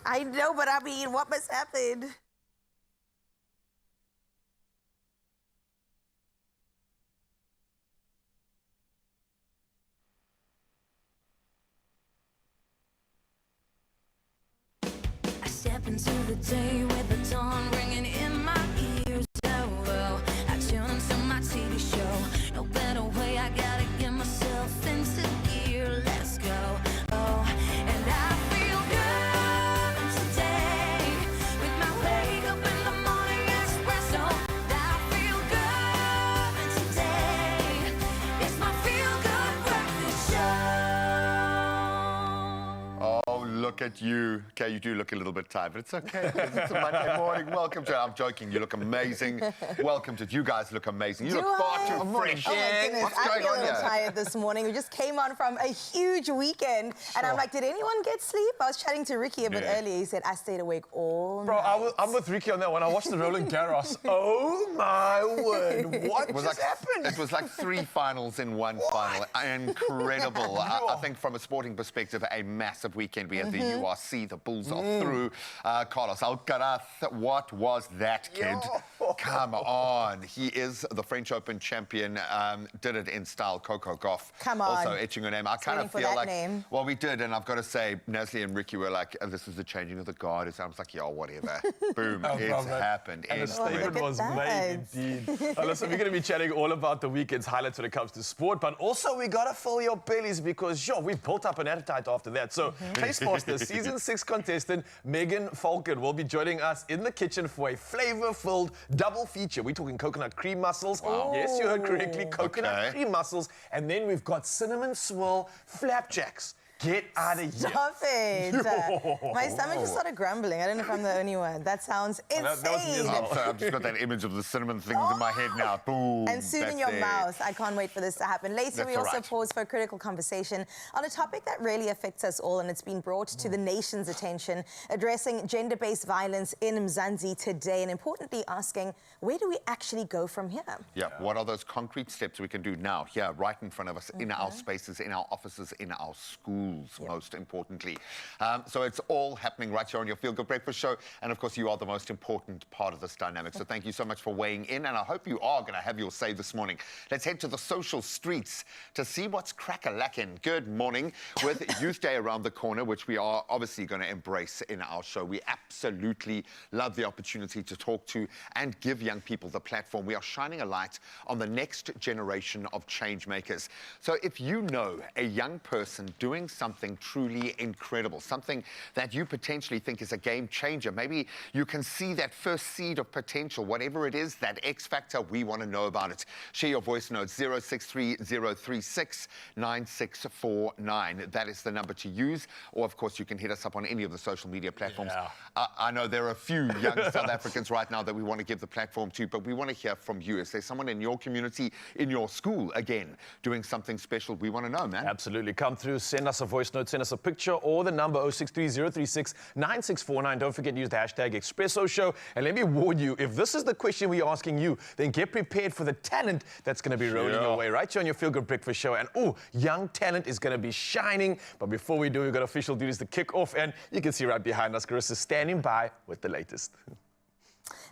I know, but I mean, what must happen? I step into the day with the dawn ringing in my ears. Oh, well, I tune into my TV show. No better way, I gotta get myself into gear. Let's go. Oh, and I feel good today with my wake up in the morning Expresso. I feel good today. It's my feel good breakfast show. Oh, look at you. Okay, you do look a little bit tired, but it's okay. It's a Monday morning. Welcome to it. I'm joking. You look amazing. Welcome to it. You guys look amazing. You look far too fresh. Oh my goodness, What's I going feel a on little here? tired this morning. We just came on from a huge weekend, and I'm like, did anyone get sleep? I was chatting to Ricky a bit earlier. He said, I stayed awake all Bro, night. I'm with Ricky on that one. I watched the Roland Garros. Oh my word! What just happened? It was like 3 finals in one final. Incredible. I think from a sporting perspective, a massive weekend. We had the URC, the Bulls are through. Carlos Alcaraz, what was that kid? Come on. He is the French Open champion. Did it in style. Coco Gauff. Come on. Also etching her name. I kind of for feel that like, name. well, we did, and I've got to say, Nasli and Ricky were like, oh, this is the changing of the guard. I was like, yeah, whatever. Boom, it's happened. And the statement look at was that. made indeed. Listen, we're going to be chatting all about the weekend's highlights when it comes to sport, but also we got to fill your bellies because, sure, we built up an appetite after that. So, Taste Master Season 6 contestant Megan Falcon will be joining us in the kitchen for a flavor-filled double feature. We're talking coconut cream mussels. Wow. Yes, you heard correctly, coconut Okay. cream mussels. And then we've got cinnamon swirl flapjacks. Get out of here. Stop it. My stomach just started grumbling. I don't know if I'm the only one. That sounds insane. that was me as well. So I've just got that image of the cinnamon things in my head now. Boom. And soon in that's your it. mouth. I can't wait for this to happen. Later, That's we also all right. pause for a critical conversation on a topic that really affects us all, and it's been brought to the nation's attention, addressing gender-based violence in Mzansi today, and importantly asking, where do we actually go from here? Yeah, what are those concrete steps we can do now, here, right in front of us, in our spaces, in our offices, in our schools, most importantly. So it's all happening right here on your Feel Good Breakfast Show. And of course, you are the most important part of this dynamic. So thank you so much for weighing in. And I hope you are going to have your say this morning. Let's head to the social streets to see what's crack-a-lackin'. Good morning. With Youth Day around the corner, which we are obviously going to embrace in our show. We absolutely love the opportunity to talk to and give young people the platform. We are shining a light on the next generation of change makers. So if you know a young person doing something truly incredible, something that you potentially think is a game changer, maybe you can see that first seed of potential, whatever it is, that X factor, we want to know about it. Share your voice notes, 0630369649. That is the number to use. Or, of course, you can hit us up on any of the social media platforms. Yeah. I know there are a few young South Africans right now that we want to give the platform to, but we want to hear from you. Is there someone in your community, in your school, again, doing something special? We want to know, man. Absolutely. Come through, send us a voice note, send us a picture or the number 0630369649. Don't forget to use the hashtag Expresso Show. And let me warn you, if this is the question we're asking you, then get prepared for the talent that's going to be rolling your way right here on your Feel Good Breakfast Show. And young talent is going to be shining. But before we do, we've got official duties to kick off. And you can see right behind us, Carissa standing by with the latest.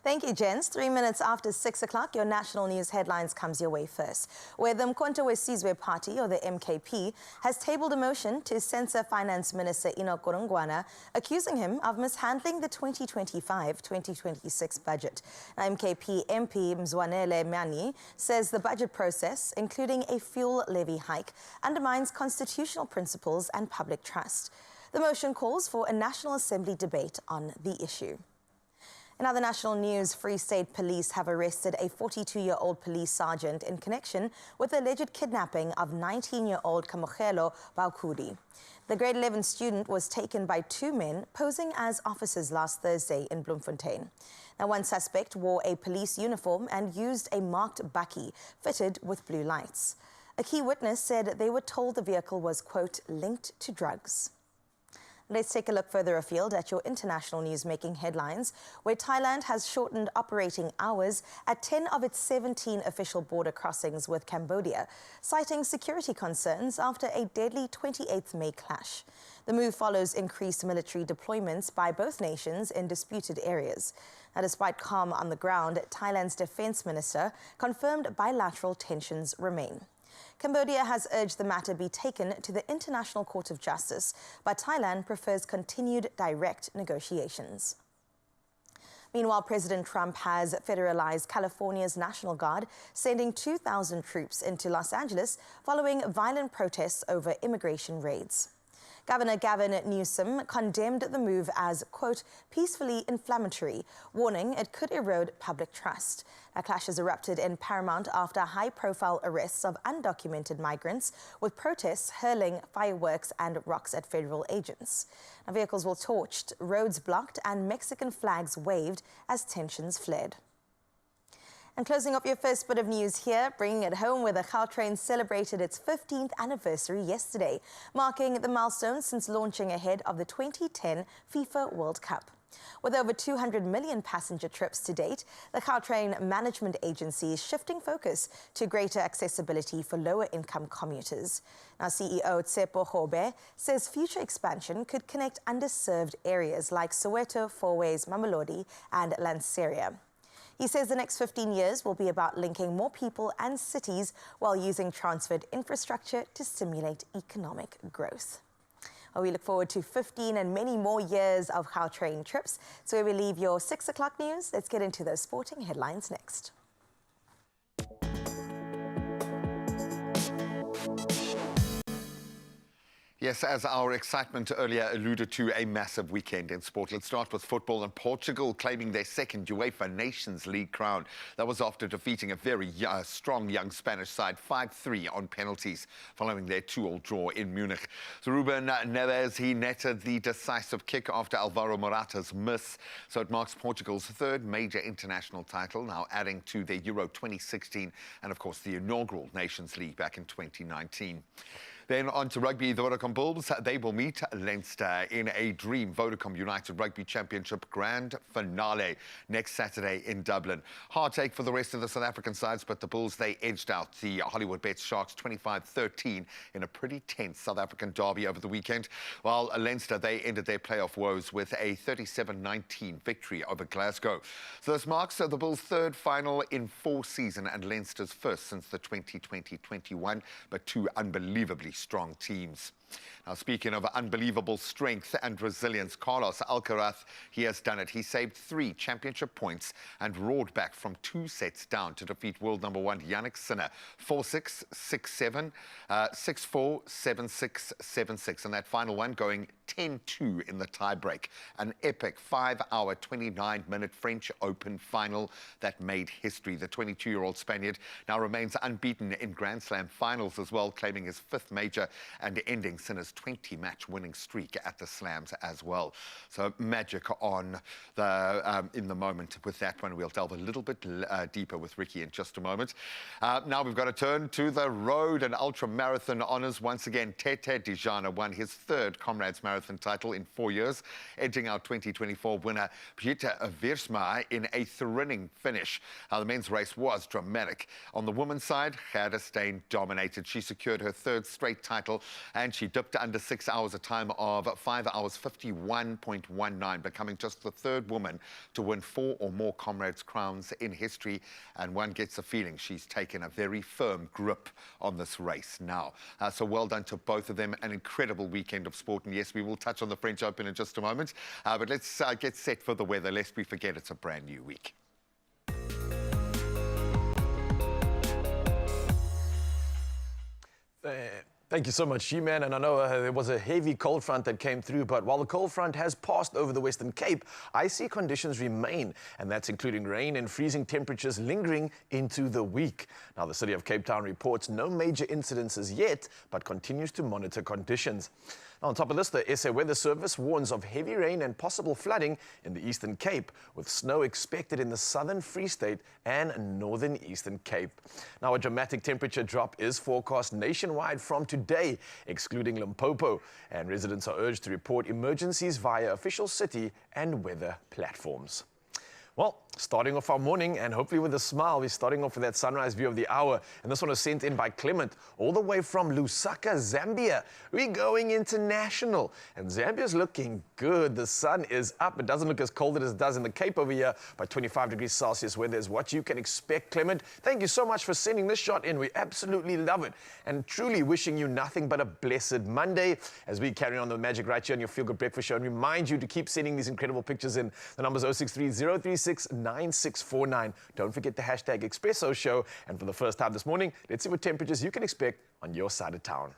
Thank you, gents. 3 minutes after 6 o'clock, your national news headlines comes your way first, where the Mkhonto Wesizwe Party, or the MKP, has tabled a motion to censor Finance Minister Enoch Godongwana, accusing him of mishandling the 2025-2026 budget. Now, MKP MP Mzwanele Mani says the budget process, including a fuel levy hike, undermines constitutional principles and public trust. The motion calls for a National Assembly debate on the issue. In other national news, Free State Police have arrested a 42-year-old police sergeant in connection with the alleged kidnapping of 19-year-old Kamogelo Baukudi. The grade 11 student was taken by 2 men posing as officers last Thursday in Bloemfontein. Now, one suspect wore a police uniform and used a marked bakkie fitted with blue lights. A key witness said they were told the vehicle was, quote, linked to drugs. Let's take a look further afield at your international news making headlines, where Thailand has shortened operating hours at 10 of its 17 official border crossings with Cambodia, citing security concerns after a deadly 28th May clash. The move follows increased military deployments by both nations in disputed areas. Now, despite calm on the ground, Thailand's defense minister confirmed bilateral tensions remain. Cambodia has urged the matter be taken to the International Court of Justice, but Thailand prefers continued direct negotiations. Meanwhile, President Trump has federalized California's National Guard, sending 2,000 troops into Los Angeles following violent protests over immigration raids. Governor Gavin Newsom condemned the move as, quote, peacefully inflammatory, warning it could erode public trust. Clashes erupted in Paramount after high-profile arrests of undocumented migrants, with protests hurling fireworks and rocks at federal agents. Now, vehicles were torched, roads blocked, and Mexican flags waved as tensions flared. And closing up your first bit of news here, bringing it home where the Gautrain celebrated its 15th anniversary yesterday, marking the milestone since launching ahead of the 2010 FIFA World Cup. With over 200 million passenger trips to date, the Gautrain Management Agency is shifting focus to greater accessibility for lower-income commuters. Now, CEO Tsepo Hobe says future expansion could connect underserved areas like Soweto, Fourways, Mamelodi and Lanseria. He says the next 15 years will be about linking more people and cities while using transferred infrastructure to stimulate economic growth. Well, we look forward to 15 and many more years of Gautrain trips. So where we leave your 6 o'clock news, let's get into those sporting headlines next. Yes, as our excitement earlier alluded to, a massive weekend in sport. Let's start with football, and Portugal claiming their second UEFA Nations League crown. That was after defeating a very strong young Spanish side 5-3 on penalties following their 2-2 draw in Munich. So Ruben Neves, he netted the decisive kick after Alvaro Morata's miss. So it marks Portugal's third major international title, now adding to their Euro 2016 and, of course, the inaugural Nations League back in 2019. Then on to rugby, the Vodacom Bulls, they will meet Leinster in a Dream Vodacom United Rugby Championship Grand Finale next Saturday in Dublin. Hard take for the rest of the South African sides, but the Bulls, they edged out the Hollywood Bets Sharks 25-13 in a pretty tense South African derby over the weekend, while Leinster, they ended their playoff woes with a 37-19 victory over Glasgow. So this marks the Bulls' third final in 4 seasons and Leinster's first since the 2020-21, but 2 unbelievably strong teams. Now, speaking of unbelievable strength and resilience, Carlos Alcaraz, he has done it. He saved 3 championship points and roared back from 2 sets down to defeat world number 1 Yannick Sinner 4-6, 6-7, 6-4, 7-6, 7-6, and that final one going 10-2 in the tiebreak. An epic 5-hour, 29-minute French Open final that made history. The 22-year-old Spaniard now remains unbeaten in Grand Slam finals as well, claiming his 5th major and ending Sinner's 20-match winning streak at the Slams as well. So magic on the in the moment with that one. We'll delve a little bit deeper with Ricky in just a moment. Now we've got to turn to the road and ultra marathon honours. Once again, Tete Dijana won his 3rd Comrades Marathon title in 4 years, edging out 2024 winner Pieter Wiersma in a thrilling finish. The men's race was dramatic. On the women's side, Gerda Steyn dominated. She secured her 3rd straight title, and she dipped under 6 hours, a time of 5 hours 51.19, becoming just the 3rd woman to win 4 or more Comrades crowns in history. And one gets a feeling she's taken a very firm grip on this race now. So well done to both of them. An incredible weekend of sport. And yes, we will touch on the French Open in just a moment. But let's get set for the weather, lest we forget it's a brand new week. Thank you so much, G-Man. And I know there was a heavy cold front that came through, but while the cold front has passed over the Western Cape, icy conditions remain, and that's including rain and freezing temperatures lingering into the week. Now, the city of Cape Town reports no major incidences yet, but continues to monitor conditions. Now, on top of this, the SA Weather Service warns of heavy rain and possible flooding in the Eastern Cape, with snow expected in the Southern Free State and Northern Eastern Cape. Now, a dramatic temperature drop is forecast nationwide from today, excluding Limpopo, and residents are urged to report emergencies via official city and weather platforms. Well, starting off our morning, and hopefully with a smile, we're starting off with that sunrise view of the hour. And this one was sent in by Clement, all the way from Lusaka, Zambia. We're going international, and Zambia's looking good. The sun is up. It doesn't look as cold as it does in the Cape over here, by 25 degrees Celsius weather is what you can expect, Clement. Thank you so much for sending this shot in. We absolutely love it, and truly wishing you nothing but a blessed Monday as we carry on the magic right here on your Feel Good Breakfast Show. And remind you to keep sending these incredible pictures in. The number's 063-036-9649. Don't forget the hashtag Expresso Show. And for the first time this morning, let's see what temperatures you can expect on your side of town.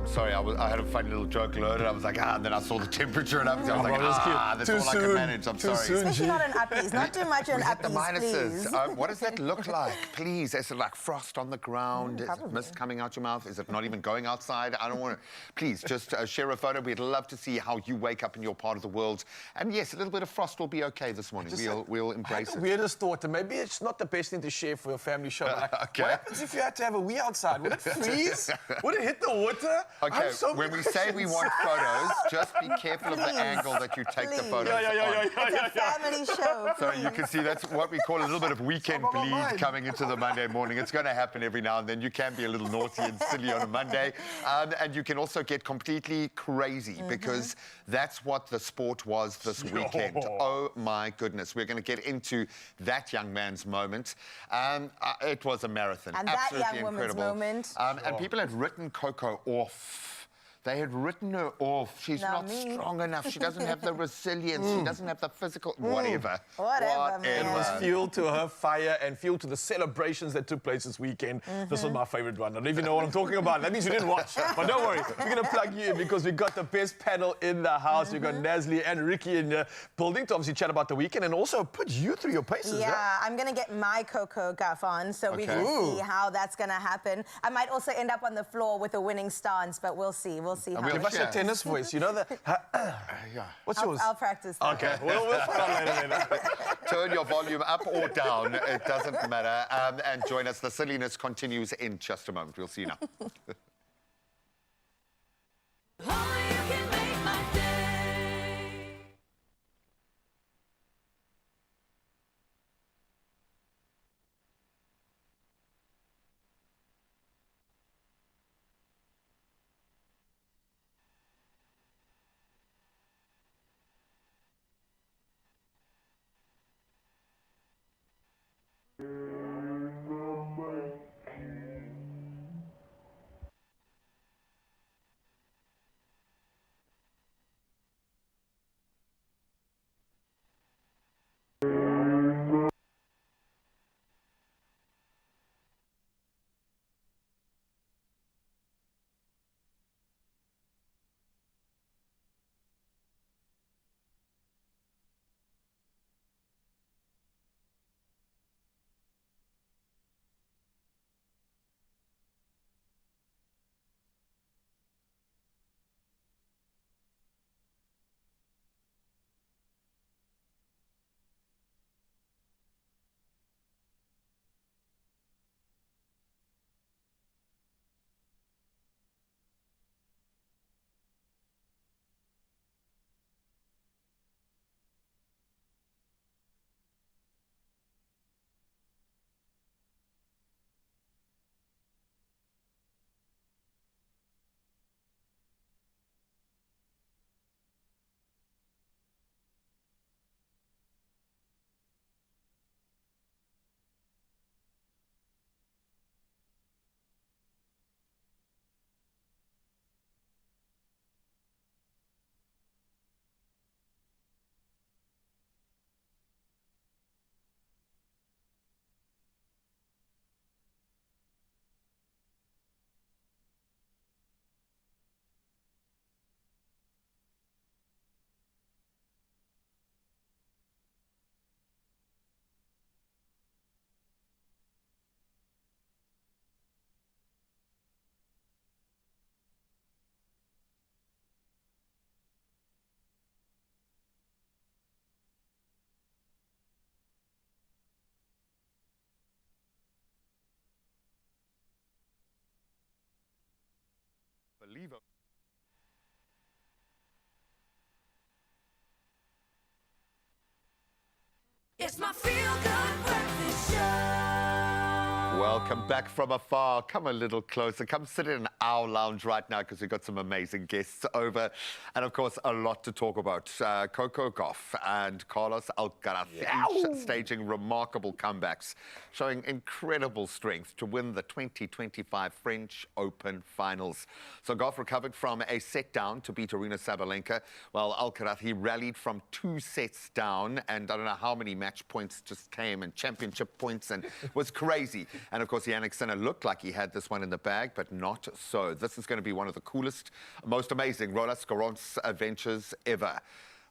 Sorry, I had a funny little joke loaded. I was like, and then I saw the temperature and I was like, that's all I can manage. I'm sorry. Especially not on uppies. Not too much on We hit the uppies, minuses. please. What does that look like? Please, is it like frost on the ground? Is it Probably. mist coming out your mouth? Is it not even going outside? I don't want to. Please, just share a photo. We'd love to see how you wake up in your part of the world. And yes, a little bit of frost will be okay this morning. We'll embrace it. Weirdest thought, and maybe it's not the best thing to share for your family show. But like, Okay. What happens if you had to have a wee outside? Would it freeze? Would it hit the water? Okay, I'm so when we say we want photos, just be careful of the Please. angle that you take the Please. photos on. It's a family show. So you can see that's what we call a little bit of weekend It's on my bleed mind. coming into the Monday morning. It's going to happen every now and then. You can be a little naughty and silly on a Monday. And you can also get completely crazy because that's what the sport was this weekend. Oh, my goodness. We're going to get into that young man's moment. It was a marathon. And that Absolutely young woman's incredible. moment. And people had written Coco off. They had written her off. She's Not not me. strong enough. She doesn't have the resilience. She doesn't have the physical... Whatever. Whatever, man. It was fuel to her fire and fuel to the celebrations that took place this weekend. This was my favorite one. I don't even know what I'm talking about. That means you didn't watch. But don't worry, we're going to plug you in because we got the best panel in the house. We've got Nasli and Ricky in the building to obviously chat about the weekend and also put you through your paces. Yeah, I'm going to get my Coco guff on, so we can see how that's going to happen. I might also end up on the floor with a winning stance, but we'll see. We'll see how we'll it Give us Yeah. a tennis voice. You know the... Yeah. What's yours? I'll practice that. Okay, we'll find out later. Turn your volume up or down. It doesn't matter. And join us. The silliness continues in just a moment. We'll see you now. Only you can make my day. leave her. It's my feel-good breakfast show. Welcome back from afar. Come a little closer. Come sit in our lounge right now because we've got some amazing guests over. And, of course, a lot to talk about. Coco Gauff and Carlos Alcaraz, each staging remarkable comebacks, showing incredible strength to win the 2025 French Open finals. So Gauff recovered from a set down to beat Aryna Sabalenka, while Alcaraz, he rallied from 2 sets down, and I don't know how many match points just came, and championship points, and was crazy. And, of course, Yannick Sinner looked like he had this one in the bag, but not so. This is going to be one of the coolest, most amazing Roland Garros adventures ever.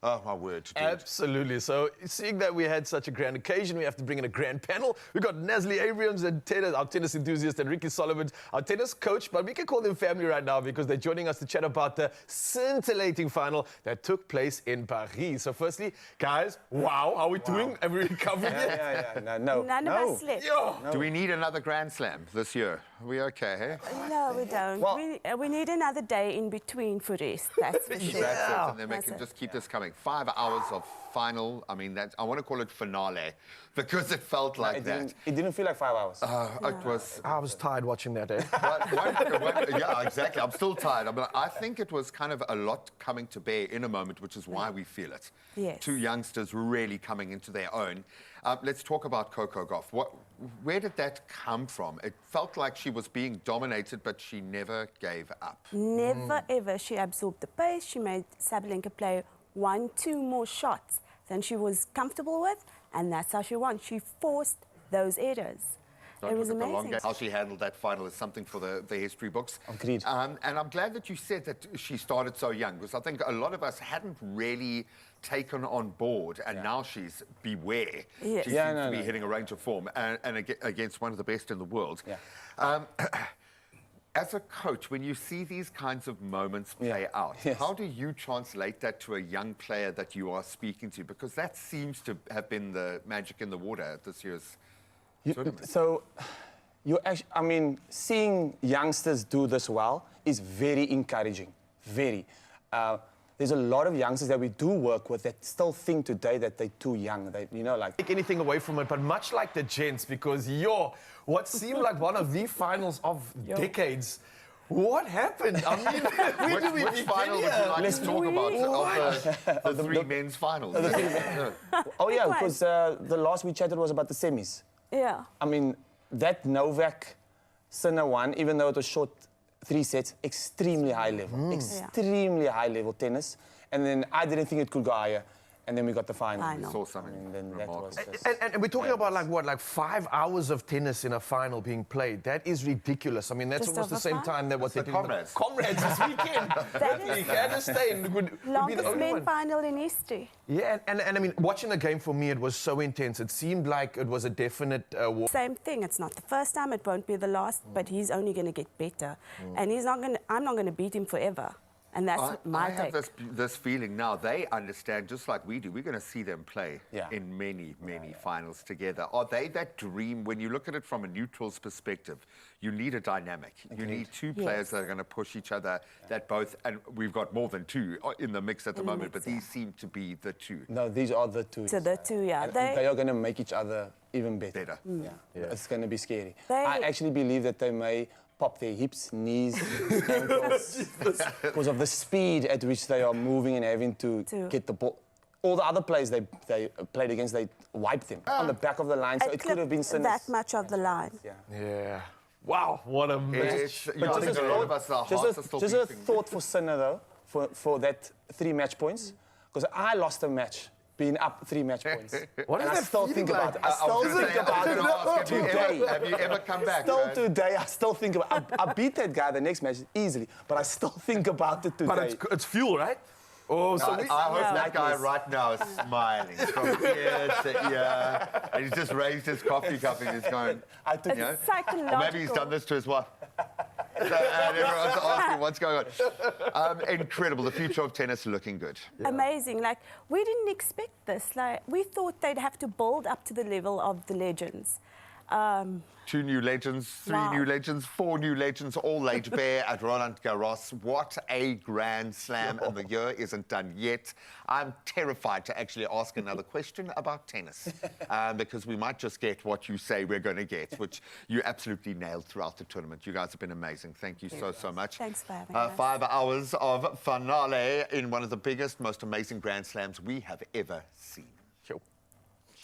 Oh, my word. Dude. Absolutely. So, seeing that we had such a grand occasion, we have to bring in a grand panel. We've got Nasli Abrams and tennis, our tennis enthusiast, and Ricky Solomon, our tennis coach. But we can call them family right now because they're joining us to chat about the scintillating final that took place in Paris. So, firstly, guys, wow, how are we doing? Have we recovered yet? No. None of us slept. Yo. Do we need another Grand Slam this year? Are we okay, hey? No, we don't. Well- we need another day in between for rest. That's for sure. That's it, and then we That's can it. just keep this coming. 5 hours of final. I mean, I want to call it finale because it felt like that. It didn't feel like 5 hours. It was. I was tired watching that, eh? Yeah, exactly. I'm still tired. I think it was kind of a lot coming to bear in a moment, which is why we feel it. Yes. 2 youngsters really coming into their own. Let's talk about Coco Gauff. Where did that come from? It felt like she was being dominated, but she never gave up. Never ever. She absorbed the pace. She made Sabalenka play 1, 2 more shots than she was comfortable with, and that's how she won. She forced those errors. Don't It was look at the long amazing. game. How she handled that final is something for the history books. Agreed. And I'm glad that you said that she started so young, because I think a lot of us hadn't really taken on board, and now she's beware. Yes. She Yeah, seems no, to be no. hitting a range of form, and against one of the best in the world. Yeah. As a coach, when you see these kinds of moments play out, Yes. how do you translate that to a young player that you are speaking to? Because that seems to have been the magic in the water at this year's tournament. So, seeing youngsters do this well is very encouraging. Very. There's a lot of youngsters that we do work with that still think today that they're too young. Take anything away from it, but much like the gents, because what seemed like one of the finals of decades. What happened? I mean, where do we Which begin final would you here? like to talk about of the 3 men's finals? Oh, yeah, Quick because the last we chatted was about the semis. Yeah. I mean, that Novak Sinner one, even though it was short 3 sets, extremely high level. Extremely high level tennis. And then I didn't think it could go higher. And then we got the final. Final. Saw something Then that was remarkable. just... And we're talking about like 5 hours of tennis in a final being played. That is ridiculous. I mean, that's Just almost the over same 5? time that what they the did. comrades. Comrades this weekend. That is- You can understand. Would be the Longest only men one. final in history. Yeah, and I mean, watching the game for me, it was so intense. It seemed like it was a definite war. Same thing. It's not the first time. It won't be the last. But he's only going to get better, and I'm not going to beat him forever. And that's my I have take. this feeling now. They understand, just like we do, we're going to see them play Yeah. in many finals together. Are they that dream? When you look at it from a neutral's perspective, you need a dynamic. You need 2 players that are going to push each other, that both, and we've got more than 2 in the mix at the moment, but these seem to be the 2. No, these are the 2. So the 2, yeah. And they are going to make each other even better. Better. It's going to be scary. They- I actually believe that they may pop their hips, knees, ankles, because of the speed at which they are moving and having to get the ball. All the other players they played against, they wiped them on the back of the line, so it could have been Sinner's. that much of the line. Yeah. Wow, what a match. I think a lot of us, our hearts are still Just a beating. thought for Sinner, though, for that 3 match points, because I lost a match being up 3 match points. What and is I that still feeling think about like? it. I still think about it Have you today. ever come back? Still man? today, I still think about I beat that guy the next match easily, but I still think about it today. But it's fuel, right? Oh, so I hope that guy right now is smiling from ear to ear. And he's just raised his coffee cup and he's going, I took, you know, It's psychological. or maybe he's done this to his wife. And everyone's asking what's going on. Incredible. The future of tennis looking good. Amazing. Like, we didn't expect this. Like, we thought they'd have to build up to the level of the legends. 2 new legends, 3 new legends, 4 new legends, all laid bare at Roland Garros. What a grand slam, and the year isn't done yet. I'm terrified to actually ask another question about tennis, because we might just get what you say we're going to get, which you absolutely nailed throughout the tournament. You guys have been amazing. Thank you so much. Thanks for having us. 5 hours of finale in one of the biggest, most amazing grand slams we have ever seen. Sure.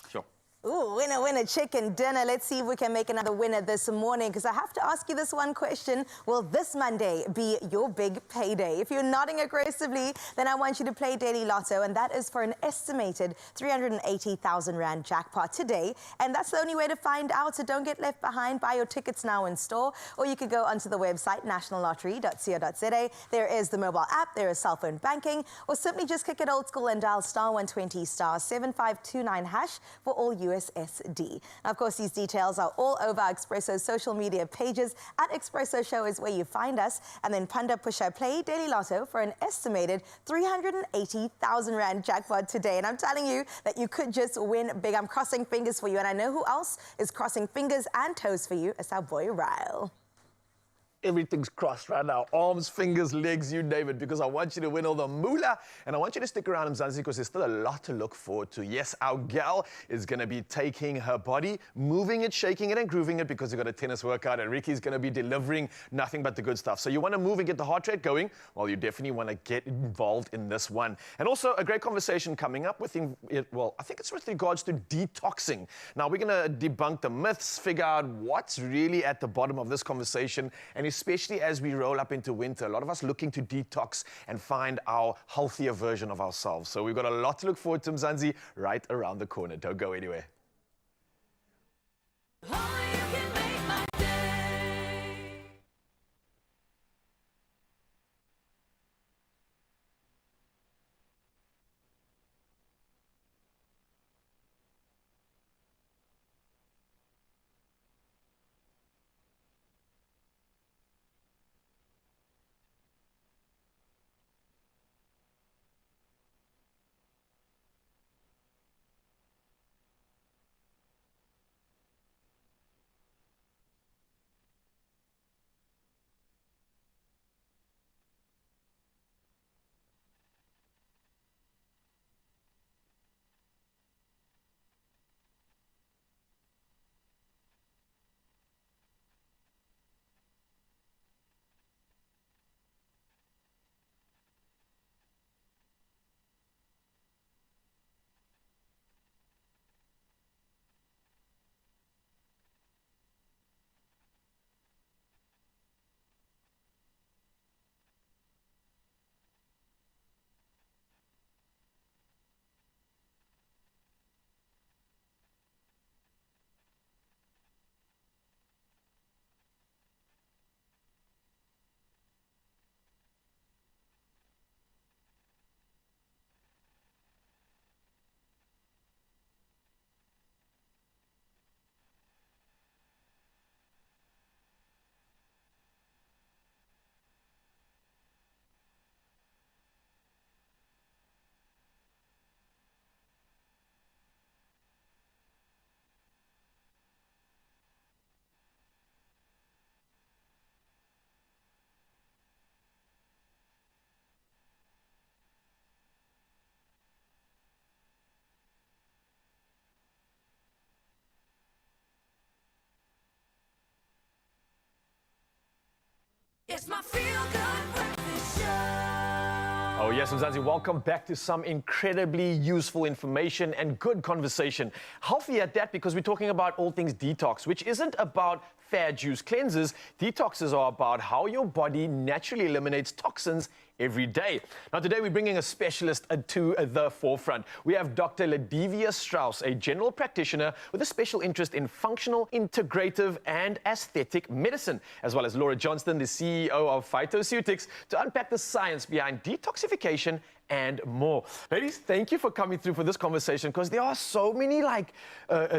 Sure. Ooh, winner, chicken dinner. Let's see if we can make another winner this morning, because I have to ask you this one question. Will this Monday be your big payday? If you're nodding aggressively, then I want you to play Daily Lotto, and that is for an estimated 380,000 Rand jackpot today. And that's the only way to find out, so don't get left behind. Buy your tickets now in store, or you could go onto the website, nationallottery.co.za. There is the mobile app, there is cell phone banking, or simply just kick it old school and dial *120 *7529# for all USSD. Now, of course, these details are all over our Expresso social media pages. At Expresso Show is where you find us. And then Panda Pusha Play Daily Lotto for an estimated 380,000 Rand jackpot today. And I'm telling you that you could just win big. I'm crossing fingers for you. And I know who else is crossing fingers and toes for you. It's our boy Ryle. Everything's crossed right now. Arms, fingers, legs, you name it, because I want you to win all the moolah. And I want you to stick around, Mzansi, because there's still a lot to look forward to. Yes, our gal is going to be taking her body, moving it, shaking it, and grooving it, because we've got a tennis workout, and Ricky's going to be delivering nothing but the good stuff. So you want to move and get the heart rate going? Well, you definitely want to get involved in this one. And also a great conversation coming up with, well, I think it's with regards to detoxing. Now, we're going to debunk the myths, figure out what's really at the bottom of this conversation, and especially as we roll up into winter, a lot of us looking to detox and find our healthier version of ourselves. So we've got a lot to look forward to, Mzansi, right around the corner. Don't go anywhere. Only you can make my day. It's my feel-good breakfast show. Oh yes, Mzansi, welcome back to some incredibly useful information and good conversation. Healthy at that, because we're talking about all things detox, which isn't about fair juice cleanses. Detoxes are about how your body naturally eliminates toxins every day. Now, today we're bringing a specialist to the forefront. We have Dr. Ladivia Strauss, a general practitioner with a special interest in functional, integrative, and aesthetic medicine, as well as Laura Johnston, the CEO of Phytoceutics, to unpack the science behind detoxification and more. Ladies, thank you for coming through for this conversation, because there are so many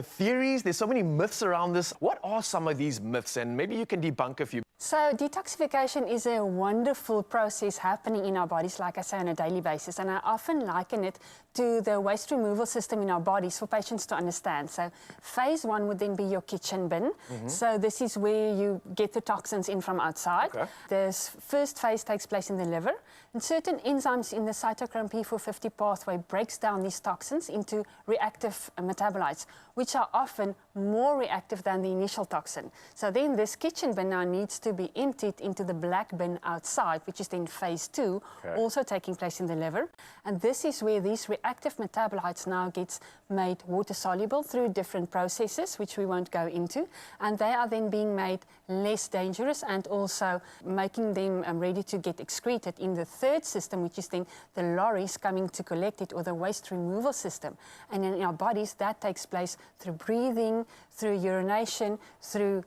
theories, there's so many myths around this. What are some of these myths? And maybe you can debunk a few. So detoxification is a wonderful process happening in our bodies, like I say, on a daily basis. And I often liken it to the waste removal system in our bodies for patients to understand. So phase 1 would then be your kitchen bin. So this is where you get the toxins in from outside. Okay. The first phase takes place in the liver, and certain enzymes in the cytochrome P450 pathway breaks down these toxins into reactive metabolites, which are often more reactive than the initial toxin. So then this kitchen bin now needs to be emptied into the black bin outside, which is then phase 2, also taking place in the liver. And this is where these reactive metabolites now gets made water soluble through different processes, which we won't go into. And they are then being made less dangerous and also making them ready to get excreted in the third system, which is then the lorries coming to collect it, or the waste removal system. And in our bodies, that takes place through breathing, through urination, through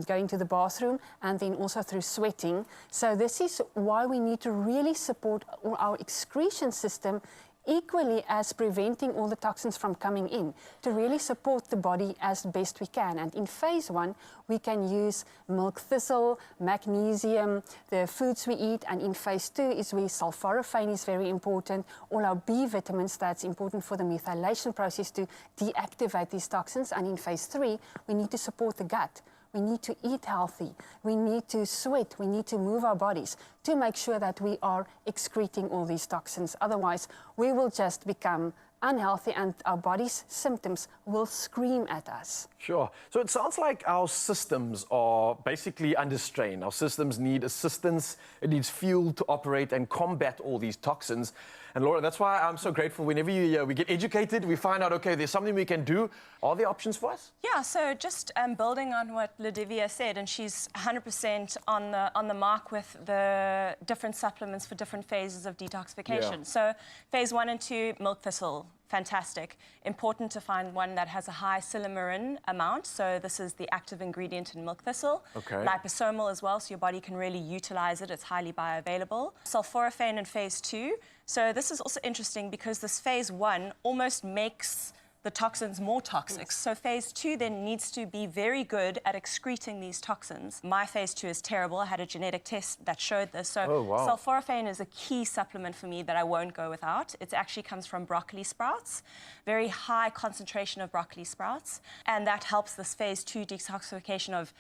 going to the bathroom, and then also through sweating. So this is why we need to really support our excretion system equally as preventing all the toxins from coming in, to really support the body as best we can. And in phase 1, we can use milk thistle, magnesium, the foods we eat, and in phase 2 is where sulforaphane is very important, all our B vitamins that's important for the methylation process to deactivate these toxins. And in phase 3, we need to support the gut. We need to eat healthy, we need to sweat, we need to move our bodies to make sure that we are excreting all these toxins. Otherwise, we will just become unhealthy and our body's symptoms will scream at us. Sure. So it sounds like our systems are basically under strain. Our systems need assistance, it needs fuel to operate and combat all these toxins. And Laura, that's why I'm so grateful whenever we get educated, we find out, okay, there's something we can do. Are there options for us? Yeah, so just building on what Ludivia said, and she's 100% on the mark with the different supplements for different phases of detoxification. Yeah. So phase 1 and 2, milk thistle, fantastic. Important to find one that has a high silymarin amount. So this is the active ingredient in milk thistle. Okay. Liposomal as well, so your body can really utilize it. It's highly bioavailable. Sulforaphane in phase 2. So this is also interesting because this phase 1 almost makes the toxins more toxic. So phase 2 then needs to be very good at excreting these toxins. My phase 2 is terrible. I had a genetic test that showed this. So sulforaphane is a key supplement for me that I won't go without. It actually comes from broccoli sprouts, very high concentration of broccoli sprouts. And that helps this phase 2 detoxification of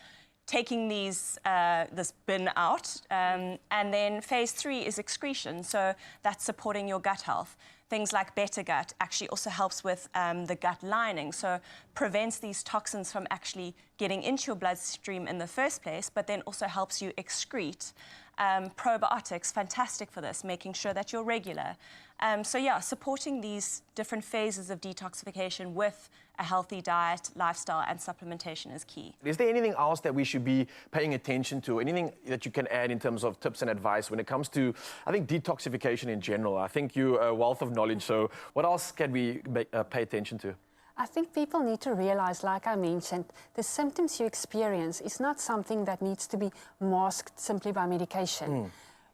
taking these, this bin out. And then phase 3 is excretion. So that's supporting your gut health. Things like Better Gut actually also helps with the gut lining, so prevents these toxins from actually getting into your bloodstream in the first place, but then also helps you excrete. Probiotics, fantastic for this, making sure that you're regular. So yeah, supporting these different phases of detoxification with a healthy diet, lifestyle, and supplementation is key. Is there anything else that we should be paying attention to? Anything that you can add in terms of tips and advice when it comes to, I think, detoxification in general? I think you're a wealth of knowledge, so what else can we pay attention to? I think people need to realize, like I mentioned, the symptoms you experience is not something that needs to be masked simply by medication.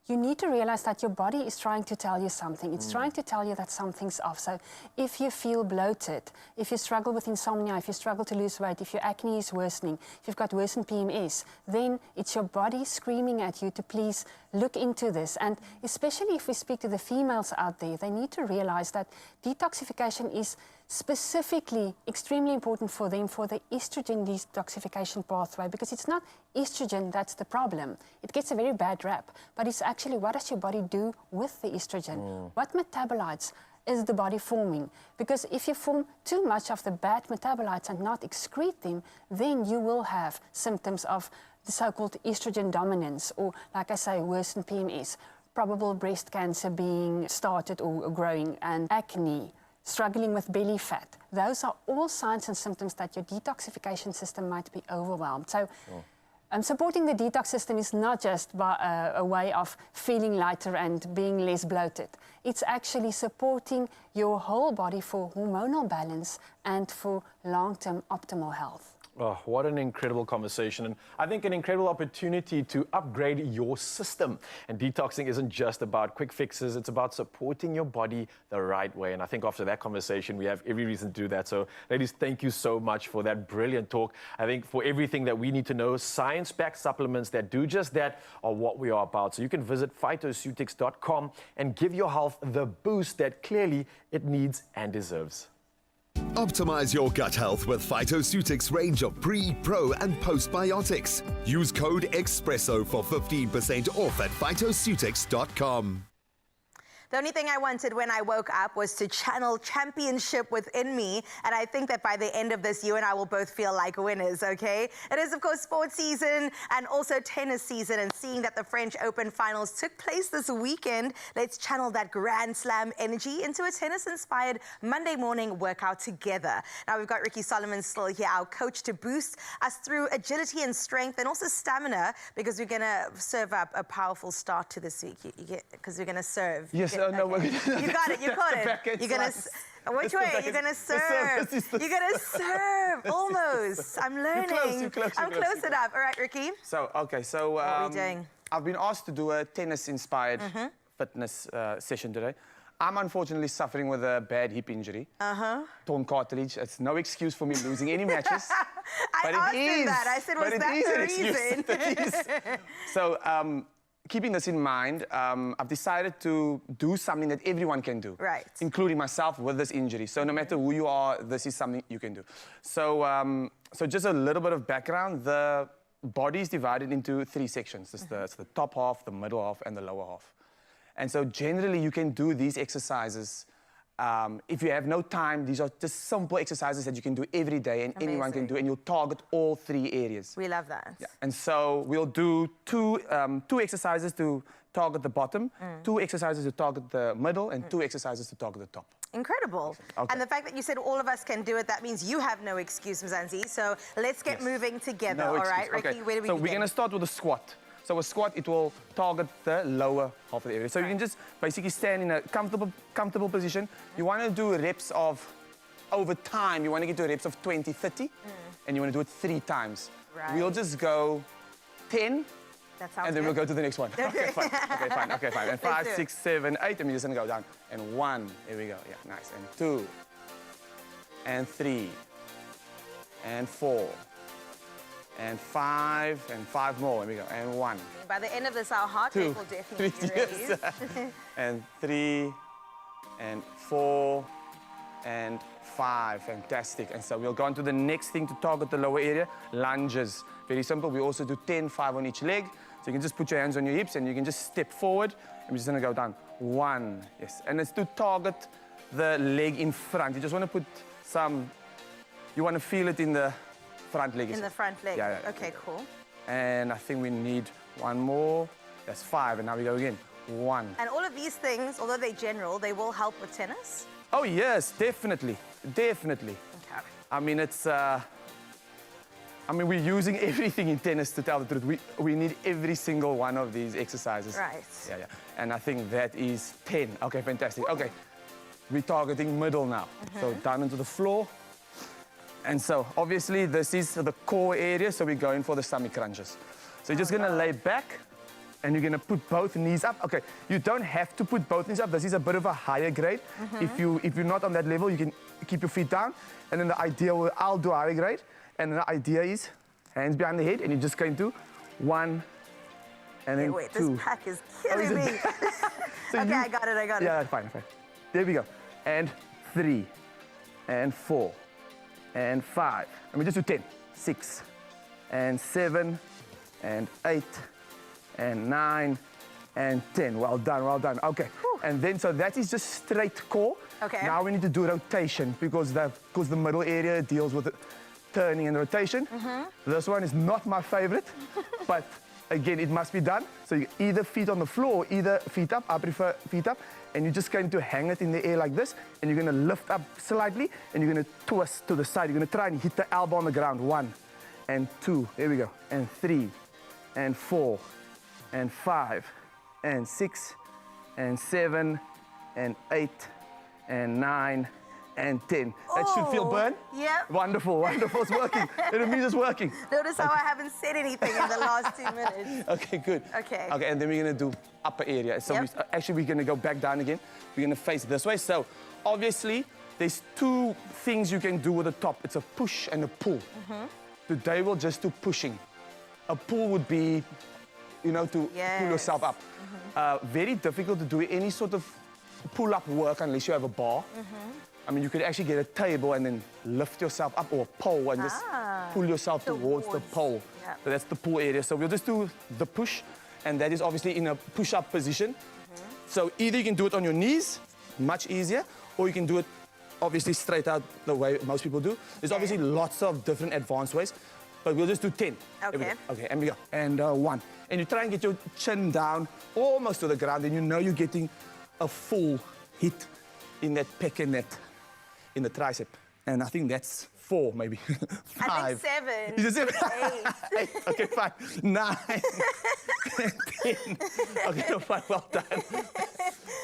You need to realize that your body is trying to tell you something. It's trying to tell you that something's off. So if you feel bloated, if you struggle with insomnia, if you struggle to lose weight, if your acne is worsening, if you've got worsened PMS, then it's your body screaming at you to please look into this. And especially if we speak to the females out there, they need to realize that detoxification is specifically extremely important for them for the estrogen detoxification pathway, because it's not estrogen that's the problem. It gets a very bad rap, but it's actually what does your body do with the estrogen? What metabolites is the body forming? Because if you form too much of the bad metabolites and not excrete them, then you will have symptoms of the so-called estrogen dominance, or like I say, worsened PMS, probable breast cancer being started or growing, and acne, struggling with belly fat. Those are all signs and symptoms that your detoxification system might be overwhelmed. So supporting the detox system is not just a way of feeling lighter and being less bloated. It's actually supporting your whole body for hormonal balance and for long-term optimal health. Oh, what an incredible conversation. And I think an incredible opportunity to upgrade your system. And detoxing isn't just about quick fixes, it's about supporting your body the right way. And I think after that conversation, we have every reason to do that. So, ladies, thank you so much for that brilliant talk. I think for everything that we need to know, science-backed supplements that do just that are what we are about. So you can visit phytoceutics.com and give your health the boost that clearly it needs and deserves. Optimize your gut health with Phytoceutics range of pre, pro, and postbiotics. Use code Expresso for 15% off at phytoceutics.com. The only thing I wanted when I woke up was to channel championship within me, and I think that by the end of this, you and I will both feel like winners, okay? It is, of course, sports season and also tennis season, and seeing that the French Open finals took place this weekend, let's channel that Grand Slam energy into a tennis-inspired Monday morning workout together. Now, we've got Ricky Solomon still here, our coach, to boost us through agility and strength and also stamina, because we're going to serve up a powerful start to this week, because we're going to serve. Yes, no, we're You got it, you caught it. You're gonna, which way? You're gonna serve. You're gonna serve. Almost. I'm learning. You're close. I'm close enough. All right, Ricky. So, okay, so what are we doing? I've been asked to do a tennis-inspired fitness session today. I'm unfortunately suffering with a bad hip injury. Torn cartilage. It's no excuse for me losing any matches. I asked him that. I said, was that the reason? So, keeping this in mind, I've decided to do something that everyone can do. Right. Including myself with this injury. So no matter who you are, this is something you can do. So, so just a little bit of background. The body is divided into 3 sections. It's the top half, the middle half, and the lower half. And so generally you can do these exercises. If you have no time, these are just simple exercises that you can do every day and anyone can do, and you'll target all 3 areas. We love that. Yeah. And so we'll do two exercises to target the bottom, 2 exercises to target the middle, and 2 exercises to target the top. Incredible. Okay. And the fact that you said all of us can do it, that means you have no excuse, Mzansi. So let's get moving together, No all excuse. right? Ricky, Okay. where do we So begin? we're going to start with a squat. So a squat, it will target the lower half of the area. So you can just basically stand in a comfortable position. You want to do reps of, over time, you want to get to reps of 20, 30, and you want to do it 3 times. Right. We'll just go 10, That sounds and then good. we'll go to the next one. Okay, fine. Okay, fine. And 5, do it. 6, 7, 8, and we're just going to go down. And 1, here we go. Yeah, nice. And 2, and 3, and 4, and 5, and 5 more. Here we go. And 1. By the end of this, our heart 2, rate will definitely be raised. yes. And 3, and 4, and 5. Fantastic. And so we'll go on to the next thing to target the lower area, lunges. Very simple. We also do 10, 5 on each leg. So you can just put your hands on your hips and you can just step forward. And we're just going to go down. 1. Yes. And it's to target the leg in front. You just want to put some, you want to feel it in the front leg. In the front leg. Yeah. Okay, cool. And I think we need 1 more. That's 5. And now we go again. 1. And all of these things, although they're general, they will help with tennis? Oh, yes, definitely. Definitely. Okay. I mean, it's, we're using everything in tennis, to tell the truth. We need every single one of these exercises. Right. Yeah. And I think that is 10. Okay, fantastic. Okay, we're targeting middle now. So down into the floor. And so, obviously, this is the core area, so we're going for the stomach crunches. So you're just gonna lay back, and you're gonna put both knees up. Okay, you don't have to put both knees up. This is a bit of a higher grade. If you're not on that level, you can keep your feet down. And then the idea, I'll do higher grade. And the idea is hands behind the head, and you're just going to 1, and then Wait, 2. this pack is killing me. So Okay, I got it. Yeah, fine. There we go. And 3, and 4, and 5. And we just do 10, 6, and 7, and 8, and 9, and 10. Well done. Okay. And then, so that is just straight core. Okay. Now we need to do rotation because the middle area deals with turning and rotation. This one is not my favorite, but again, it must be done. So you either feet on the floor, either feet up. I prefer feet up. And you're just going to hang it in the air like this, and you're going to lift up slightly, and you're going to twist to the side. You're going to try and hit the elbow on the ground. 1, and 2. There we go. And 3, and 4, and 5, and 6, and 7, and 8, and 9, and 10. That should feel burn? Yep. Wonderful, wonderful. It's working. It means it's working. Notice how I haven't said anything in the last 2 minutes. Okay, good. Okay. Okay, and then we're going to do upper area. So Yep. actually, we're going to go back down again. We're going to face this way. So obviously, there's two things you can do with the top. It's a push and a pull. Today, we'll just do pushing. A pull would be, you know, to pull yourself up. Very difficult to do any sort of pull-up work unless you have a bar. I mean, you could actually get a table and then lift yourself up, or a pole and just pull yourself towards the pole. Yep. So that's the pull area. So we'll just do the push, and that is obviously in a push-up position. So either you can do it on your knees, much easier, or you can do it obviously straight out the way most people do. There's obviously lots of different advanced ways, but we'll just do 10. Okay. Okay, and we go. And 1. And you try and get your chin down almost to the ground, and you know you're getting a full hit in that pec and that, in the tricep. And I think that's 4, maybe. 5. I think 7. Is it 7? 8. Okay, fine. 9. 10. Okay, no, fine, well done.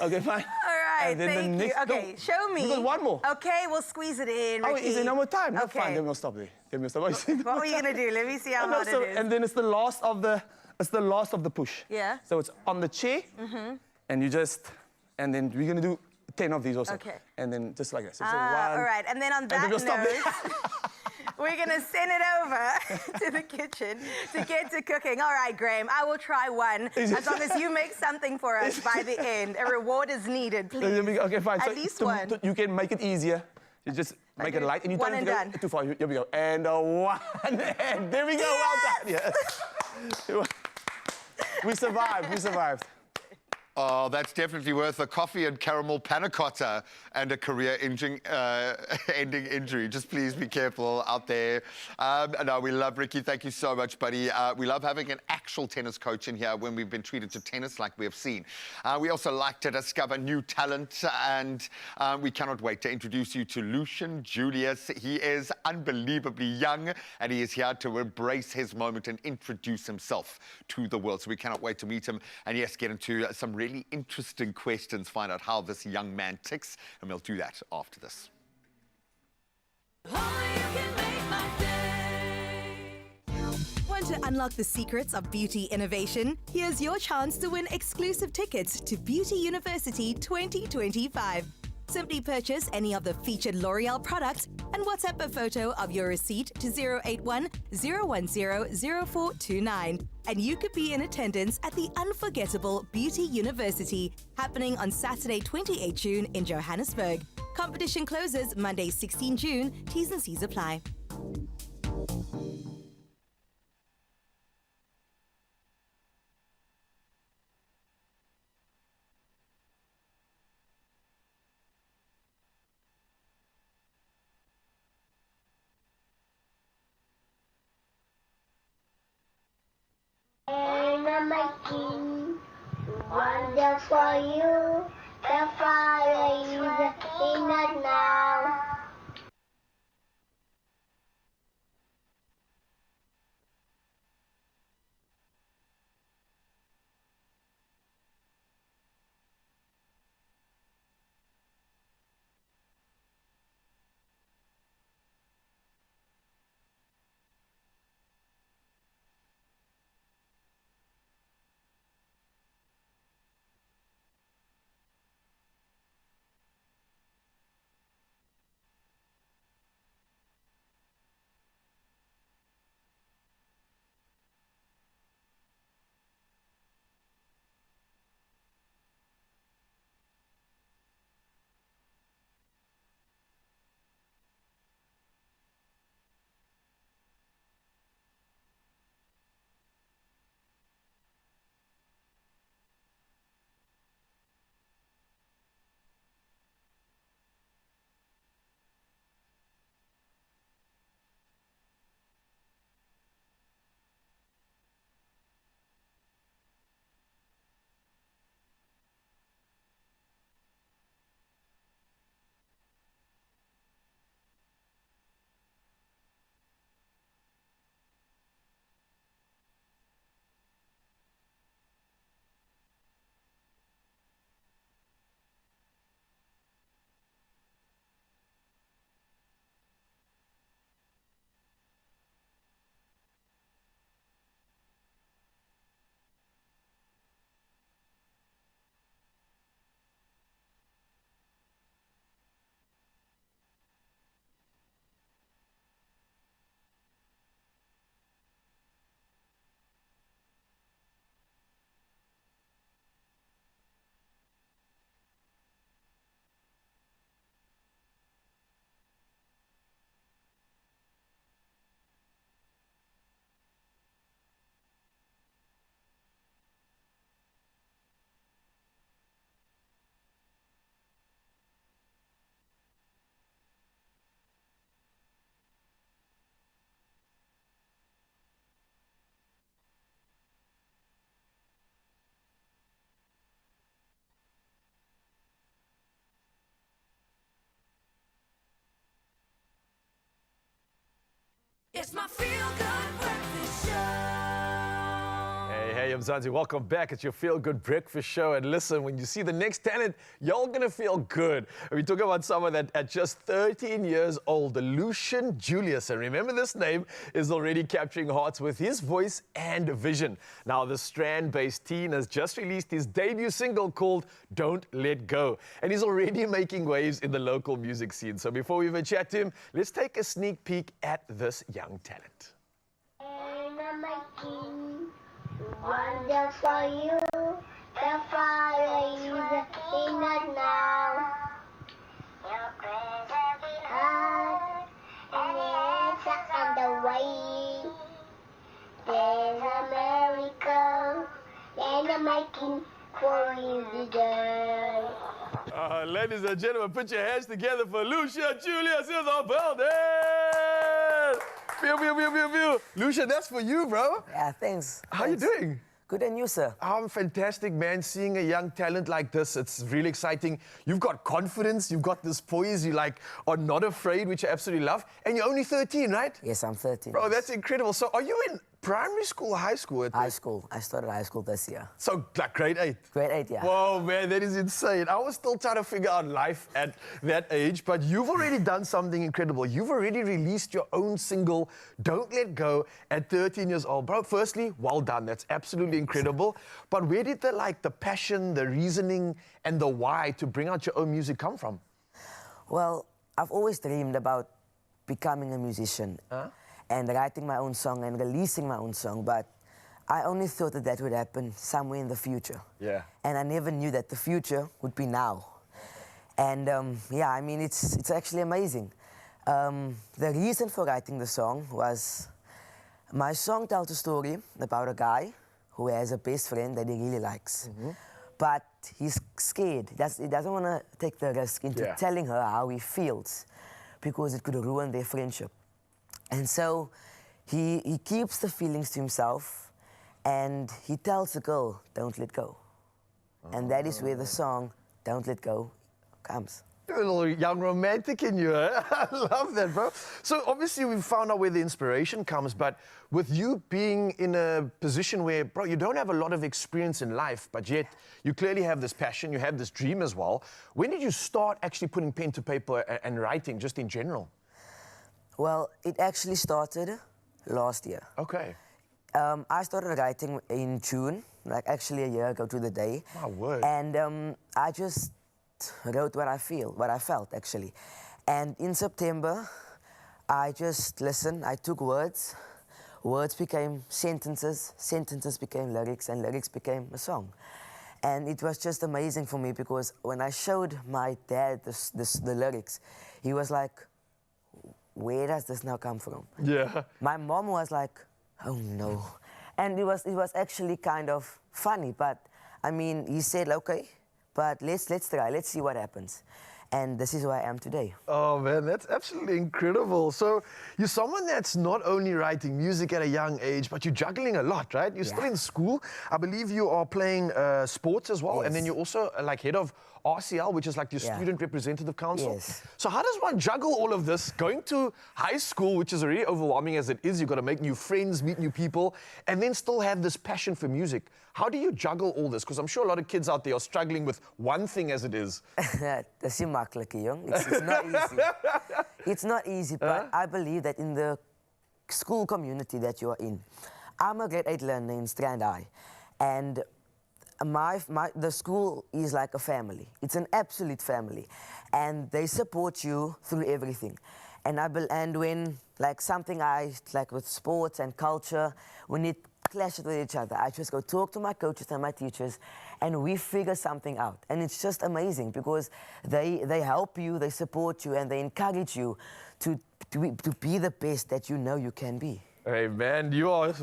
Okay, fine. All right, And then the thank you. next- Okay, no, show me. we got one more. Okay, we'll squeeze it in, Oh, Ricky. is there no more time? No, Okay. fine, then we'll stop there. Then we'll stop. What were you going to do? Let me see how Oh, no, hard so- it is. And then it's the last of the push. Yeah. So it's on the chair, and you just, and then we're gonna do 10 of these also. Okay. And then just like that. So it's a 1. All right, and then on that then we'll stop there. note, we're going to send it over to the kitchen to get to cooking. All right, Graham, I will try one, as long as you make something for us by the end. A reward is needed, please. Okay, fine. At So least to- one. You can make it easier. You just make it light, and you One don't and have to done. go too far. Here we go. And 1. And there we go. Yes! Well done. Yeah. We survived. We survived. Oh, that's definitely worth a coffee and caramel panna cotta and a career-ending injury. Just please be careful out there. No, we love Ricky. Thank you so much, buddy. We love having an actual tennis coach in here when we've been treated to tennis like we have seen. We also like to discover new talent, and we cannot wait to introduce you to Lucian Julius. He is unbelievably young, and he is here to embrace his moment and introduce himself to the world. So we cannot wait to meet him and, yes, get into some really interesting questions, find out how this young man ticks, and we'll do that after this. Want to unlock the secrets of beauty innovation? Here's your chance to win exclusive tickets to Beauty University 2025. Simply purchase any of the featured L'Oreal products and WhatsApp a photo of your receipt to 081 010 0429. And you could be in attendance at the unforgettable Beauty University, happening on Saturday 28 June in Johannesburg. Competition closes Monday 16 June. T's and C's apply. And I'm making wonder for you. The fire is in it now. It's my feel-good breakfast show. Hey, I'm Zanzi. Welcome back. It's your Feel Good Breakfast Show. And listen, when you see the next talent, y'all gonna feel good. We talk about someone that at just 13 years old, Lucian Julius, and remember this name, is already capturing hearts with his voice and vision. Now, the Strand-based teen has just released his debut single called Don't Let Go. And he's already making waves in the local music scene. So before we even chat to him, let's take a sneak peek at this young talent. And I'm making wonder for you. The fire is in the now. Your presence heart and the answer on the way. There's a miracle and I'm making for you today. Ladies and gentlemen, put your hands together for Lucian Julius in the building! Pew, pew, pew, pew, pew. Lucian, that's for you, bro. Yeah, thanks. How you doing? Good, and you, sir? I'm fantastic, man. Seeing a young talent like this, it's really exciting. You've got confidence, you've got this poise, you are not afraid, which I absolutely love. And you're only 13, right? Yes, I'm 13. Bro, that's incredible. So are you in primary school or high school? High school. I started high school this year. So, like grade 8? Grade 8, yeah. Whoa, man, that is insane. I was still trying to figure out life at that age, but you've already done something incredible. You've already released your own single, Don't Let Go, at 13 years old. Bro, firstly, well done. That's absolutely incredible. But where did the passion, the reasoning, and the why to bring out your own music come from? Well, I've always dreamed about becoming a musician and writing my own song and releasing my own song, but I only thought that that would happen somewhere in the future. Yeah. And I never knew that the future would be now. And yeah, I mean, it's actually amazing. The reason for writing the song was my song tells a story about a guy who has a best friend that he really likes. But he's scared. He doesn't want to take the risk into telling her how he feels because it could ruin their friendship. And so he keeps the feelings to himself and he tells the girl, don't let go. And that is where the song, Don't Let Go, comes. You're a little young romantic in you, eh? I love that, bro. So obviously we've found out where the inspiration comes, but with you being in a position where, bro, you don't have a lot of experience in life, but yet you clearly have this passion, you have this dream as well. When did you start actually putting pen to paper and writing, just in general? Well, it actually started last year. Okay. I started writing in June, like actually a year ago to the day. My word. And I just wrote what I felt actually. And in September, I just listened, I took words became sentences, sentences became lyrics, and lyrics became a song. And it was just amazing for me because when I showed my dad the lyrics, he was like, where does this now come from? Yeah. My mom was like, oh no. And it was actually kind of funny, but I mean, he said, okay, but let's try, let's see what happens. And this is who I am today. Oh, man, that's absolutely incredible. So you're someone that's not only writing music at a young age, but you're juggling a lot, right? You're still in school. I believe you are playing sports as well. Yes. And then you're also like head of RCL, which is like your Student Representative Council. Yes. So how does one juggle all of this? Going to high school, which is already overwhelming as it is, you've got to make new friends, meet new people, and then still have this passion for music. How do you juggle all this? Because I'm sure a lot of kids out there are struggling with one thing as it is. Dis nie maklik, jong. It's not easy. It's not easy, but I believe that in the school community that you're in, I'm a grade 8 learner in Strand High, and the school is like a family. It's an absolute family, and they support you through everything. And when like something like with sports and culture, when it clashes with each other, I just go talk to my coaches and my teachers, and we figure something out. And it's just amazing because they help you, they support you, and they encourage you to be the best that you know you can be. Hey, man, you're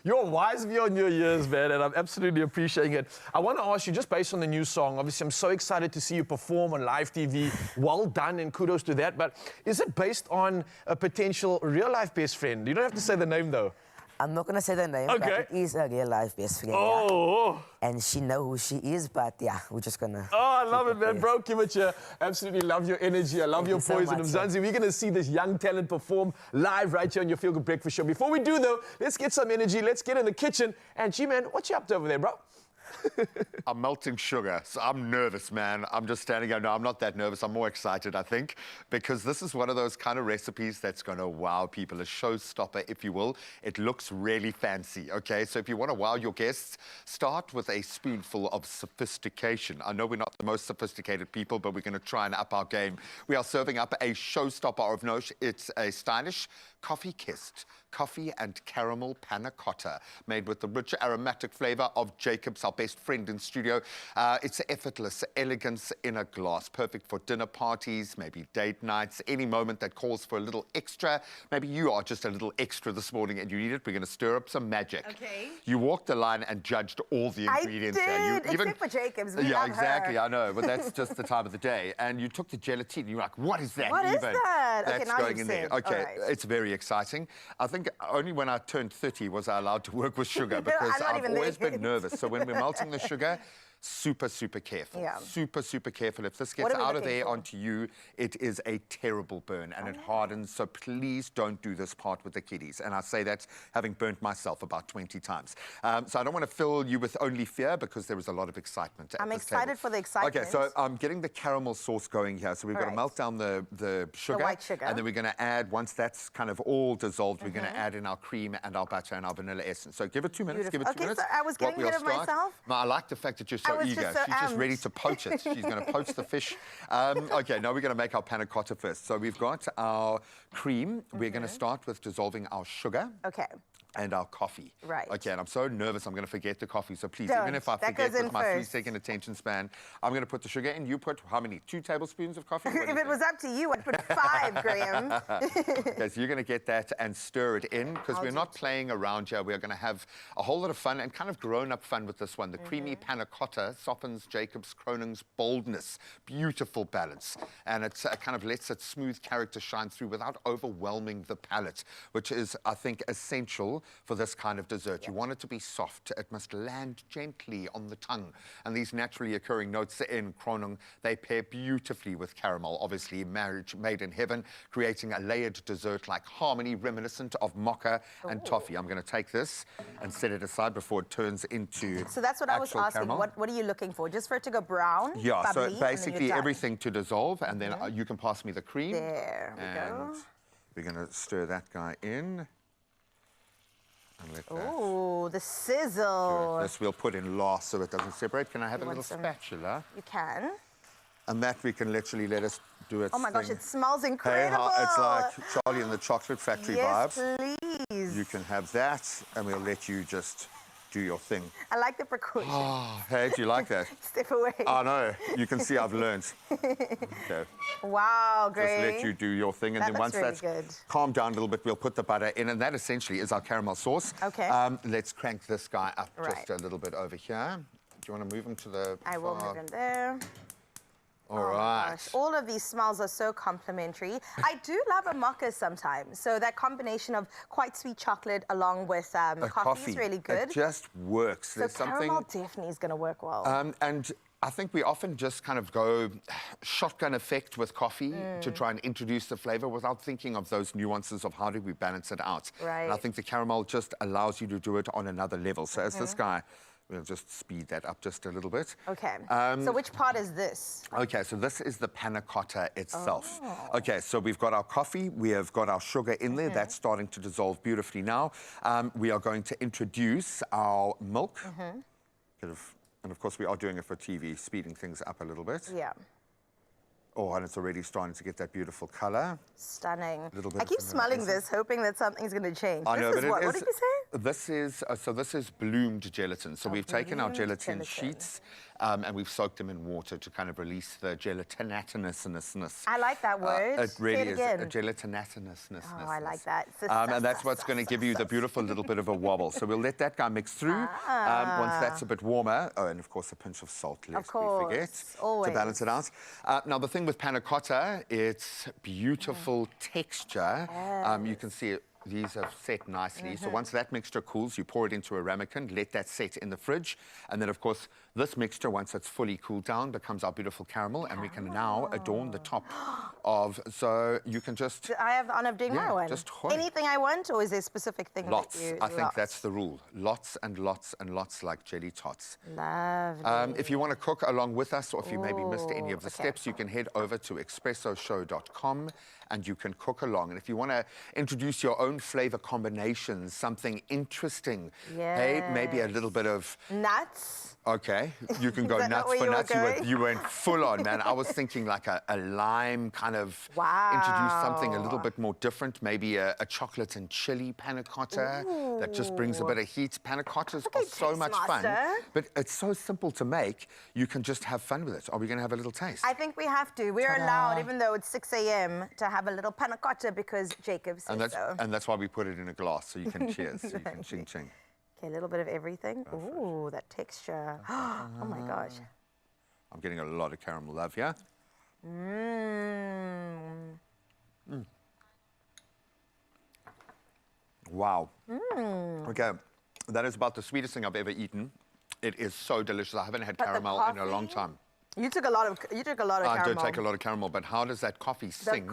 wise beyond your years, man, and I'm absolutely appreciating it. I want to ask you, just based on the new song, obviously I'm so excited to see you perform on live TV. Well done, and kudos to that. But is it based on a potential real-life best friend? You don't have to say the name, though. I'm not gonna say the name, but Okay. it is a real life best friend. Oh. Yeah? And she know who she is, but yeah, we're just gonna. Oh, I love it, man. quiet. Bro, Kimacha, absolutely love your energy. I love your you so poison. much, Mzansi, we're going to see this young talent perform live right here on your Feel Good Breakfast Show. Before we do, though, let's get some energy. Let's get in the kitchen. And G-Man, what you up to over there, bro? I'm melting sugar, so I'm nervous, man. I'm just standing here. No, I'm not that nervous. I'm more excited, I think, because this is one of those kind of recipes that's going to wow people, a showstopper, if you will. It looks really fancy, okay? So if you want to wow your guests, start with a spoonful of sophistication. I know we're not the most sophisticated people, but we're going to try and up our game. We are serving up a showstopper of note. It's a stylish coffee-kissed coffee and caramel panna cotta made with the rich aromatic flavor of Jacob's, our best friend in studio. It's effortless elegance in a glass, perfect for dinner parties, maybe date nights, any moment that calls for a little extra. Maybe you are just a little extra this morning and you need it. We're going to stir up some magic. Okay. You walked the line and judged all the ingredients. I did, You except for Jacob's. We yeah, love exactly. her. I know, but that's just the time of the day. And you took the gelatine. You're like, what is that What is even? that? Okay, That's now going you've in there. said. Okay, All right. it's very exciting. I think only when I turned 30 was I allowed to work with sugar because I'm not I've even there always been yet. nervous. So when we're melting the sugar, super, super careful. Yeah. Super, super careful. If this What gets are we out of looking there for? onto you, it is a terrible burn and it hardens. So please don't do this part with the kiddies. And I say that having burnt myself about 20 times. So I don't want to fill you with only fear because there is a lot of excitement at I'm this excited table. for the excitement. Okay, so I'm getting the caramel sauce going here. So we've got to Alright. melt down the sugar. white sugar. And then we're going to add, once that's kind of all dissolved, we're going to add in our cream and our butter and our vanilla essence. So give it 2 minutes. Beautiful. Give it 2 Okay, minutes. so I was getting What we'll ahead of start- myself. No, I like the fact that you're so was eager. just so She's just ready amped. to poach it. She's going to poach the fish. Okay, now we're going to make our panna cotta first. So we've got our cream. We're going to start with dissolving our sugar. Okay. And our coffee. Right. Okay, and I'm so nervous I'm going to forget the coffee. So please, Don't. even if I That forget goes in with my first. 3-second attention span, I'm going to put the sugar in. You put how many? 2 tablespoons of coffee? What do you If it think? was up to you, I'd put 5, Graham. Okay, so you're going to get that and stir it in because I'll we're do not playing around here. We're going to have a whole lot of fun and kind of grown-up fun with this one. The creamy panna cotta softens Jacob's Kroning's boldness. Beautiful balance. And it kind of lets its smooth character shine through without overwhelming the palate, which is, I think, essential for this kind of dessert. You want it to be soft. It must land gently on the tongue. And these naturally occurring notes in Kroning, they pair beautifully with caramel. Obviously, marriage made in heaven, creating a layered dessert-like harmony reminiscent of mocha and toffee. I'm going to take this and set it aside before it turns into So that's what I was actual asking. caramel. What are you looking for? Just for it to go brown? Yeah, bubbly, so and then you're basically done? everything to dissolve, and then you can pass me the cream. There we go. And we're going to stir that guy in. And let that Ooh, the sizzle. This we'll put in last so it doesn't separate. Can I have a want little some? spatula? You can. And that we can literally let us do its Oh my gosh, thing. it smells Hey, incredible. it's like Charlie and the Chocolate Factory yes, vibes. please. You can have that, and we'll let you just do your thing. I like the precaution. Oh, hey, do you like that? Step away. I know. You can see I've learned. Okay. Wow, Just great. let you do your thing, and That then once looks really that's good. calmed down a little bit, we'll put the butter in, and that essentially is our caramel sauce. Okay. Let's crank this guy up Right. just a little bit over here. Do you want to move him to the I will far- move in there. All Oh my right. gosh, all of these smells are so complimentary. I do love a mocha sometimes. So that combination of quite sweet chocolate along with A coffee is really good. It just works. So There's something. caramel definitely is going to work well. And I think we often just kind of go shotgun effect with coffee to try and introduce the flavor without thinking of those nuances of how do we balance it out. Right. And I think the caramel just allows you to do it on another level. So as this guy, we'll just speed that up just a little bit. Okay. So which part is this? Okay, so this is the panna cotta itself. Oh. Okay, so we've got our coffee, we have got our sugar in there. That's starting to dissolve beautifully now. We are going to introduce our milk. And of course, we are doing it for TV, speeding things up a little bit. Yeah. Oh, and it's already starting to get that beautiful color. Stunning. Little bit I of keep vanilla smelling essence. this, hoping that something's going to change. I know, this but is what? it What is. did you say? This is bloomed gelatin. So we've taken our bloomed gelatin gelatin. sheets and we've soaked them in water to kind of release the gelatinatousness. I like that word. It really Say it is again. a gelatinatousness. Oh, I like that. And that's what's going to give you the beautiful little bit of a wobble. So we'll let that guy mix through. Once that's a bit warmer, oh, and of course a pinch of salt, lest we forget, always. to balance it out. Now the thing with panna cotta, it's beautiful texture. You can see it these have set nicely. So once that mixture cools, you pour it into a ramekin, let that set in the fridge. And then, of course, this mixture, once it's fully cooled down, becomes our beautiful caramel. And we can now adorn the top of, so you can just... I have the honor of doing my one. Just anything I want, or is there a specific thing lots. that you... I think that's the rule. Lots and lots and lots, like jelly tots. Lovely. If you want to cook along with us, or if you maybe missed any of the steps, you can head over to expressoshow.com and you can cook along. And if you want to introduce your own flavor combinations, something interesting, hey, maybe a little bit of... Nuts. Okay, you can go nuts for nuts. You went full on, man. I was thinking like a lime kind of... Introduce something a little bit more different, maybe a chocolate and chili panna cotta that just brings a bit of heat. Panna cottas are so much fun, but it's so simple to make. You can just have fun with it. Are we going to have a little taste? I think we have to. We're allowed, even though it's 6 a.m., to have a little panna cotta because Jacob says so. And that's why we put it in a glass, so you can cheers, so you can ching ching. Okay, a little bit of everything. Ooh, that texture. Oh my gosh. I'm getting a lot of caramel love, yeah? Wow. Okay, that is about the sweetest thing I've ever eaten. It is so delicious. I haven't had caramel in a long time. You took a lot of caramel. I did take a lot of caramel, but how does that coffee sing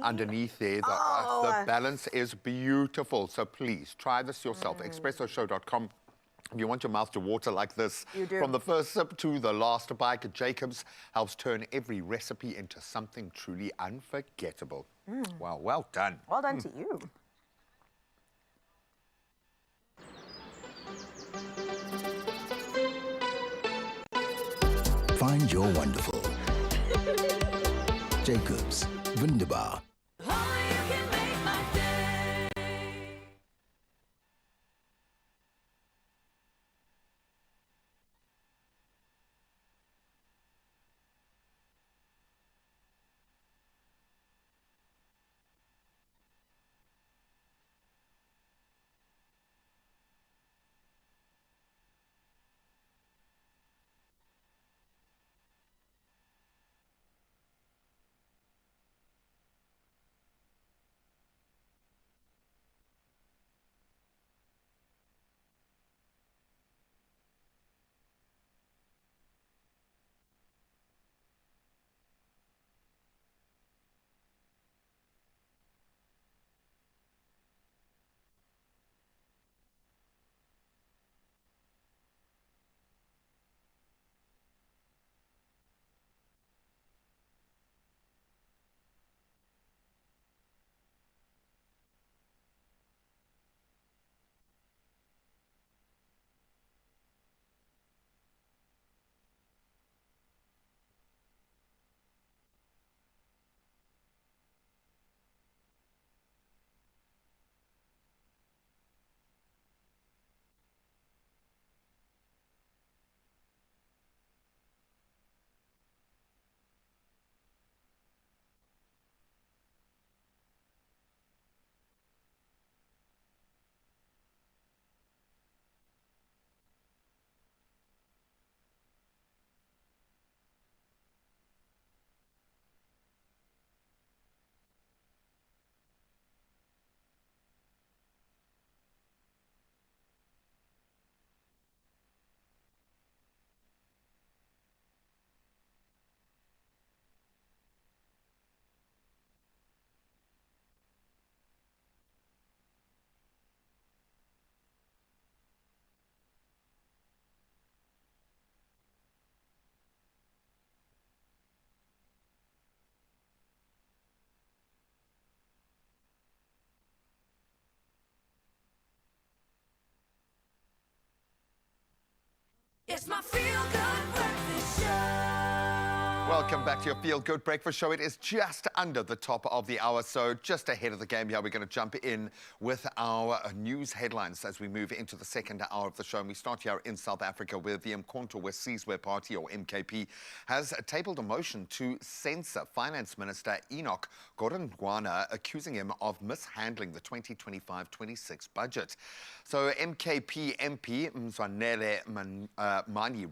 underneath there? The balance is beautiful. So please try this yourself. Expressoshow.com. If you want your mouth to water like this, from the first sip to the last bite, Jacob's helps turn every recipe into something truly unforgettable. Wow, well done. Well done to you. Find your wonderful. Jacob's, wunderbar. It's my feel-good breakfast show. Welcome back to your Feel Good Breakfast Show. It is just under the top of the hour, so just ahead of the game here, we're going to jump in with our news headlines as we move into the second hour of the show. And we start here in South Africa, where the Mkhonto weSizwe Party, or MKP, has tabled a motion to censor Finance Minister Enoch Godongwana, accusing him of mishandling the 2025-26 budget. So MKP MP Mzwanele Mani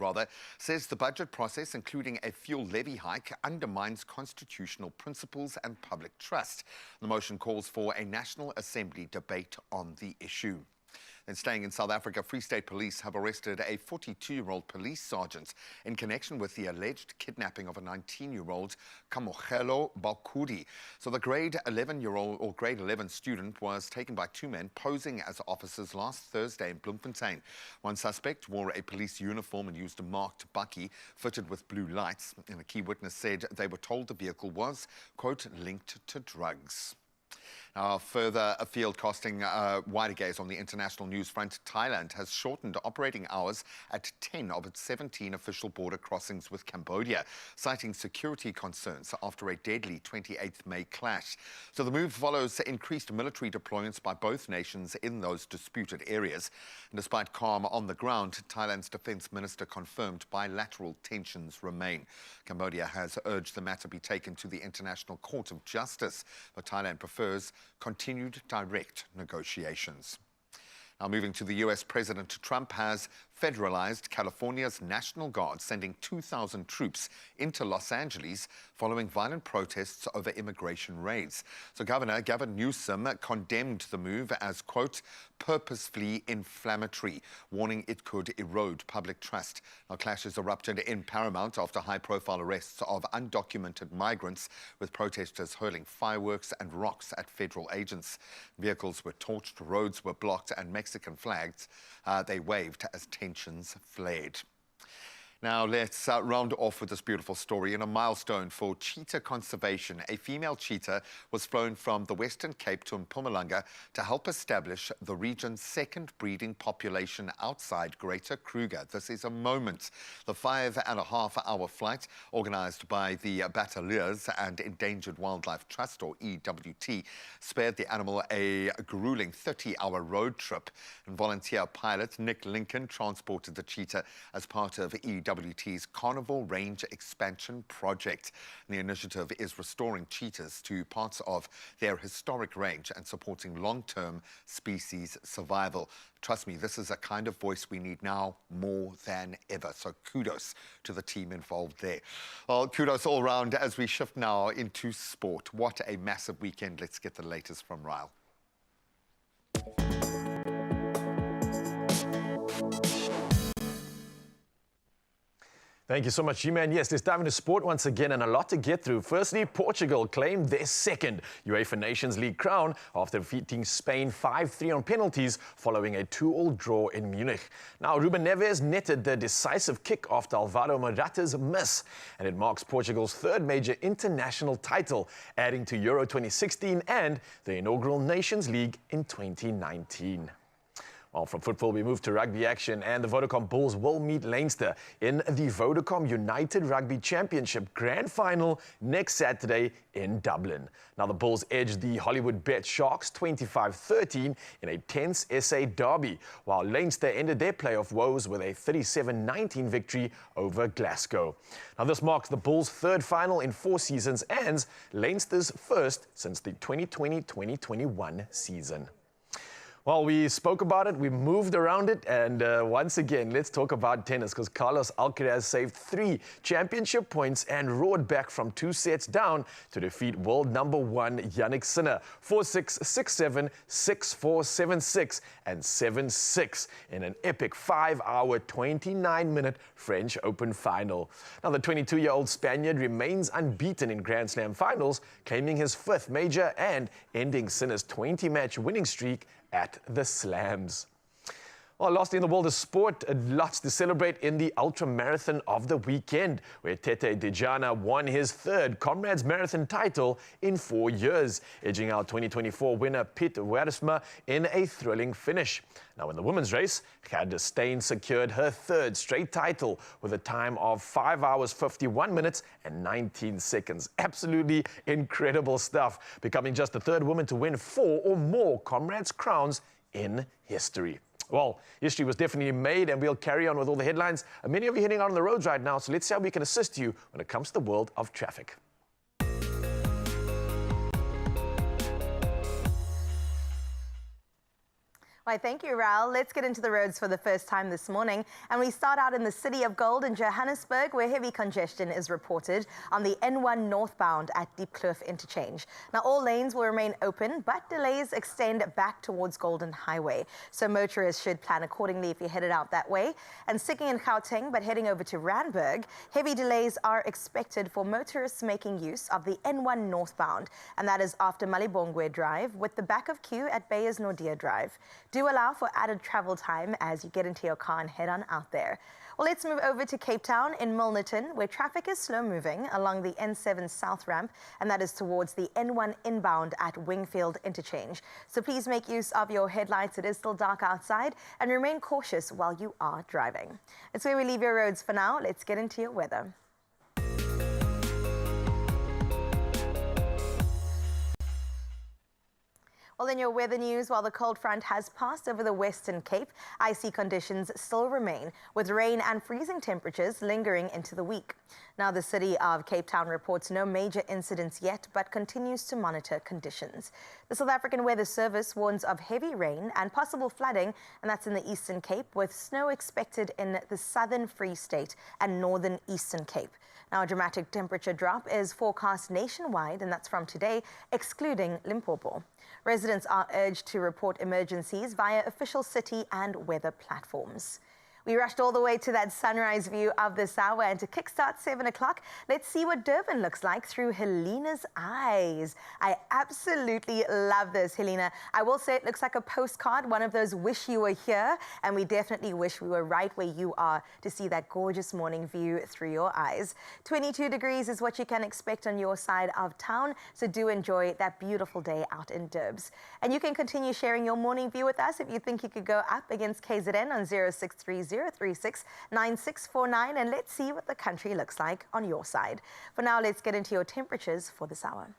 says the budget process, including a fuel levy levy hike undermines constitutional principles and public trust. The motion calls for a National Assembly debate on the issue. Then staying in South Africa, Free State Police have arrested a 42-year-old police sergeant in connection with the alleged kidnapping of a 19-year-old Kamogelo Balkudi. So the grade 11 student was taken by two men posing as officers last Thursday in Bloemfontein. One suspect wore a police uniform and used a marked bakkie fitted with blue lights. And a key witness said they were told the vehicle was, quote, linked to drugs. Now, further afield, casting wider gaze on the international news front, Thailand has shortened operating hours at 10 of its 17 official border crossings with Cambodia, citing security concerns after a deadly 28th May clash. So the move follows increased military deployments by both nations in those disputed areas. And despite calm on the ground, Thailand's defense minister confirmed bilateral tensions remain. Cambodia has urged the matter be taken to the International Court of Justice, but Thailand prefers continued direct negotiations. Now moving to the US, President Trump has federalized California's National Guard, sending 2,000 troops into Los Angeles following violent protests over immigration raids. So Governor Gavin Newsom condemned the move as, quote, purposefully inflammatory, warning it could erode public trust. Now clashes erupted in Paramount after high-profile arrests of undocumented migrants, with protesters hurling fireworks and rocks at federal agents. Vehicles were torched, roads were blocked, and Mexican flags they waved as tensions flared. Now, let's round off with this beautiful story. In a milestone for cheetah conservation, a female cheetah was flown from the Western Cape to Mpumalanga to help establish the region's second breeding population outside Greater Kruger. This is a moment. The 5.5-hour flight, organized by the Battaliers and Endangered Wildlife Trust, or EWT, spared the animal a grueling 30-hour road trip. And volunteer pilot Nick Lincoln transported the cheetah as part of EWT's Carnival Range Expansion Project. The initiative is restoring cheetahs to parts of their historic range and supporting long-term species survival. Trust me, this is a kind of voice we need now more than ever. So kudos to the team involved there. Well, kudos all round as we shift now into sport. What a massive weekend. Let's get the latest from Ryle. Thank you so much, G-Man. Yes, let's dive into sport once again, and a lot to get through. Firstly, Portugal claimed their second UEFA Nations League crown after defeating Spain 5-3 on penalties following a 2-2 draw in Munich. Now, Ruben Neves netted the decisive kick after Alvaro Morata's miss, and it marks Portugal's third major international title, adding to Euro 2016 and the inaugural Nations League in 2019. Well, from football, we move to rugby action, and the Vodacom Bulls will meet Leinster in the Vodacom United Rugby Championship Grand Final next Saturday in Dublin. Now, the Bulls edged the Hollywood Bet Sharks 25-13 in a tense SA derby, while Leinster ended their playoff woes with a 37-19 victory over Glasgow. Now, this marks the Bulls' third final in 4 seasons and Leinster's first since the 2020-2021 season. Well, we spoke about it, we moved around it, and once again, let's talk about tennis, because Carlos Alcaraz saved 3 championship points and roared back from 2 sets down to defeat world number 1 Jannik Sinner 4-6, 6-7, 6-4, 7-6, and 7-6 in an epic 5-hour, 29-minute French Open final. Now, the 22-year-old Spaniard remains unbeaten in Grand Slam finals, claiming his 5th major and ending Sinner's 20-match winning streak at the Slams. Well, lastly in the world of sport, lots to celebrate in the ultra-marathon of the weekend, where Tete Dejana won his 3rd Comrades Marathon title in 4 years, edging out 2024 winner Piet Wiersma in a thrilling finish. Now, in the women's race, Gerda Steyn secured her 3rd straight title with a time of 5 hours, 51 minutes and 19 seconds. Absolutely incredible stuff, becoming just the 3rd woman to win 4 or more Comrades crowns in history. Well, history was definitely made, and we'll carry on with all the headlines. Many of you heading out on the roads right now, so let's see how we can assist you when it comes to the world of traffic. Why, thank you, Raul. Let's get into the roads for the first time this morning. And we start out in the City of Gold in Johannesburg, where heavy congestion is reported on the N1 northbound at Diepkloof interchange. Now, all lanes will remain open, but delays extend back towards Golden Highway. So motorists should plan accordingly if you're headed out that way. And sticking in Gauteng, but heading over to Randburg, heavy delays are expected for motorists making use of the N1 northbound. And that is after Malibongwe Drive, with the back of queue at Beyers Nordia Drive. Do allow for added travel time as you get into your car and head on out there. Well, let's move over to Cape Town in Milnerton, where traffic is slow moving along the N7 South ramp, and that is towards the N1 inbound at Wingfield interchange. So please make use of your headlights. It is still dark outside, and remain cautious while you are driving. That's where we leave your roads for now. Let's get into your weather. Well, in your weather news, while the cold front has passed over the Western Cape, icy conditions still remain, with rain and freezing temperatures lingering into the week. Now, the city of Cape Town reports no major incidents yet, but continues to monitor conditions. The South African Weather Service warns of heavy rain and possible flooding, and that's in the Eastern Cape, with snow expected in the Southern Free State and Northern Eastern Cape. Now, a dramatic temperature drop is forecast nationwide, and that's from today, excluding Limpopo. Residents are urged to report emergencies via official city and weather platforms. We rushed all the way to that sunrise view of this hour, and to kickstart 7 o'clock, let's see what Durban looks like through Helena's eyes. I absolutely love this, Helena. I will say it looks like a postcard, one of those wish you were here, and we definitely wish we were right where you are to see that gorgeous morning view through your eyes. 22 degrees is what you can expect on your side of town, so do enjoy that beautiful day out in Durbs. And you can continue sharing your morning view with us if you think you could go up against KZN on 0630 036 9649, and let's see what the country looks like on your side. For now, let's get into your temperatures for this hour.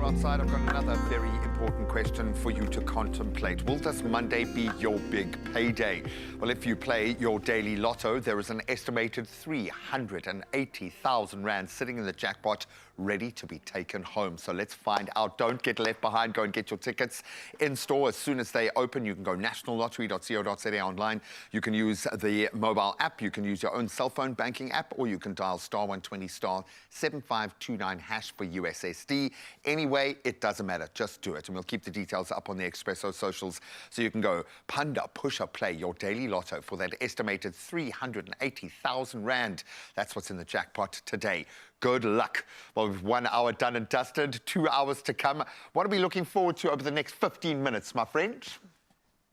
Outside, I've got another very important question for you to contemplate. Will this Monday be your big payday? Well, if you play your daily lotto, there is an estimated 380,000 rand sitting in the jackpot ready to be taken home. So let's find out. Don't get left behind. Go and get your tickets in store as soon as they open. You can go nationallottery.co.za online. You can use the mobile app. You can use your own cell phone banking app, or you can dial *120 *7529 hash for USSD. Anyway, it doesn't matter. Just do it. And we'll keep the details up on the Expresso socials so you can go panda, pusher, play your daily lotto for that estimated 380,000 rand. That's what's in the jackpot today. Good luck. Well, we've 1 hour done and dusted, 2 hours to come. What are we looking forward to over the next 15 minutes, my friend?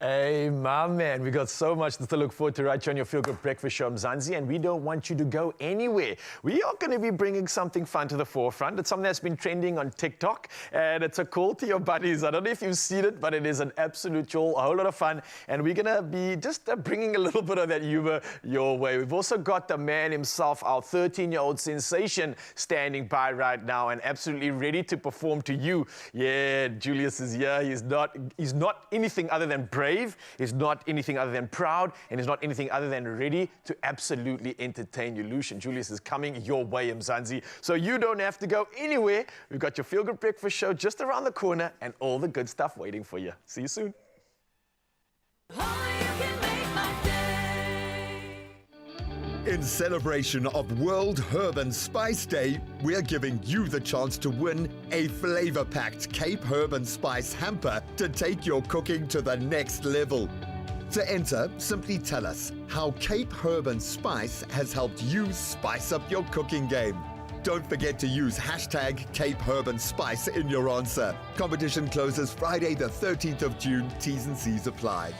Hey, my man, we got so much to look forward to right here on your Feel Good Breakfast Show, Mzansi, and we don't want you to go anywhere. We are going to be bringing something fun to the forefront. It's something that's been trending on TikTok, and it's a call to your buddies. I don't know if you've seen it, but it is an absolute jewel, a whole lot of fun, and we're going to be just bringing a little bit of that humor your way. We've also got the man himself, our 13-year-old sensation, standing by right now and absolutely ready to perform to you. Yeah, Julius is here. He's not anything other than brave. Is not anything other than proud, and is not anything other than ready to absolutely entertain you. Lucian Julius is coming your way, Mzansi. So you don't have to go anywhere. We've got your Feel Good Breakfast Show just around the corner and all the good stuff waiting for you. See you soon. In celebration of World Herb and Spice Day, we're giving you the chance to win a flavor-packed Cape Herb and Spice hamper to take your cooking to the next level. To enter, simply tell us how Cape Herb and Spice has helped you spice up your cooking game. Don't forget to use hashtag Cape Herb and Spice in your answer. Competition closes Friday the 13th of June. T's and C's apply.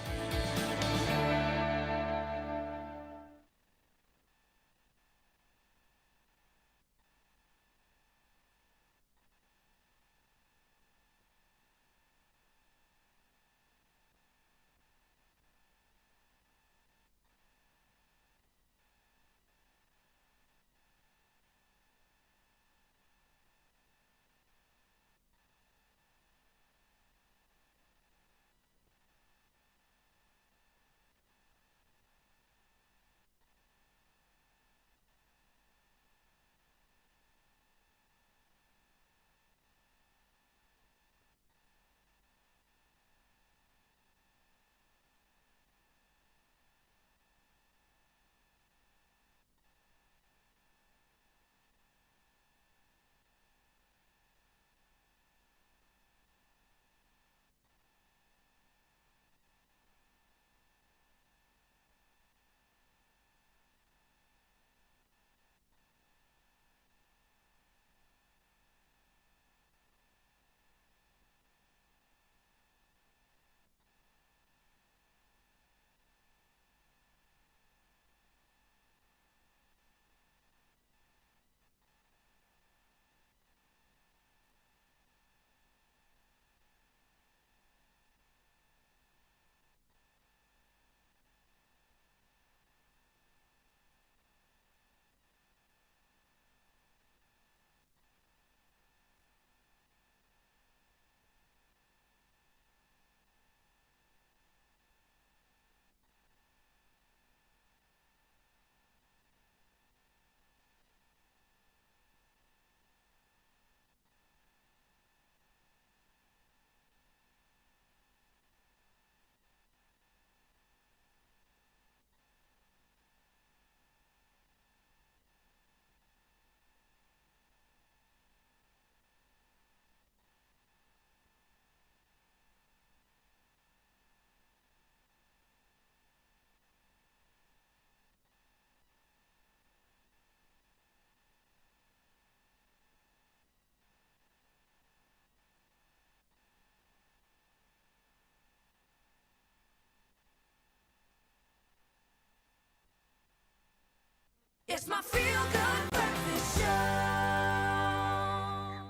It's my feel-good breakfast show.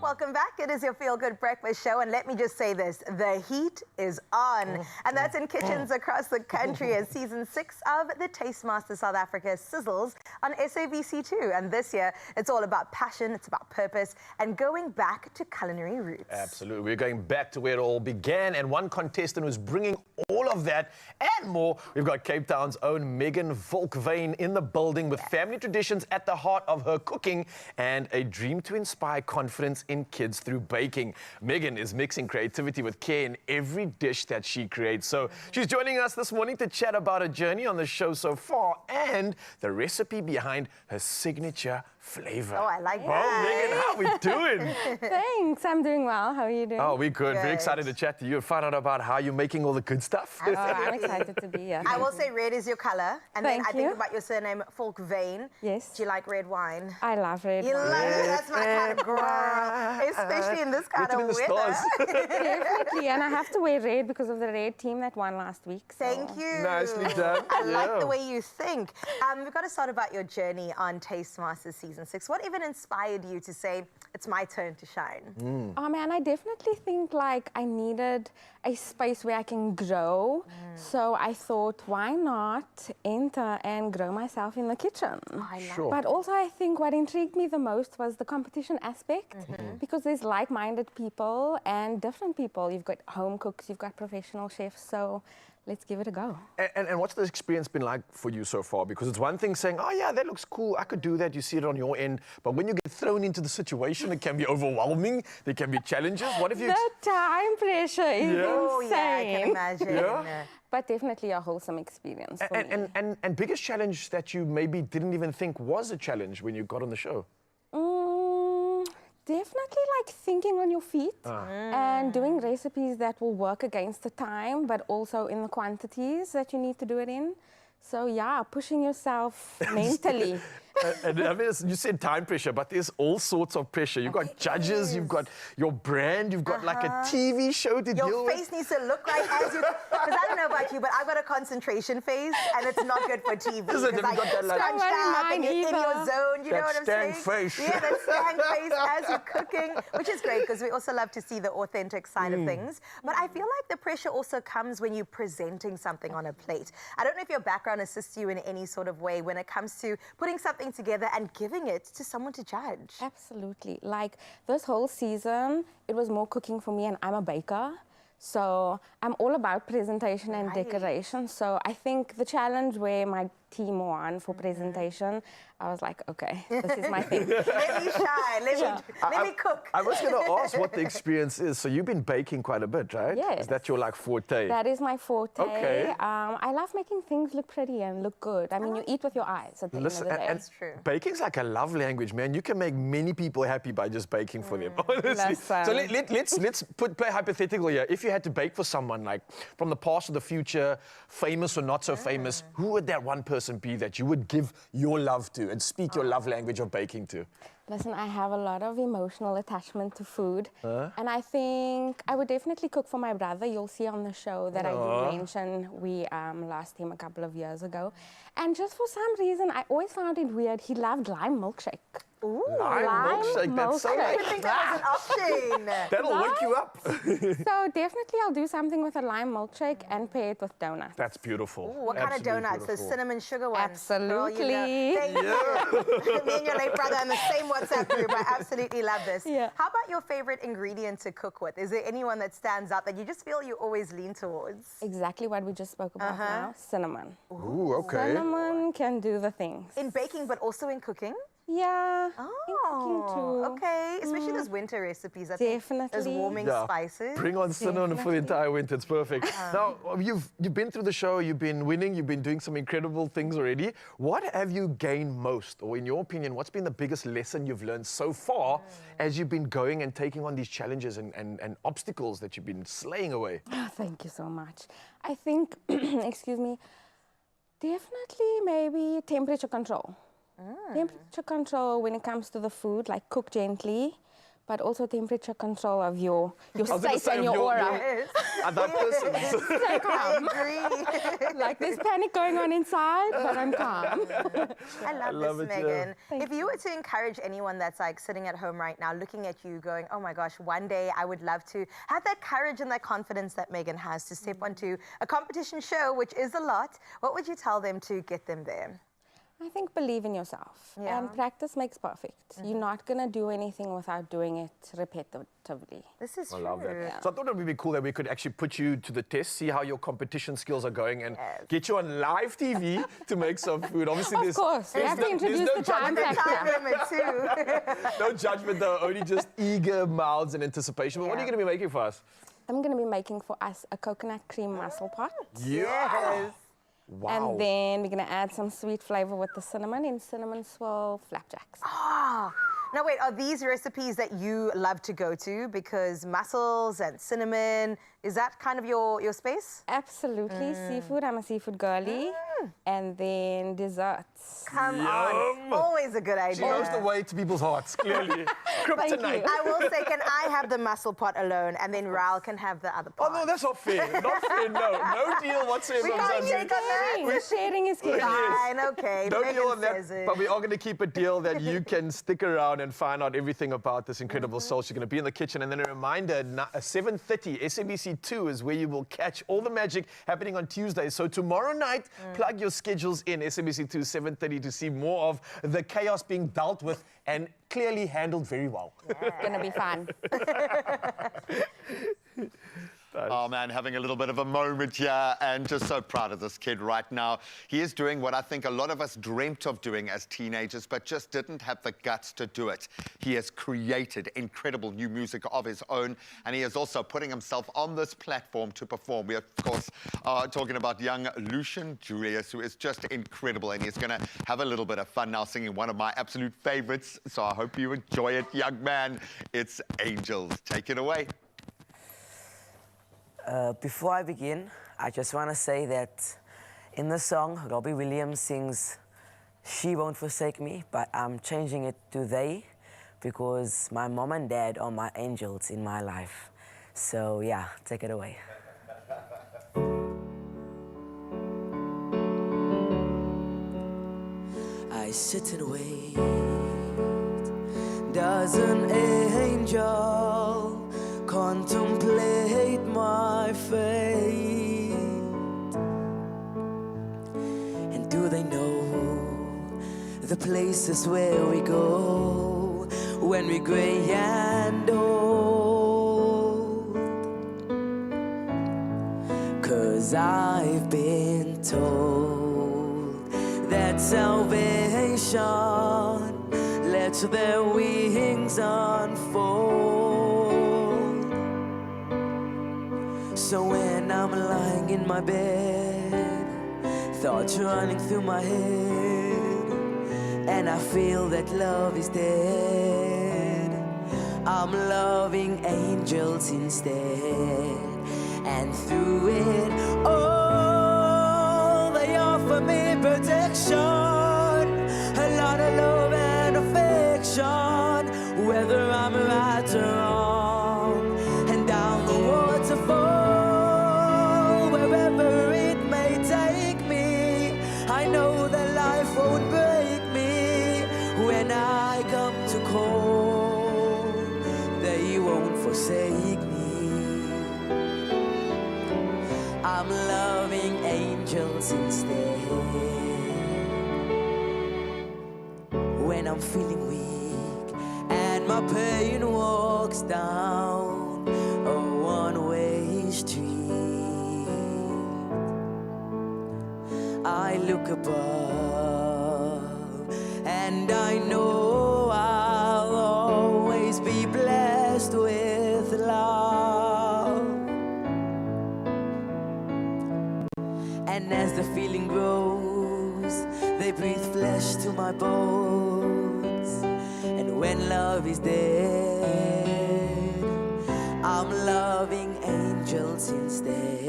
Welcome back. It is your Feel Good Breakfast Show. And let me just say this, the heat is on. And that's in kitchens across the country as season 6 of the Tastemaster South Africa sizzles on SABC2. And this year, it's all about passion, it's about purpose, and going back to culinary roots. Absolutely. We're going back to where it all began. And one contestant who's bringing all of that and more. We've got Cape Town's own Megan Volkveen in the building with family traditions at the heart of her cooking and a dream to inspire confidence in kids through baking. Megan is mixing creativity with care in every dish that she creates. So she's joining us this morning to chat about her journey on the show so far and the recipe behind her signature flavor. Oh, I like that. Oh, Megan, how we doing? Thanks, I'm doing well. How are you doing? Oh, we're good. Very excited to chat to you and find out about how you're making all the good stuff. Oh, I'm excited to be here. I will say red is your color. And Thank then I you. think about your surname, Volkveen. Yes. Do you like red wine? I love red You wine. love it? That's my kind of girl. Especially in this kind of Between the weather. stars. Definitely, and I have to wear red because of the red team that won last week. So. Thank you. Nicely done. I like Yeah. the way you think. We've got to start about your journey on Tastemaster Season 6. What even inspired you to say, it's my turn to shine? Oh man, I definitely think like I needed a space where I can grow. So I thought, why not enter and grow myself in the kitchen? Sure. But also I think what intrigued me the most was the competition aspect because there's like-minded people and different people. You've got home cooks, you've got professional chefs, so let's give it a go. And what's the experience been like for you so far? Because it's one thing saying, oh yeah, that looks cool, I could do that, you see it on your end. But when you get thrown into the situation, it can be overwhelming, there can be challenges. What have you... The time pressure is insane. Oh, yeah, I can imagine. Yeah? But definitely a wholesome experience for me. And biggest challenge that you maybe didn't even think was a challenge when you got on the show? Definitely like thinking on your feet and doing recipes that will work against the time, but also in the quantities that you need to do it in. So yeah, pushing yourself mentally. And I mean, you said time pressure, but there's all sorts of pressure. You've got judges, you've got your brand, you've got like a TV show to deal with. Your face needs to look like as you... Because I don't know about you, but I've got a concentration face, and it's not good for TV. Is it? Because Have you got that, like- scrunched up and you're in your zone, you know what I'm saying? Face. Yeah, that stank face as you're cooking, which is great, because we also love to see the authentic side of things. But I feel like the pressure also comes when you're presenting something on a plate. I don't know if your background assists you in any sort of way when it comes to putting something together and giving it to someone to judge. Absolutely. Like this whole season, it was more cooking for me, and I'm a baker. So I'm all about presentation and decoration. So I think the challenge where my team won for presentation, I was like, okay, this is my thing. Let me shine. Let me cook. I was going to ask what the experience is. So you've been baking quite a bit, right? Yes. Is that your like forte? That is my forte. Okay. I love making things look pretty and look good. I mean, you eat with your eyes at the end of the day. That's true. Baking's like a love language, man. You can make many people happy by just baking for them, honestly. So let's play hypothetical here. If you had to bake for someone, like from the past or the future, famous or not so famous, who would that one person be that you would give your love to and speak your love language of baking to? Listen, I have a lot of emotional attachment to food. And I think I would definitely cook for my brother. You'll see on the show that I did mention we lost him a couple of years ago. And just for some reason, I always found it weird. He loved lime milkshake. Ooh, lime milkshake. That's so I like, didn't think that was an option. that'll wake you up. So definitely I'll do something with a lime milkshake and pair it with donuts. That's beautiful. Ooh, what kind of donuts? The cinnamon sugar ones? Absolutely. Girl, you know. Thank you. Me and your late brother in the same WhatsApp group. I absolutely love this. Yeah. How about your favorite ingredient to cook with? Is there anyone that stands out that you just feel you always lean towards? Exactly what we just spoke about now, cinnamon. Ooh, okay. Cinnamon can do the things. In baking, but also in cooking? Yeah, in cooking too. Okay. Especially those winter recipes. I Definitely. think those warming spices. Bring on cinnamon for the entire winter. It's perfect. Now, you've been through the show, you've been winning, you've been doing some incredible things already. What have you gained most? Or in your opinion, what's been the biggest lesson you've learned so far as you've been going and taking on these challenges and obstacles that you've been slaying away? Oh, thank you so much. I think, excuse me, definitely maybe temperature control. Temperature control when it comes to the food, like cook gently, but also temperature control of your state and your aura. Yes. Other persons. Stay calm. I agree. Like there's panic going on inside, but I'm calm. I love this, it, Megan. Thank If you were to encourage anyone that's like sitting at home right now, looking at you going, oh my gosh, one day I would love to have that courage and that confidence that Megan has to step onto a competition show, which is a lot, what would you tell them to get them there? I think believe in yourself. And practice makes perfect. You're not going to do anything without doing it repetitively. This is I true. love that. So I thought it would be cool that we could actually put you to the test, see how your competition skills are going, and get you on live TV to make some food. Obviously, Of course, we have to introduce the time factor. Limit too. No judgment though, only just eager mouths and anticipation. But what are you going to be making for us? I'm going to be making for us a coconut cream mussel pot. Yes. Wow. And then we're going to add some sweet flavor with the cinnamon in cinnamon swirl flapjacks. Ah. Now wait, are these recipes that you love to go to? Because mussels and cinnamon, is that kind of your space? Absolutely. Seafood, I'm a seafood girly. And then desserts. Come on. Always a good idea. She knows the way to people's hearts, clearly. Kryptonite. I will say, can I have the mussel pot alone, and then Raul can have the other pot? Oh, no, that's not fair. Not fair, no. No deal whatsoever. We can't shake on that. Sharing is key. Fine, okay. No Megan deal on says that, it. but we are going to keep a deal that you can stick around and find out everything about this incredible sauce. You're going to be in the kitchen, and then a reminder, 7:30, SABC 2 is where you will catch all the magic happening on Tuesday. So tomorrow night, plug your schedules in SABC 2, 7:30 to see more of the chaos being dealt with and clearly handled very well. It's going to be fun. Oh, man, having a little bit of a moment here and just so proud of this kid right now. He is doing what I think a lot of us dreamt of doing as teenagers, but just didn't have the guts to do it. He has created incredible new music of his own, and he is also putting himself on this platform to perform. We, of course, are talking about young Lucian Julius, who is just incredible, and he's going to have a little bit of fun now singing one of my absolute favorites, so I hope you enjoy it, young man. It's Angels. Take it away. Before I begin, I just want to say that in the song, Robbie Williams sings, "She won't forsake me," but I'm changing it to "they," because my mom and dad are my angels in my life. So yeah, take it away. I sit and wait. Does an angel contemplate my fate? And do they know the places where we go when we're gray and old? 'Cause I've been told that salvation lets their wings unfold. So when I'm lying in my bed, thoughts running through my head, and I feel that love is dead, I'm loving angels instead. And through it all, they offer me protection, a lot of love and affection, whether I'm right or wrong. And down the waterfall, wherever it may take me, I know that life won't break me. When I come to call, they won't forsake me. I'm loving angels instead. When I'm feeling weak and my pain walks down a one-way street, I look above and I know I'll always be blessed with love. And as the feeling grows, they breathe flesh to my bones. And when love is dead, I'm loving angels instead.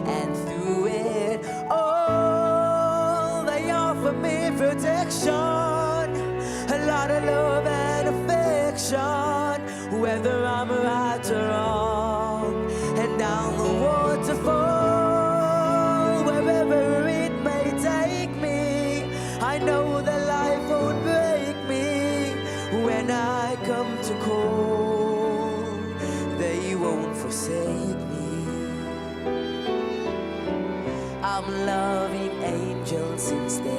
And through it all, they offer me protection, a lot of love and affection, whether I'm right or wrong. And down the waterfall, wherever it may take me, I know that life won't break me. When I come to call, they won't forsake me. I'm loving angels instead.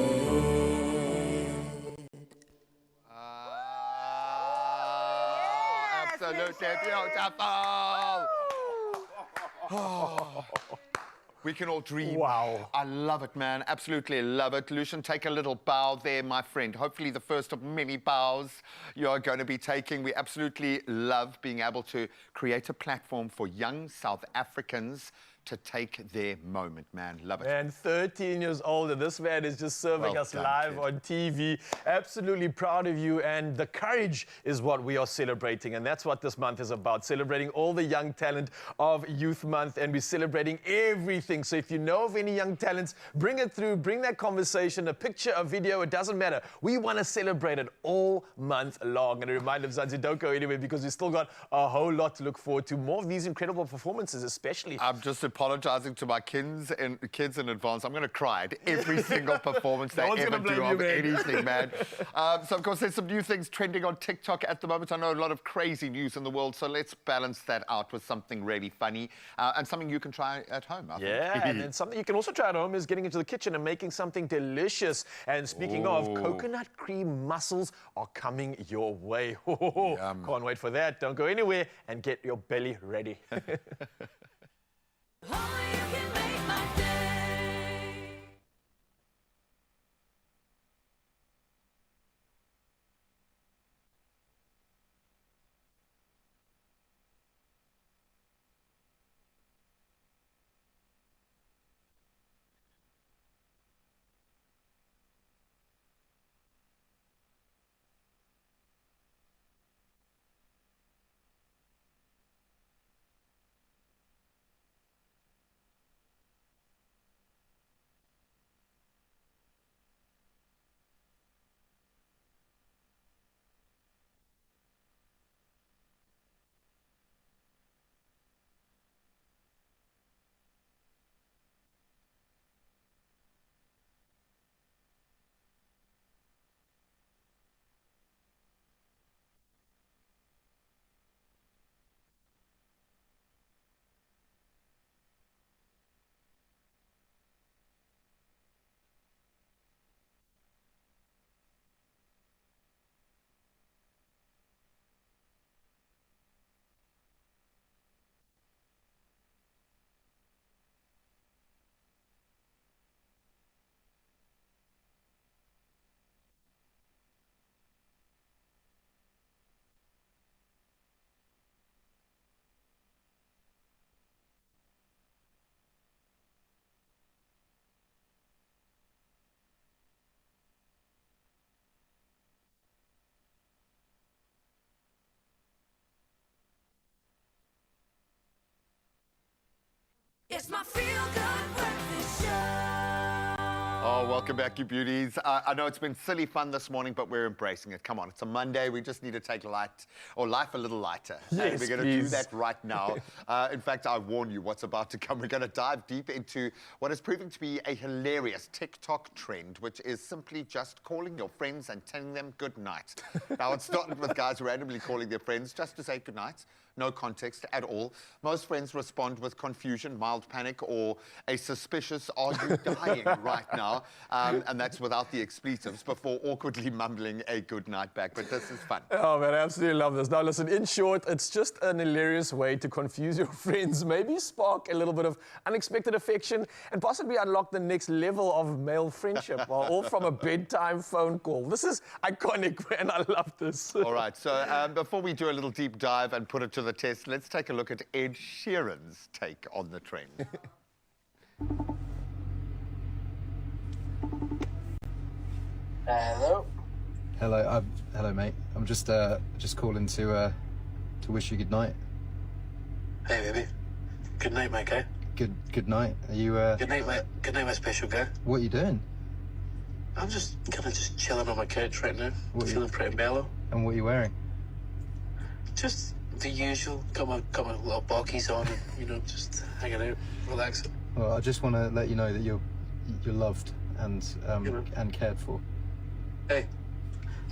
Absolutely beautiful. Oh. We can all dream. Wow. I love it, man. Absolutely love it. Lucian, take a little bow there, my friend. Hopefully the first of many bows you are going to be taking. We absolutely love being able to create a platform for young South Africans to take their moment, man. Love it. And 13 years old, and this man is just serving Well us done, live kid. on TV. Absolutely proud of you, and the courage is what we are celebrating, and that's what this month is about, celebrating all the young talent of Youth Month, and we're celebrating everything. So if you know of any young talents, bring it through, bring that conversation, a picture, a video, it doesn't matter. We want to celebrate it all month long. And a reminder, Zanzi, don't go anywhere, because we've still got a whole lot to look forward to. More of these incredible performances, especially. I'm just apologizing to my kids in advance. I'm going to cry at every single performance they one's ever gonna blame do you, of man. anything, man. So, of course, there's some new things trending on TikTok at the moment. I know a lot of crazy news in the world, so let's balance that out with something really funny and something you can try at home, I think. Yeah, and then something you can also try at home is getting into the kitchen and making something delicious. And speaking of, coconut cream mussels are coming your way. Can't wait for that. Don't go anywhere and get your belly ready. It's my feel-good breakfast show. Oh, welcome back, you beauties. I know it's been silly fun this morning, but we're embracing it. Come on, it's a Monday. We just need to take life a little lighter. And Yes, we're going to do please. that right now. In fact, I warn you what's about to come. We're going to dive deep into what is proving to be a hilarious TikTok trend, which is simply just calling your friends and telling them good night. Now, it started with guys randomly calling their friends just to say good night. No context at all. Most friends respond with confusion, mild panic, or a suspicious, are you dying right now? And that's without the expletives before awkwardly mumbling a good night back. But this is fun. Oh, man, I absolutely love this. Now, listen, in short, it's just an hilarious way to confuse your friends, maybe spark a little bit of unexpected affection, and possibly unlock the next level of male friendship, all from a bedtime phone call. This is iconic, man. I love this. All right, so before we do a little deep dive and put it to the test, let's take a look at Ed Sheeran's take on the trend. Hello. Hello, hello, mate. I'm just calling to wish you good night. Hey, baby. Good night, mate. Okay. Good night. Are you? Good night, mate. Good night, my special guy. What are you doing? I'm just kind of just chilling on my couch right now. What are you- Feeling pretty mellow. And what are you wearing? Just the usual. Got my little bockies on, and, you know, just hanging out, relaxing. Well, I just want to let you know that you're loved and You know. and cared for. Hey,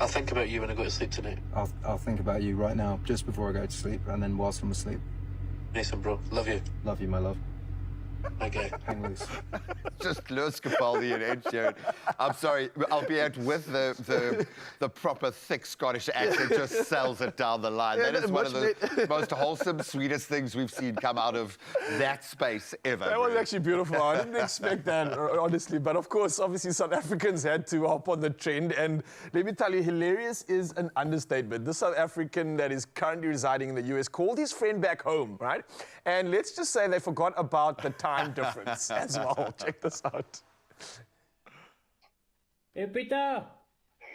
I'll think about you when I go to sleep tonight. I'll think about you right now, just before I go to sleep, and then whilst I'm asleep. Nice one, bro. Love you. Love you, my love. Okay. Hang loose. Just Lewis Capaldi and Ed Sheeran. I'm sorry, albeit with the proper thick Scottish accent, just sells it down the line. Yeah, that is one much of the most wholesome, sweetest things we've seen come out of that space ever. That was bro. actually beautiful. I didn't expect that, honestly. But of course, obviously, South Africans had to hop on the trend. And let me tell you, hilarious is an understatement. This South African that is currently residing in the US called his friend back home, right? And let's just say they forgot about the time difference as well. Check this out. Hey, Peter.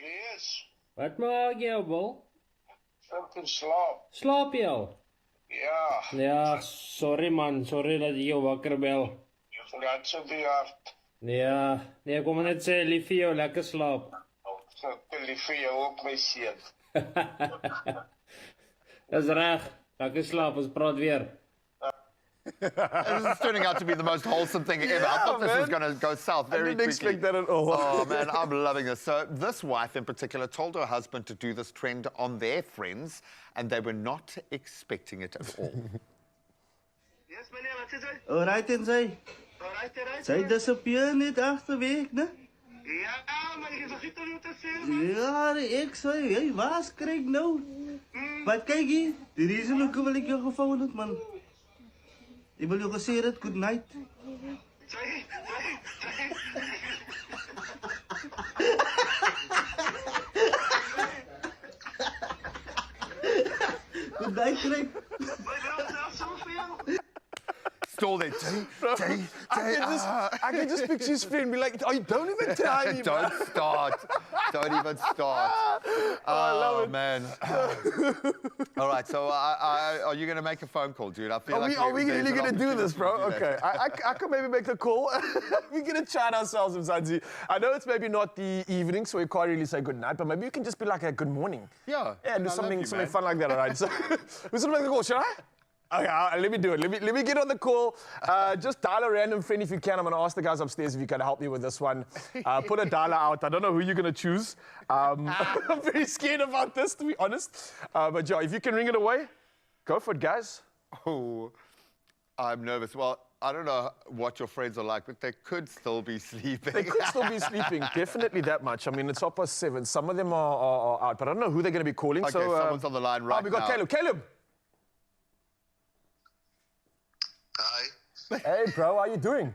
Yes, Wat maak jy, Bol? ek kan slaap. Slaap jy al? Ja, Ja, sorry man. Sorry dat ek jou wakker bel. dat se die hart. Ja, nee, kom maar net sê lief vir jou, lekker slaap. Ek wil lief vir jou ook, my seun. Dis reg. Lekker slaap, ons praat weer. This is turning out to be the most wholesome thing ever. I thought this was going to go south very quickly. I didn't expect that at all. Oh, man, I'm loving this. So this wife in particular told her husband to do this trend on their friends, and they were not expecting it at all. Yes, meneer, wat is het? Alright, en zij? Zij disappear net achterwege, ne? Ja, maar je vergeet toch niet te zeggen? Ja, ik zei, hey, waar krijg nou? Maar kijk hier, de reason ook wil ik jou gevangen heb, man. Ik wil jou gezegd het, good night. Good night, Craig. Stall there, Jay. I can just picture his friend be like, oh, don't even try me, Don't start. Don't even start. Oh, I love it. Man. All right, so are you going to make a phone call, dude? I feel Are we really going to do this, bro? Okay, I could maybe make a call. We're going to try it ourselves, Mzansi. I know it's maybe not the evening, so we can't really say good night, but maybe you can just be like a good morning. Yeah. Yeah, do something fun like that, all right? So we're going to make a call, should I? Okay, let me do it. Let me get on the call. Just dial a random friend if you can. I'm going to ask the guys upstairs if you can help me with this one. Put a dialer out. I don't know who you're going to choose. I'm very scared about this, to be honest. But, Joe, if you can ring it away, go for it, guys. Oh, I'm nervous. Well, I don't know what your friends are like, but they could still be sleeping. They could still be sleeping, definitely that much. I mean, it's 7:30. Some of them are out, but I don't know who they're going to be calling. Okay, so, someone's on the line right now. We got Caleb. Caleb! Hi. Hey, bro, how you doing?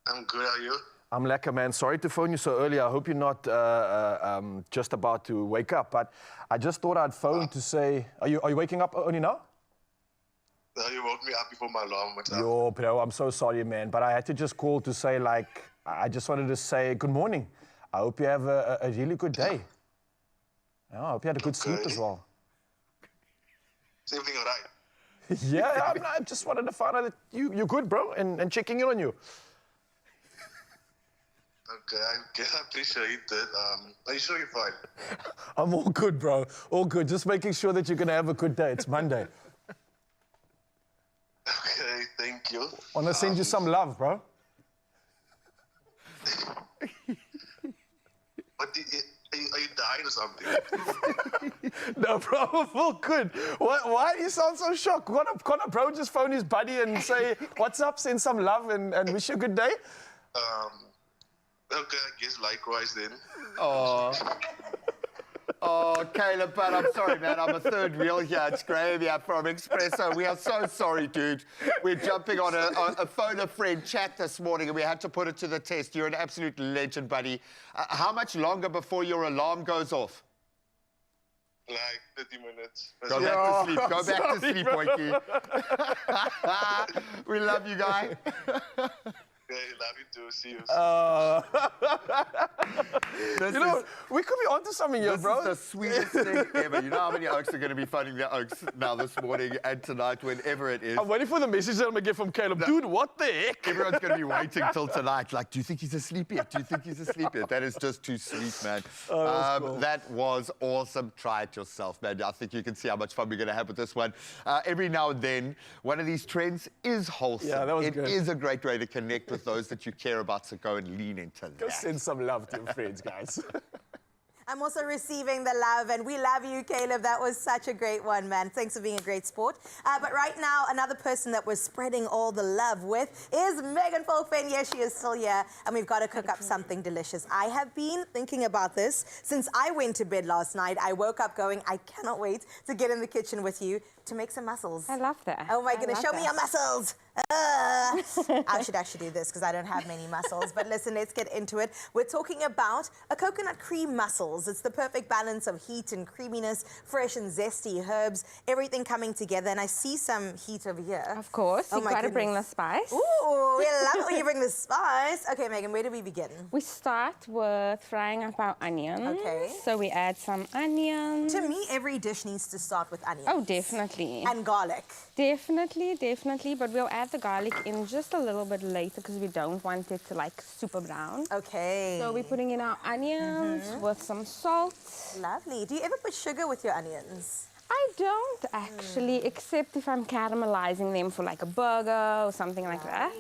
I'm good, how are you? I'm lekker, man. Sorry to phone you so early. I hope you're not just about to wake up, but I just thought I'd phone to say, are you waking up only now? No, you woke me up before my alarm went up. Yo, bro, I'm so sorry, man, but I had to just call to say, like, I just wanted to say good morning. I hope you have a really good day. Yeah, I hope you had a good sleep as well. Is everything all right? Yeah, I just wanted to find out that you're good, bro, and checking in on you. Okay, I appreciate that. Are you sure you're fine? I'm all good, bro. All good. Just making sure that you're going to have a good day. It's Monday. Okay, thank you. Want to send you some love, bro. What are you dying or something? No, bro, I'm all good. Why do you sound so shocked? Can't a bro just phone his buddy and say, what's up, send some love and wish you a good day? Okay, I guess likewise then. Oh, Caleb, but I'm sorry, man. I'm a third wheel here. It's Graham here from Expresso. We are so sorry, dude. We're jumping on a phone-a-friend chat this morning, and we had to put it to the test. You're an absolute legend, buddy. How much longer before your alarm goes off? Like 30 minutes. Go back to sleep. Go back to sleep, Boykie. We love you, guy. Okay, love you too. See you. You know, we could be onto something here, bro. This is the sweetest thing ever. You know how many Oaks are going to be finding their Oaks now this morning and tonight, whenever it is. I'm waiting for the message that I'm going to get from Caleb. Dude, what the heck? Everyone's going to be waiting till tonight. Like, do you think he's asleep yet? Do you think he's asleep yet? That is just too sweet, man. Cool. That was awesome. Try it yourself, man. I think you can see how much fun we're going to have with this one. Every now and then, one of these trends is wholesome. Yeah, that was good. It is a great way to connect with those that you care about, so go and lean into that. Go send some love to your friends, guys. I'm also receiving the love, and we love you, Caleb. That was such a great one, man. Thanks for being a great sport. But right now, another person that we're spreading all the love with is Megan Folfen. Yes, she is still here, and we've got to cook up something delicious. I have been thinking about this since I went to bed last night. I woke up going, I cannot wait to get in the kitchen with you to make some mussels. I love that. Oh my goodness, show me your muscles. I should actually do this because I don't have many muscles. But listen, let's get into it. We're talking about a coconut cream mussels. It's the perfect balance of heat and creaminess, fresh and zesty herbs, everything coming together. And I see some heat over here. Of course, you've got to bring the spice. Ooh, we love it when you bring the spice. Okay, Megan, where do we begin? We start with frying up our onions. Okay. So we add some onions. To me, every dish needs to start with onions. Oh, definitely. And garlic. Definitely, definitely. But we'll add the garlic in just a little bit later because we don't want it to like super brown. Okay. So we're putting in our onions with some salt. Lovely. Do you ever put sugar with your onions? I don't actually, except if I'm caramelizing them for like a burger or something like that.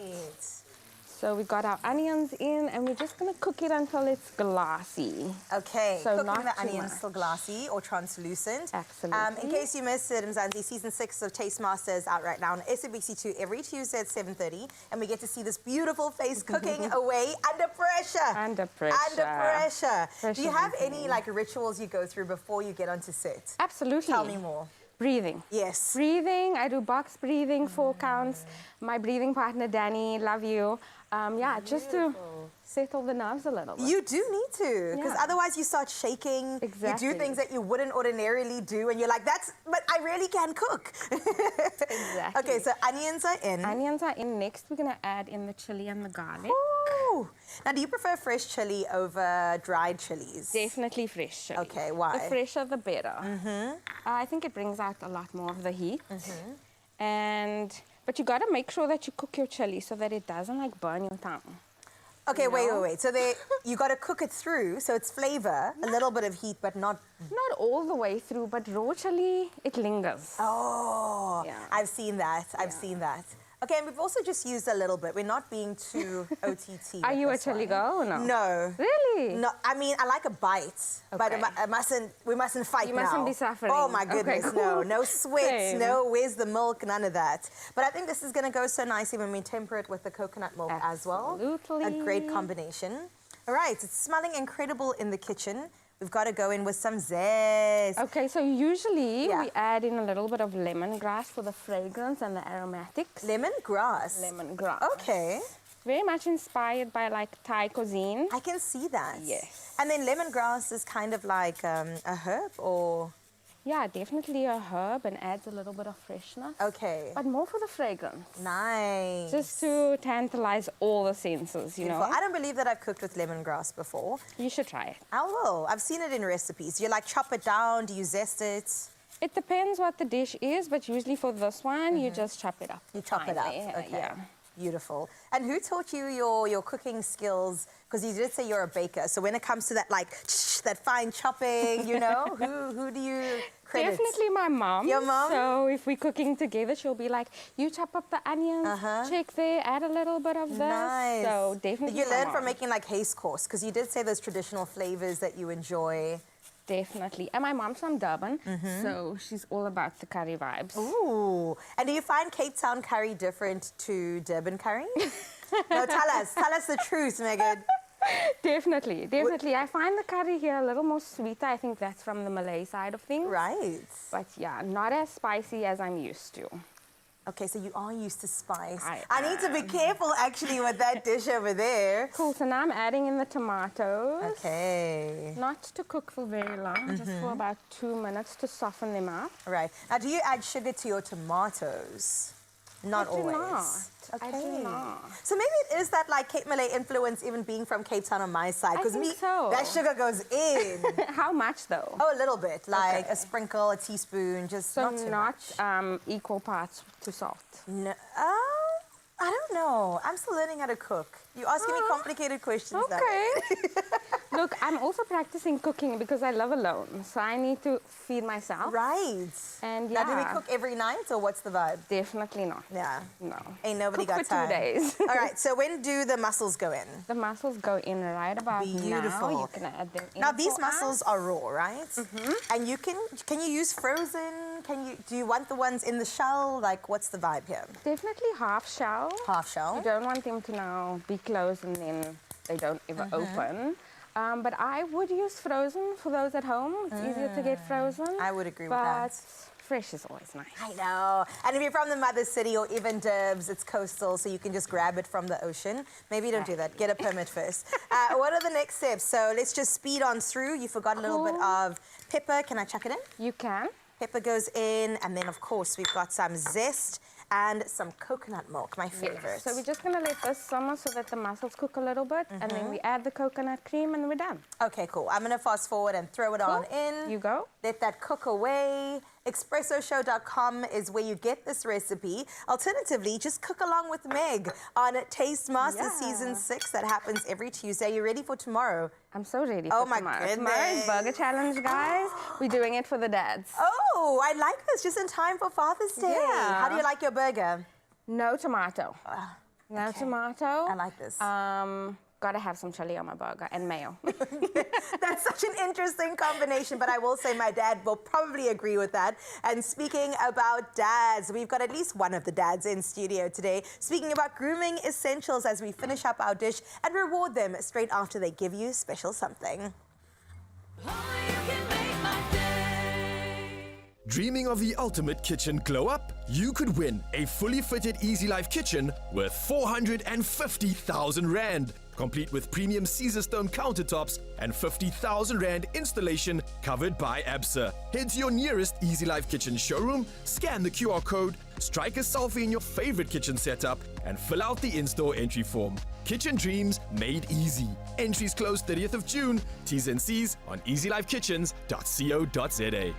So we got our onions in, and we're just gonna cook it until it's glassy. Okay, so cooking not the too onions much. till glassy or translucent. Absolutely. In case you missed it, Mzansi, season 6 of Taste Master is out right now on SABC2 every Tuesday at 7:30, and we get to see this beautiful face cooking away under pressure. Under pressure. Under pressure. Do you Pressure's have insane. any like rituals you go through before you get onto set? Absolutely. Tell me more. Breathing. Yes. Breathing. I do box breathing, 4 counts. My breathing partner, Danny, love you. Yeah, just to settle the nerves a little bit. You do need to, because Yeah. otherwise you start shaking. Exactly. You do things that you wouldn't ordinarily do, and you're like, but I really can cook. Exactly. Okay, so onions are in. Onions are in. Next, we're going to add in the chili and the garlic. Ooh. Now, do you prefer fresh chili over dried chilies? Definitely fresh chili. Okay, why? The fresher, the better. I think it brings out a lot more of the heat. But you got to make sure that you cook your chili so that it doesn't like burn your tongue. Okay, You know? wait. So you got to cook it through, so it's flavor, a little bit of heat, but not... Not all the way through, but raw chili, it lingers. Oh, Yeah. I've seen that. I've seen that. Okay, and we've also just used a little bit. We're not being too OTT. Are with you a this chili one. girl or no? No. Really? No, I mean, I like a bite, but Okay. we mustn't fight You now. mustn't be suffering. Oh my Okay, goodness, cool. no sweats, Same. no where's the milk, none of that. But I think this is gonna go so nicely when we temper it with the coconut milk as well. Absolutely. A great combination. All right, it's smelling incredible in the kitchen. We've got to go in with some zest. Okay, so usually Yeah. we add in a little bit of lemongrass for the fragrance and the aromatics. Lemongrass? Lemongrass. Okay. Very much inspired by like Thai cuisine. I can see that. Yes. And then lemongrass is kind of like a herb or... Yeah, definitely a herb and adds a little bit of freshness. Okay. But more for the fragrance. Nice. Just to tantalize all the senses, you Beautiful. know. I don't believe that I've cooked with lemongrass before. You should try it. I will. I've seen it in recipes. Do you like chop it down? Do you zest it? It depends what the dish is, but usually for this one, you just chop it up. You chop it up. finely. Okay. Yeah. Beautiful. And who taught you your cooking skills? Because you did say you're a baker. So when it comes to that like that fine chopping, you know, who do you credit? Definitely my mom. Your mom? So if we're cooking together, she'll be like, you chop up the onions, check there, add a little bit of this. Nice. So definitely Did you my learn mom. from making like haze course? Because you did say those traditional flavors that you enjoy. Definitely. And my mom's from Durban, so she's all about the curry vibes. Ooh. And do you find Cape Town curry different to Durban curry? No, tell us the truth, Megan. Definitely. I find the curry here a little more sweeter. I think that's from the Malay side of things. Right. But yeah, not as spicy as I'm used to. Okay, so you are used to spice. I need to be careful, actually, with that dish over there. Cool, so now I'm adding in the tomatoes. Okay. Not to cook for very long, just for about 2 minutes to soften them up. Right. Now, do you add sugar to your tomatoes? Not I do always. not. I do not. So maybe it is that like Cape Malay influence even being from Cape Town on my side. I Because think so. that sugar goes in. How much though? Oh, a little bit. Like Okay. a sprinkle, a teaspoon, just So not too much. Equal parts to salt. No, I don't know. I'm still learning how to cook. You're asking me complicated questions now. Okay. Look, I'm also practicing cooking because I live alone, so I need to feed myself. Right. And Now, yeah. do we cook every night or what's the vibe? Definitely not. Yeah. No. Ain't nobody Cook got for 2 time. days. All right, so when do the mussels go in? The mussels go in right about Beautiful. now. You can add them in. Now these for mussels us. are raw, right? And you can you use frozen? Do you want the ones in the shell? Like, what's the vibe here? Definitely half shell. Half shell. You don't want them to now be closed and then they don't ever open. But I would use frozen for those at home. It's easier to get frozen. I would agree with that. But fresh is always nice. I know. And if you're from the mother city or even Durbs, it's coastal, so you can just grab it from the ocean. Maybe don't do that. Get a permit first. What are the next steps? So let's just speed on through. You forgot a little bit of pepper. Can I chuck it in? You can. Pepper goes in, and then, of course, we've got some zest and some coconut milk, my favorite. So we're just going to let this simmer so that the mussels cook a little bit, and then we add the coconut cream, and we're done. Okay, cool. I'm going to fast forward and throw it on in. You go. Let that cook away. ExpressoShow.com is where you get this recipe. Alternatively, just cook along with Meg on Taste Master Season 6. That happens every Tuesday. Are you ready for tomorrow? I'm so ready Oh for my tomorrow. goodness. Tomorrow's burger challenge, guys. We're doing it for the dads. Oh, I like this. Just in time for Father's Day. Yeah. How do you like your burger? No tomato. No tomato. I like this. Gotta have some chili on my burger and mayo. That's such an interesting combination, but I will say my dad will probably agree with that. And speaking about dads, we've got at least one of the dads in studio today, speaking about grooming essentials as we finish up our dish and reward them straight after they give you special something. Dreaming of the ultimate kitchen glow up? You could win a fully fitted Easy Life kitchen worth 450,000 Rand. Complete with premium Caesarstone countertops and 50,000 Rand installation covered by ABSA. Head to your nearest Easy Life kitchen showroom, scan the QR code, strike a selfie in your favorite kitchen setup, and fill out the in-store entry form. Kitchen dreams made easy. Entries close 30th of June. T's and C's on easylifekitchens.co.za.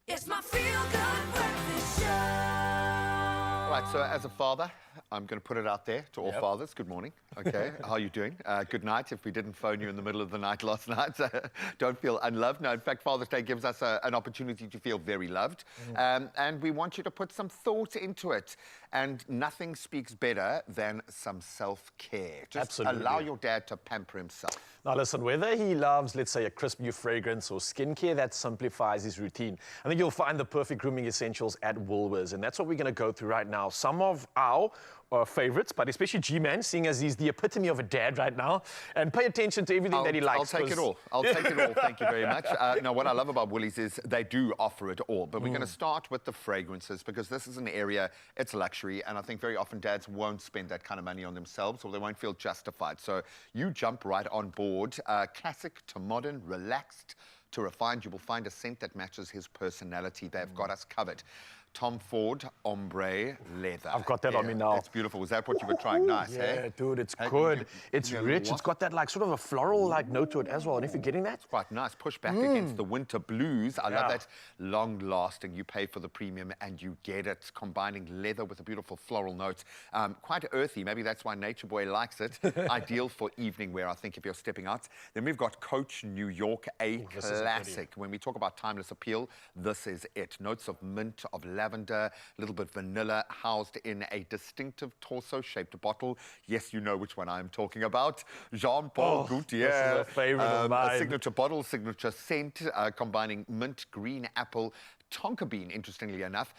It's my feel-good breakfast show. Right, so as a father, I'm going to put it out there to all fathers. Good morning. Okay, how are you doing? Good night. If we didn't phone you in the middle of the night last night, don't feel unloved. No, in fact, Father's Day gives us an opportunity to feel very loved. And we want you to put some thought into it. And nothing speaks better than some self-care. Just allow your dad to pamper himself. Now listen, whether he loves, let's say, a crisp new fragrance or skincare that simplifies his routine, I think you'll find the perfect grooming essentials at Woolworths. And that's what we're going to go through right now. Some of our favorites, but especially G-Man, seeing as he's the epitome of a dad right now. And pay attention to everything that he likes. I'll take it all. I'll take it all. Thank you very much. Now, what I love about Woolies is they do offer it all. But we're going to start with the fragrances because this is an area, it's luxury. And I think very often dads won't spend that kind of money on themselves or they won't feel justified. So you jump right on board. Classic to modern, relaxed to refined. You will find a scent that matches his personality. They've got us covered. Tom Ford Ombre Leather. I've got that on me now. It's beautiful. Was that what you were trying? Nice, Yeah, dude, it's good. It's rich. It's got that like sort of a floral like note to it as well. And if you're getting that, it's quite nice. Push back against the winter blues. I love that. Long lasting. You pay for the premium and you get it. Combining leather with a beautiful floral note. Quite earthy. Maybe that's why Nature Boy likes it. Ideal for evening wear, I think, if you're stepping out. Then we've got Coach New York, a classic. When we talk about timeless appeal, this is it. Notes of mint, of lavender, a little bit vanilla, housed in a distinctive torso-shaped bottle. Yes, you know which one I'm talking about. Jean-Paul Gaultier. This is a favorite of mine. A signature bottle, signature scent, combining mint, green apple, tonka bean, interestingly enough,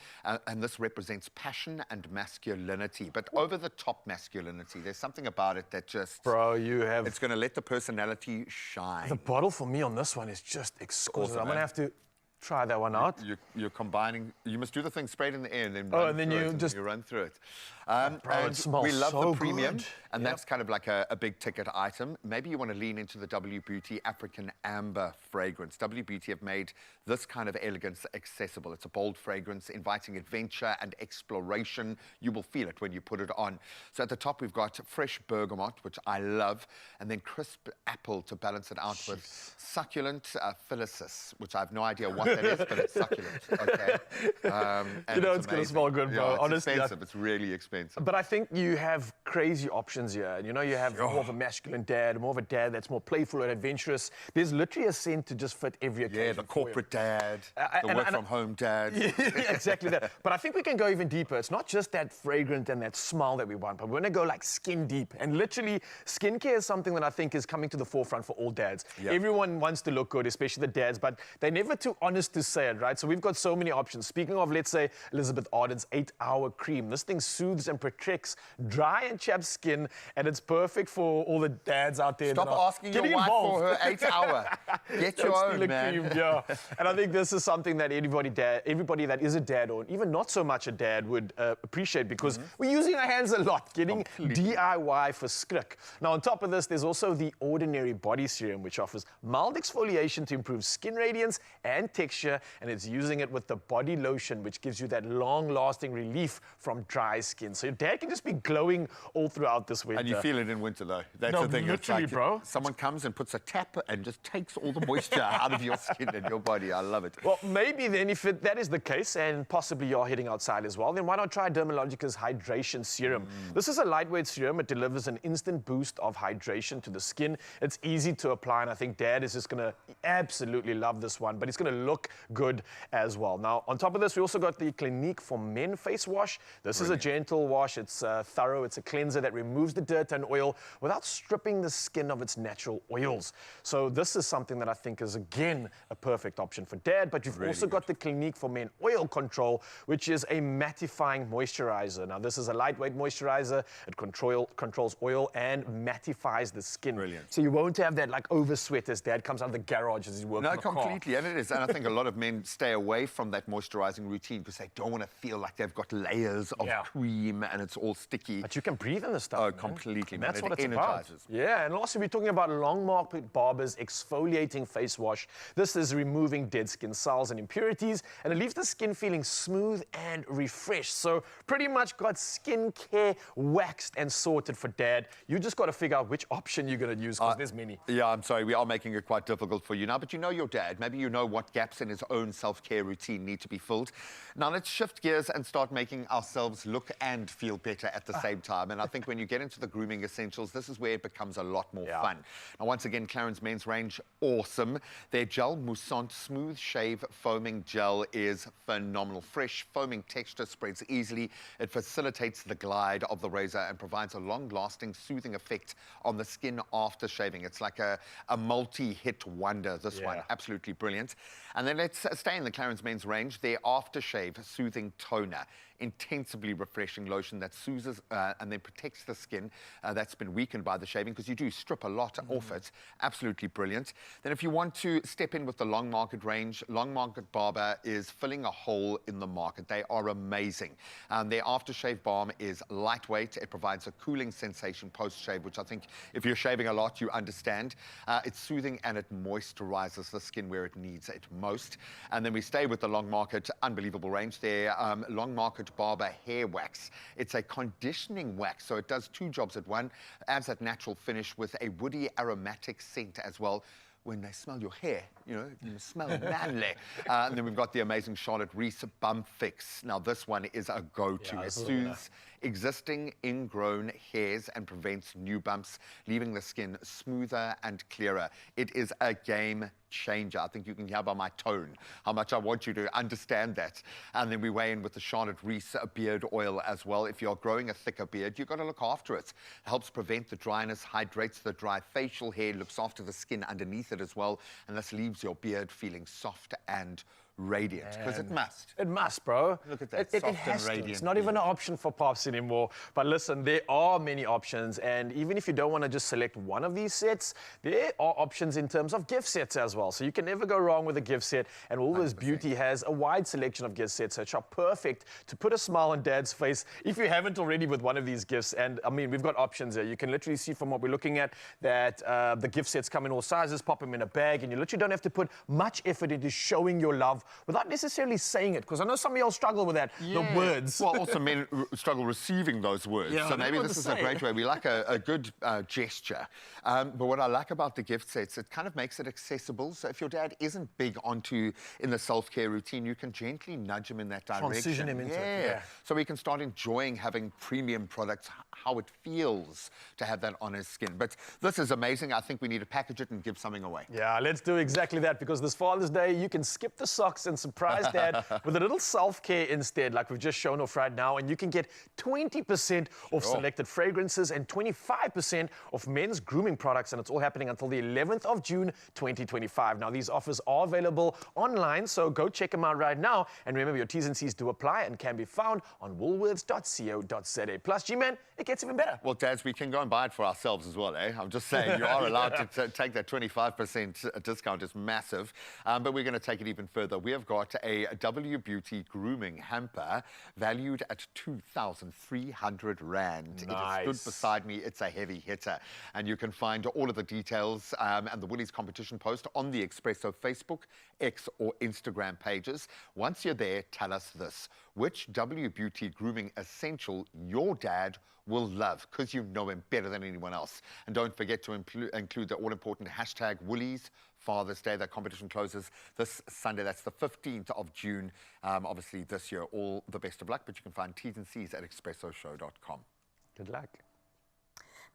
and this represents passion and masculinity, but over-the-top masculinity. There's something about it that just... Bro, you have... It's going to let the personality shine. The bottle for me on this one is just exquisite. Awesome, I'm going to have to try that one out. You're combining... You must do the thing straight in the air and then run through it. You run through it. Bro, and it smells we love so the premium, good. and that's kind of like a big ticket item. Maybe you want to lean into the W Beauty African Amber fragrance. W Beauty have made this kind of elegance accessible. It's a bold fragrance, inviting adventure and exploration. You will feel it when you put it on. So at the top, we've got fresh bergamot, which I love, and then crisp apple to balance it out with succulent phyllicis, which I have no idea what that is, but it's succulent. Okay. You know it's going to smell good, bro. Yeah, it's honestly, expensive. It's really expensive. But I think you have crazy options here. You know, you have more of a masculine dad, more of a dad that's more playful and adventurous. There's literally a scent to just fit every occasion. Yeah, the corporate dad, the work-from-home dad. Yeah, exactly that. But I think we can go even deeper. It's not just that fragrant and that smell that we want, but we're going to go like skin deep. And literally, skincare is something that I think is coming to the forefront for all dads. Yep. Everyone wants to look good, especially the dads, but they're never too honest to say it, right? So we've got so many options. Speaking of, let's say, Elizabeth Arden's 8-hour cream. This thing soothes and protects dry and chapped skin, and it's perfect for all the dads out there. Stop asking your wife for her 8-hour. Get your own, man. Cream, yeah. And I think this is something that everybody that is a dad or even not so much a dad would appreciate, because we're using our hands a lot, getting DIY for skrik. Now, on top of this, there's also the Ordinary Body Serum, which offers mild exfoliation to improve skin radiance and texture, and it's using it with the body lotion, which gives you that long-lasting relief from dry skin. So your dad can just be glowing all throughout this winter. And you feel it in winter, though. That's the thing. Literally, it's like bro. Someone comes and puts a tap and just takes all the moisture out of your skin and your body. I love it. Well, maybe then, if that is the case, and possibly you're heading outside as well, then why not try Dermalogica's Hydration Serum? This is a lightweight serum. It delivers an instant boost of hydration to the skin. It's easy to apply, and I think Dad is just going to absolutely love this one, but it's going to look good as well. Now, on top of this, we also got the Clinique for Men face wash. This is a gentle wash. It's thorough. It's a cleanser that removes the dirt and oil without stripping the skin of its natural oils. So this is something that I think is, again, a perfect option for Dad, but you've also got the Clinique for Men Oil Control, which is a mattifying moisturizer. Now, this is a lightweight moisturizer. It controls oil and mattifies the skin. Brilliant. So you won't have that like over sweat as Dad comes out of the garage as he's working on a car. No, completely, and it is. And I think a lot of men stay away from that moisturizing routine because they don't want to feel like they've got layers of cream and it's all sticky. But you can breathe in the stuff. Oh, completely, man. That's what it's energizes. about. Yeah, and lastly, we're talking about Long Market Barber's exfoliating face wash. This is removing dead skin cells and impurities, and it leaves the skin feeling smooth and refreshed. So pretty much got skincare waxed and sorted for Dad. You just got to figure out which option you're going to use, because there's many. Yeah, I'm sorry, we are making it quite difficult for you now, but you know your dad. Maybe you know what gaps in his own self-care routine need to be filled. Now let's shift gears and start making ourselves look and feel better at the same time. And I think when you get into the grooming essentials, this is where it becomes a lot more fun. Now, once again, Clarins Men's range, awesome. Their Gel Moussant Smooth Shave Foaming Gel is phenomenal. Fresh foaming texture spreads easily. It facilitates the glide of the razor and provides a long-lasting soothing effect on the skin after shaving. It's like a multi-hit wonder, this one. Absolutely brilliant. And then let's stay in the Clarins Men's range. Their Aftershave Soothing Toner. Intensively refreshing lotion that soothes and then protects the skin that's been weakened by the shaving, because you do strip a lot off it. Absolutely brilliant. Then if you want to step in with the Long Market range, Long Market Barber is filling a hole in the market. They are amazing. Their aftershave balm is lightweight. It provides a cooling sensation post-shave, which I think if you're shaving a lot, you understand. It's soothing and it moisturizes the skin where it needs it most. most. And then we stay with the Long Market, unbelievable range there. Long Market Barber Hair Wax. It's a conditioning wax, so it does two jobs at one. Adds that natural finish with a woody aromatic scent as well. When they smell your hair, you smell manly. And then we've got the amazing Charlotte Reese Bump Fix. Now, this one is a go-to. It soothes existing ingrown hairs and prevents new bumps, leaving the skin smoother and clearer. It is a game changer. I think you can hear by my tone how much I want you to understand that. And then we weigh in with the Charlotte Reese beard oil as well. If you're growing a thicker beard, you've got to look after it. It helps prevent the dryness, hydrates the dry facial hair, looks after the skin underneath it as well, and this leaves your beard feeling soft and radiant, because it must. It must, bro. Look at that, It soft has and to. radiant. It's not even an option for pops anymore. But listen, there are many options, and even if you don't want to just select one of these sets, there are options in terms of gift sets as well. So you can never go wrong with a gift set, and Woolworths Beauty has a wide selection of gift sets which are perfect to put a smile on Dad's face if you haven't already with one of these gifts. And I mean, we've got options here. You can literally see from what we're looking at that the gift sets come in all sizes, pop them in a bag, and you literally don't have to put much effort into showing your love without necessarily saying it, because I know some of y'all struggle with that, the words. Well, also men struggle receiving those words. Yeah, so maybe this is a great way. We like a good gesture. But what I like about the gift sets, it kind of makes it accessible. So if your dad isn't big onto in the self-care routine, you can gently nudge him in that direction. Transition him into it, yeah. So he can start enjoying having premium products, how it feels to have that on his skin. But this is amazing. I think we need to package it and give something away. Yeah, let's do exactly that, because this Father's Day, you can skip the socks and surprise Dad with a little self-care instead, like we've just shown off right now, and you can get 20% off selected fragrances and 25% off men's grooming products, and it's all happening until the 11th of June, 2025. Now, these offers are available online, so go check them out right now, and remember, your T's and C's do apply and can be found on woolworths.co.za. Plus, G-Man, it gets even better. Well, Dads, we can go and buy it for ourselves as well, eh? I'm just saying, you are allowed to take that 25% discount. It's massive, but we're going to take it even further. We have got a W Beauty grooming hamper valued at 2,300 Rand. Nice. It is stood beside me. It's a heavy hitter. And you can find all of the details and the Woolies competition post on the Expresso Facebook, X or Instagram pages. Once you're there, tell us this. Which W Beauty grooming essential your dad will love, because you know him better than anyone else. And don't forget to include the all-important hashtag Woolies Father's Day. That competition closes this Sunday. That's the 15th of June. Obviously, this year, all the best of luck, but you can find T's and C's at expressoshow.com. Good luck.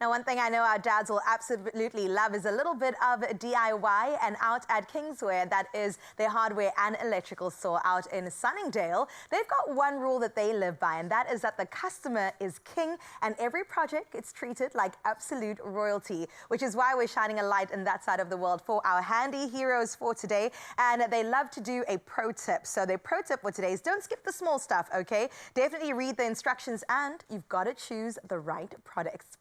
Now, one thing I know our dads will absolutely love is a little bit of DIY, and out at Kingswear, that is their hardware and electrical store out in Sunningdale, they've got one rule that they live by, and that is that the customer is king, and every project gets treated like absolute royalty, which is why we're shining a light in that side of the world for our handy heroes for today. And they love to do a pro tip. So their pro tip for today is don't skip the small stuff, okay? Definitely read the instructions, and you've got to choose the right products.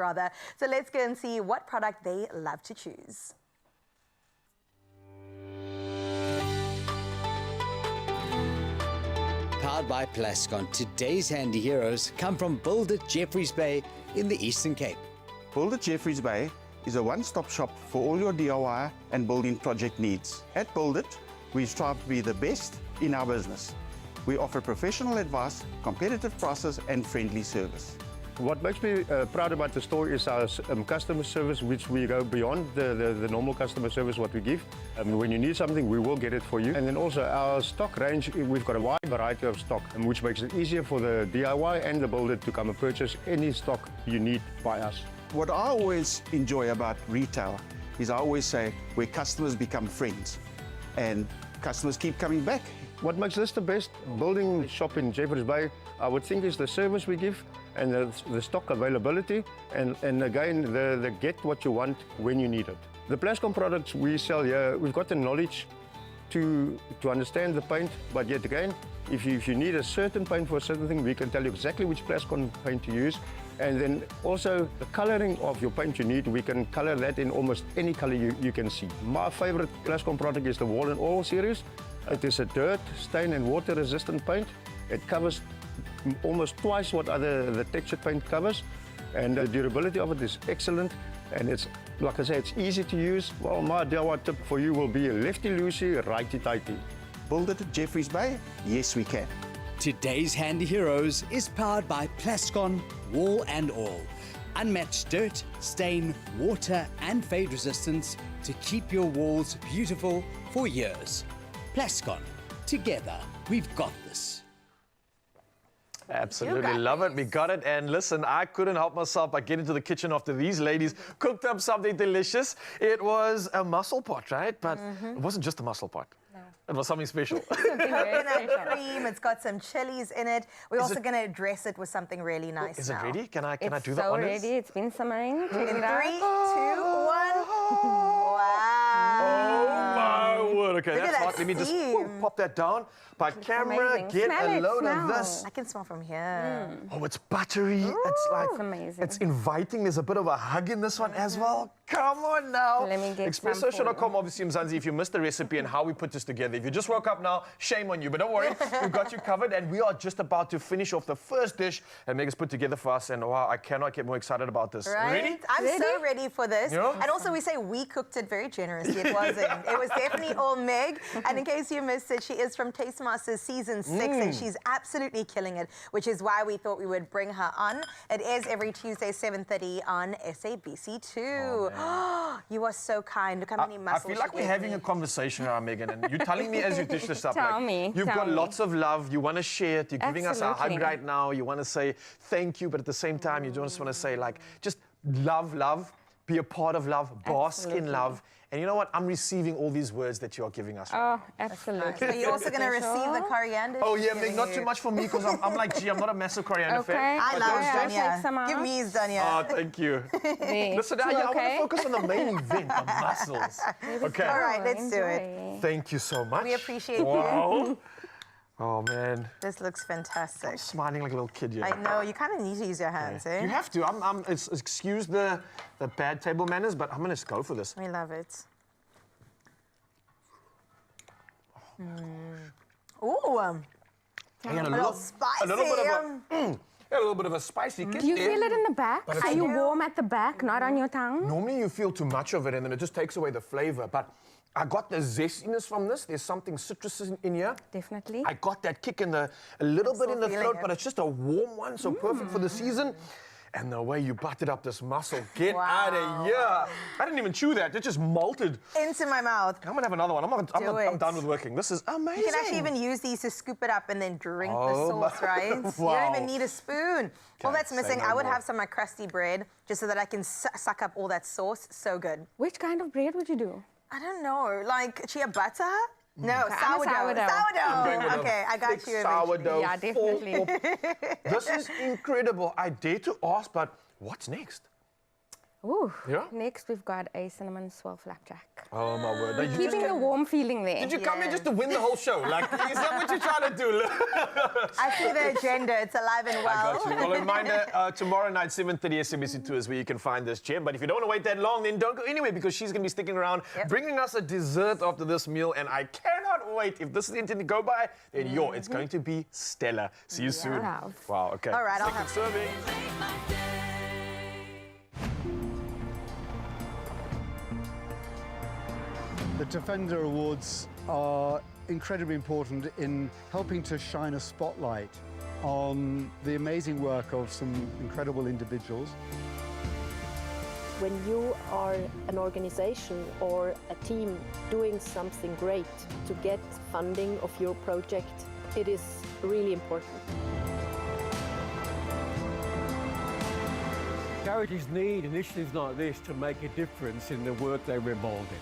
So let's go and see what product they love to choose. Powered by Plascon, today's handy heroes come from Build It Jeffreys Bay in the Eastern Cape. Build It Jeffreys Bay is a one-stop shop for all your DIY and building project needs. At Build It, we strive to be the best in our business. We offer professional advice, competitive prices and friendly service. What makes me proud about the store is our customer service, which we go beyond the normal customer service what we give. When you need something, we will get it for you. And then also our stock range, we've got a wide variety of stock, which makes it easier for the DIY and the builder to come and purchase any stock you need by us. What I always enjoy about retail is I always say where customers become friends and customers keep coming back. What makes this the best building shop in Jeffreys Bay, I would think, is the service we give and the stock availability, and again, the get what you want when you need it. The Plascon products we sell here, we've got the knowledge to understand the paint, but yet again, if you need a certain paint for a certain thing, we can tell you exactly which Plascon paint to use. And then also the coloring of your paint you need, we can color that in almost any color you can see. My favorite Plascon product is the Wall and Oil series. It is a dirt, stain and water resistant paint. It covers almost twice what the textured paint covers, and the durability of it is excellent, and it's like I say, it's easy to use. Well, my DIY tip for you will be a lefty-loosey, righty-tighty. Build it at Jeffreys Bay? Yes, we can. Today's Handy Heroes is powered by Plascon Wall and All. Unmatched dirt, stain, water and fade resistance to keep your walls beautiful for years. Plascon. Together, we've got this. Absolutely love it. We got it. And listen, I couldn't help myself but get into the kitchen after these ladies cooked up something delicious. It was a mussel pot, right? But it wasn't just a mussel pot. No. It was something special. Coconut cream. It's got some chilies in it. We're also going to dress it with something really nice. Is it ready? Can I do the honors? It's so ready. It's been simmering. In 3, 2, 1. Wow. Oh my word. Okay, Look that's at hot. that Let me just steam. pop that down. By camera, amazing. get Smell a it, load smell. of this. I can smell from here. Oh, it's buttery. It's like It's amazing. It's inviting. There's a bit of a hug in this one as well. Come on now. Let me get some for Expresso.com, obviously, Mzansi, if you missed the recipe and how we put this together. If you just woke up now, shame on you. But don't worry, we've got you covered. And we are just about to finish off the first dish and Megan's put together for us. And wow, I cannot get more excited about this. Right? Ready? I'm so ready for this. Yeah? And also we say we cooked it very generously. It wasn't. It was definitely all Meg. And in case you missed it, she is from Taste Masters Season 6 and she's absolutely killing it, which is why we thought we would bring her on. It is every Tuesday, 7:30 on SABC2. Oh, you are so kind. Look how many muscles I feel like we're having a conversation now, Megan, and you're telling me as you dish this up. Tell me. You've got lots of love. You want to share it. You're giving us a hug Absolutely. right now. You want to say thank you, but at the same time, you just want to say, like, just love, be a part of love, bask in Absolutely. love. And you know what? I'm receiving all these words that you are giving us. Oh, absolutely. So you're also going to receive the coriander. Oh, she's yeah, Meg, giving not you. too much for me because I'm like, gee, I'm not a massive coriander Okay. fan. I but love those I'll just- take some Danya. Give out. me Danya. Oh, thank you. Listen, I want to focus on the main event, the muscles. Okay. All right, let's do it. Enjoy. Thank you so much. We appreciate you. Wow. Oh, man. This looks fantastic. I'm smiling like a little kid, you know. I know, you kind of need to use your hands, eh? You have to. Excuse the bad table manners, but I'm going to go for this. We love it. Ooh, I got a little spicy. a little bit of a little bit of a spicy kick Do you there. feel it in the back? But it's Are you still- warm at the back, not on your tongue? Normally you feel too much of it and then it just takes away the flavor. But I got the zestiness from this. There's something citrus in here. Definitely. I got that kick in a little bit still in the feeling throat, it. but it's just a warm one, so perfect for the season. And the way you buttered up this mussel, get out of here. I didn't even chew that. It just malted. Into my mouth. I'm going to have another one. Do I'm it. done with working. This is amazing. You can actually even use these to scoop it up and then drink the Oh sauce, my- right? You Wow. don't even need a spoon. All Okay, that's say missing, no I would more. have some of my crusty bread just so that I can suck up all that sauce. So good. Which kind of bread would you do? I don't know, like chia butter? No, Okay, I'm a sourdough. sourdough. I'm going with a Okay, I got thick you. sourdough. Yeah, definitely. This is incredible. I dare to ask, but what's next? Ooh. Yeah? Next, we've got a cinnamon swirl flapjack. Oh, my word. Now, you just Keeping the warm feeling there. Did you come here just to win the whole show? Like, is that what you're trying to do? I see the agenda. It's alive and well. I got you. Well, a reminder, tomorrow night, 7:30 SABC2 is where you can find this gem. But if you don't want to wait that long, then don't go anywhere because she's going to be sticking around, bringing us a dessert after this meal. And I cannot wait. If this is anything to go by, then it's going to be stellar. See you soon. Wow, okay. All right, I'll Second have serving. The Defender Awards are incredibly important in helping to shine a spotlight on the amazing work of some incredible individuals. When you are an organization or a team doing something great to get funding of your project, it is really important. Charities need initiatives like this to make a difference in the work they're involved in.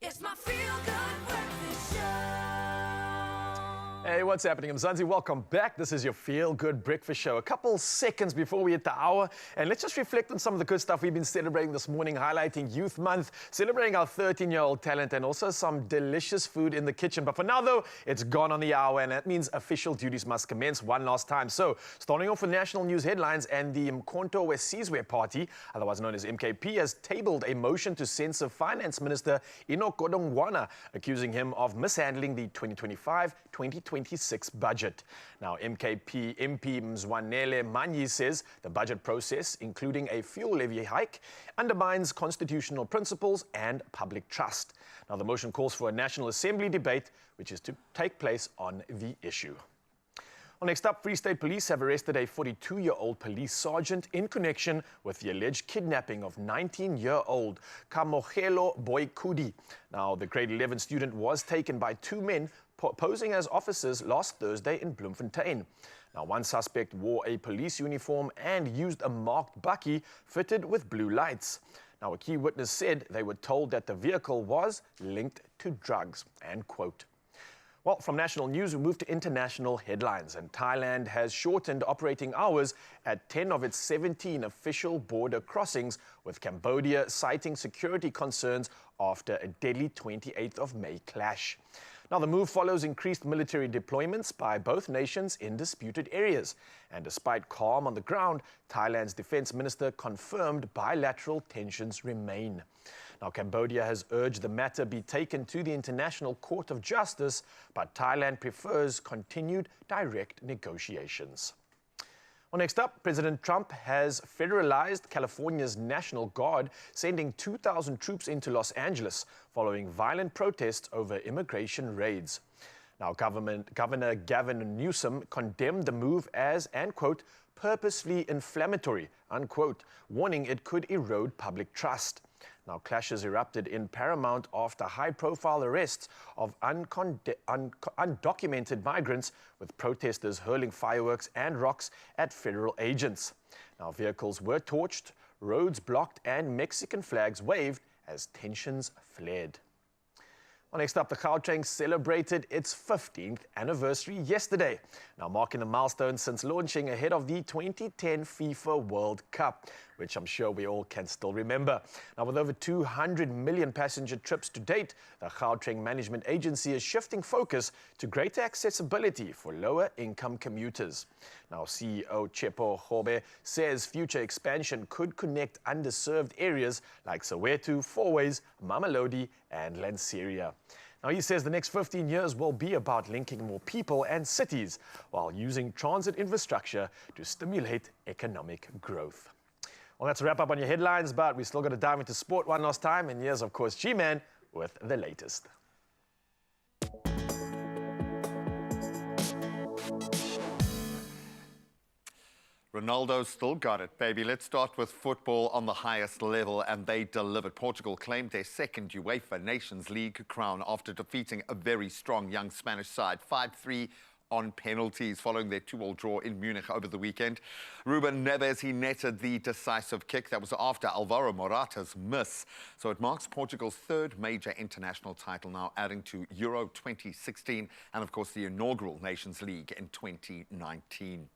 It's my feel-good breakfast show. Hey, what's happening? I'm Zanzi. Welcome back. This is your Feel Good Breakfast Show. A couple seconds before we hit the hour, and let's just reflect on some of the good stuff we've been celebrating this morning, highlighting Youth Month, celebrating our 13-year-old talent, and also some delicious food in the kitchen. But for now, though, it's gone on the hour, and that means official duties must commence one last time. So, starting off with national news headlines, and the Mkhonto Wesizwe Party, otherwise known as MKP, has tabled a motion to censor Finance Minister Enoch Godongwana, accusing him of mishandling the 2025-2026 budget. Now, MKP MP Mzwanele Manyi says the budget process, including a fuel levy hike, undermines constitutional principles and public trust. Now, the motion calls for a National Assembly debate, which is to take place on the issue. Well, next up, Free State Police have arrested a 42-year-old police sergeant in connection with the alleged kidnapping of 19-year-old Kamogelo Boykudi. Now, the grade 11 student was taken by two men posing as officers last Thursday in Bloemfontein. Now, one suspect wore a police uniform and used a marked bakkie fitted with blue lights. Now, a key witness said they were told that the vehicle was linked to drugs, and quote. Well, from national news, we move to international headlines, and Thailand has shortened operating hours at 10 of its 17 official border crossings, with Cambodia citing security concerns after a deadly 28th of May clash. Now, the move follows increased military deployments by both nations in disputed areas. And despite calm on the ground, Thailand's defense minister confirmed bilateral tensions remain. Now, Cambodia has urged the matter be taken to the International Court of Justice, but Thailand prefers continued direct negotiations. Well, next up, President Trump has federalized California's National Guard, sending 2,000 troops into Los Angeles following violent protests over immigration raids. Now, Governor Gavin Newsom condemned the move as, and quote, purposely inflammatory, unquote, warning it could erode public trust. Now, clashes erupted in Paramount after high-profile arrests of undocumented migrants, with protesters hurling fireworks and rocks at federal agents. Now, vehicles were torched, roads blocked, and Mexican flags waved as tensions flared. Well, next up, the Gauteng celebrated its 15th anniversary yesterday, now marking the milestone since launching ahead of the 2010 FIFA World Cup, which I'm sure we all can still remember. Now, with over 200 million passenger trips to date, the Gauteng Management Agency is shifting focus to greater accessibility for lower-income commuters. Now, CEO Chepo Hobe says future expansion could connect underserved areas like Soweto, Fourways, Mamelodi, and Lanseria. Now, he says the next 15 years will be about linking more people and cities while using transit infrastructure to stimulate economic growth. Well, that's a wrap up on your headlines, but we still got to dive into sport one last time. And here's, of course, G-Man with the latest. Ronaldo still got it, baby. Let's start with football on the highest level, and they delivered. Portugal claimed their second UEFA Nations League crown after defeating a very strong young Spanish side 5-3 on penalties following their 2-2 draw in Munich over the weekend. Ruben Neves, he netted the decisive kick. That was after Alvaro Morata's miss. So it marks Portugal's third major international title now, adding to Euro 2016 and, of course, the inaugural Nations League in 2019.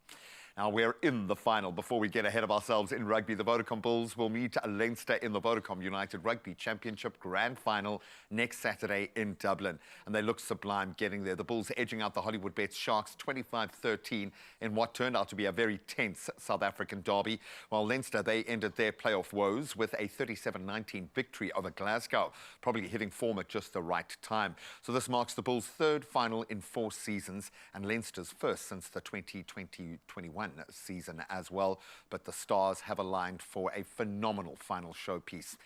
Now, we're in the final. Before we get ahead of ourselves in rugby, the Vodacom Bulls will meet Leinster in the Vodacom United Rugby Championship Grand Final next Saturday in Dublin. And they look sublime getting there. The Bulls edging out the Hollywood Bets Sharks 25-13 in what turned out to be a very tense South African derby. While Leinster, they ended their playoff woes with a 37-19 victory over Glasgow, probably hitting form at just the right time. So this marks the Bulls' third final in 4 seasons and Leinster's first since the 2020-21 season as well, but the stars have aligned for a phenomenal final showpiece.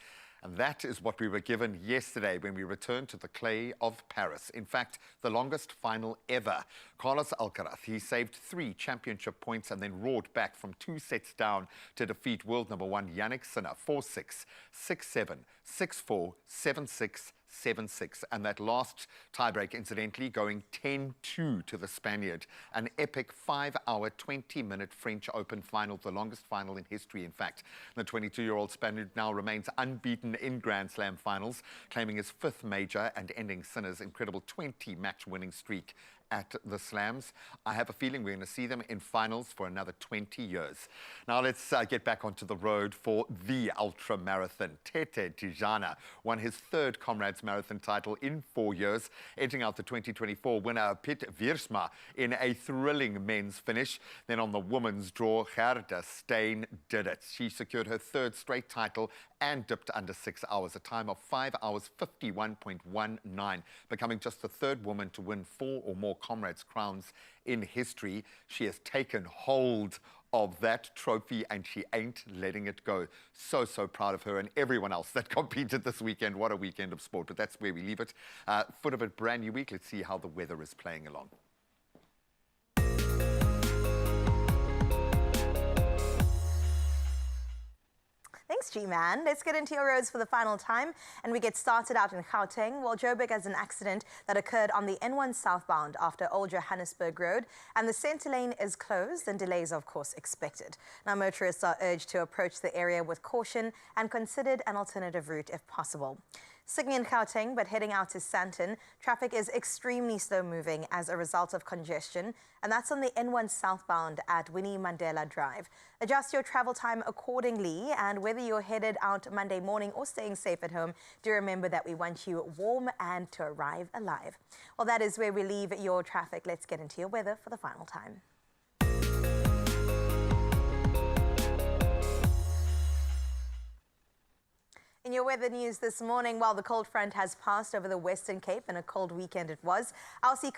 And that is what we were given yesterday when we returned to the clay of Paris. In fact, the longest final ever. Carlos Alcaraz, he saved 3 championship points and then roared back from 2 sets down to defeat world number 1 Yannick Sinner 4-6, 6-7, 6-4, 7-6, 7-6. And that last tiebreak, incidentally, going 10-2 to the Spaniard. An epic 5-hour, 20-minute French Open final, the longest final in history, in fact. The 22-year-old Spaniard now remains unbeaten in Grand Slam finals, claiming his 5th major and ending Sinner's incredible 20-match winning streak at the Slams. I have a feeling we're going to see them in finals for another 20 years. Now let's get back onto the road for the ultra marathon. Tete Tijana won his 3rd Comrades Marathon title in 4 years, edging out the 2024 winner Piet Wiersma in a thrilling men's finish. Then on the women's draw, Gerda Steyn did it. She secured her 3rd straight title and dipped under 6 hours, a time of 5 hours 51.19, becoming just the 3rd woman to win 4 or more Comrades crowns in history. She has taken hold of that trophy and she ain't letting it go. So proud of her and everyone else that competed this weekend. What a weekend of sport, but that's where we leave it. Foot of it, brand new week. Let's see how the weather is playing along. Thanks, G-Man. Let's get into your roads for the final time, and we get started out in Gauteng. Well, Joburg has an accident that occurred on the N1 southbound after Old Johannesburg Road, and the centre lane is closed and delays, of course, expected. Now, motorists are urged to approach the area with caution and consider an alternative route if possible. Sitting in Gauteng, but heading out to Sandton, traffic is extremely slow-moving as a result of congestion, and that's on the N1 southbound at Winnie Mandela Drive. Adjust your travel time accordingly, and whether you're headed out Monday morning or staying safe at home, do remember that we want you warm and to arrive alive. Well, that is where we leave your traffic. Let's get into your weather for the final time. In your weather news this morning, while the cold front has passed over the Western Cape and a cold weekend it was, icy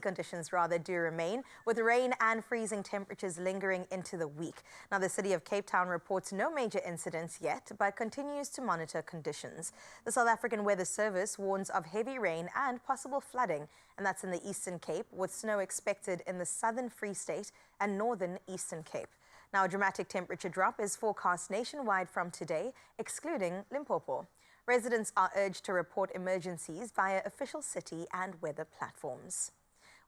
conditions do remain, with rain and freezing temperatures lingering into the week. Now, the city of Cape Town reports no major incidents yet, but continues to monitor conditions. The South African Weather Service warns of heavy rain and possible flooding, and that's in the Eastern Cape, with snow expected in the Southern Free State and Northern Eastern Cape. Now, a dramatic temperature drop is forecast nationwide from today, excluding Limpopo. Residents are urged to report emergencies via official city and weather platforms.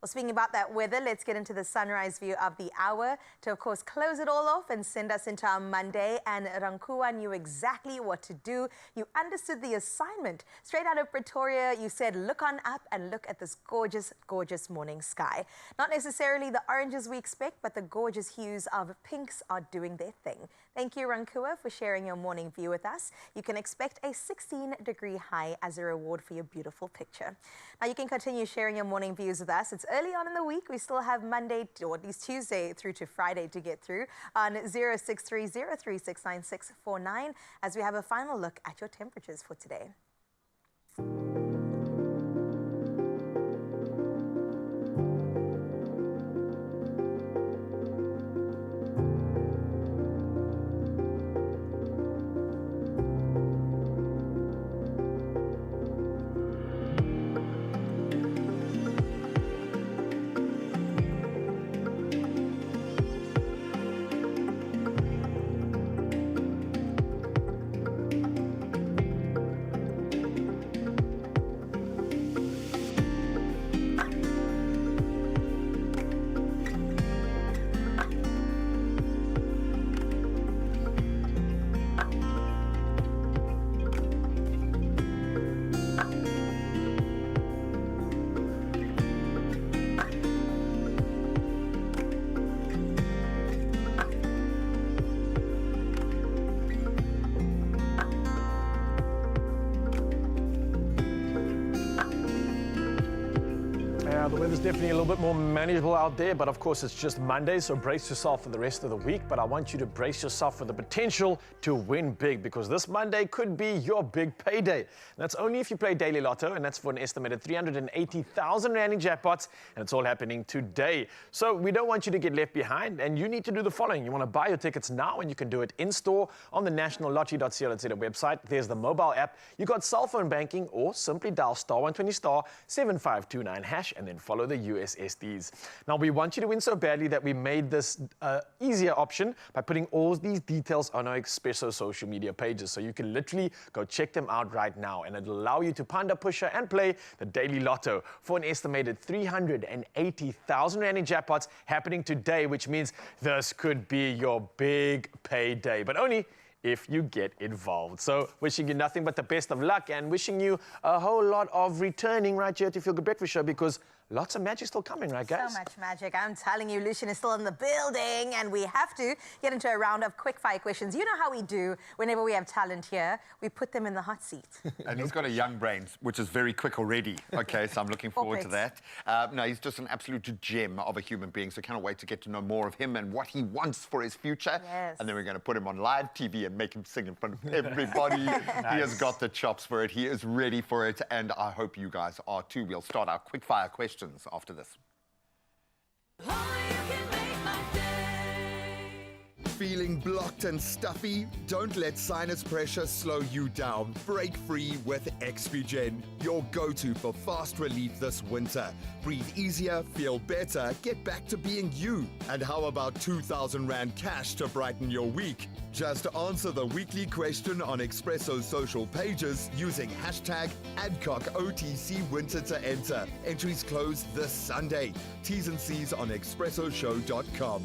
Well, speaking about that weather, let's get into the sunrise view of the hour to, of course, close it all off and send us into our Monday. And Rankua knew exactly what to do. You understood the assignment. Straight out of Pretoria, you said, look on up and look at this gorgeous, gorgeous morning sky. Not necessarily the oranges we expect, but the gorgeous hues of pinks are doing their thing. Thank you, Rankua, for sharing your morning view with us. You can expect a 16-degree high as a reward for your beautiful picture. Now, you can continue sharing your morning views with us. It's early on in the week. We still have Monday, or at least Tuesday through to Friday to get through on 0630369649 as we have a final look at your temperatures for today. The weather's definitely a little bit more manageable out there, but of course it's just Monday, so brace yourself for the rest of the week. But I want you to brace yourself for the potential to win big, because this Monday could be your big payday. And that's only if you play Daily Lotto, and that's for an estimated 380,000 Rand in jackpots, and it's all happening today. So we don't want you to get left behind, and you need to do the following. You want to buy your tickets now, and you can do it in-store on the nationallottery.co.za website. There's the mobile app. You got cell phone banking, or simply dial *120 *7529# and then follow the the USSDs. Now, we want you to win so badly that we made this easier option by putting all these details on our Expresso social media pages. So you can literally go check them out right now, and it'll allow you to panda pusher and play the Daily Lotto for an estimated 380,000 Rand in jackpots happening today, which means this could be your big payday, but only if you get involved. So wishing you nothing but the best of luck and wishing you a whole lot of returning right here to Feel Good Breakfast Show, because lots of magic still coming, right, guys? So much magic. I'm telling you, Lucian is still in the building, and we have to get into a round of quick fire questions. You know how we do whenever we have talent here. We put them in the hot seat. And he's got a young brain, which is very quick already. Okay, so I'm looking forward to that. No, he's just an absolute gem of a human being, so can't wait to get to know more of him and what he wants for his future. Yes. And then we're going to put him on live TV and make him sing in front of everybody. Nice. He has got the chops for it. He is ready for it, and I hope you guys are too. We'll start our quick fire questions after this. Feeling blocked and stuffy? Don't let sinus pressure slow you down. Break free with Expugen, your go-to for fast relief this winter. Breathe easier, feel better, get back to being you. And how about 2,000 Rand cash to brighten your week? Just answer the weekly question on Expresso's social pages using hashtag #AdcockOTC Winter to enter. Entries close this Sunday. T's and C's on expressoshow.com.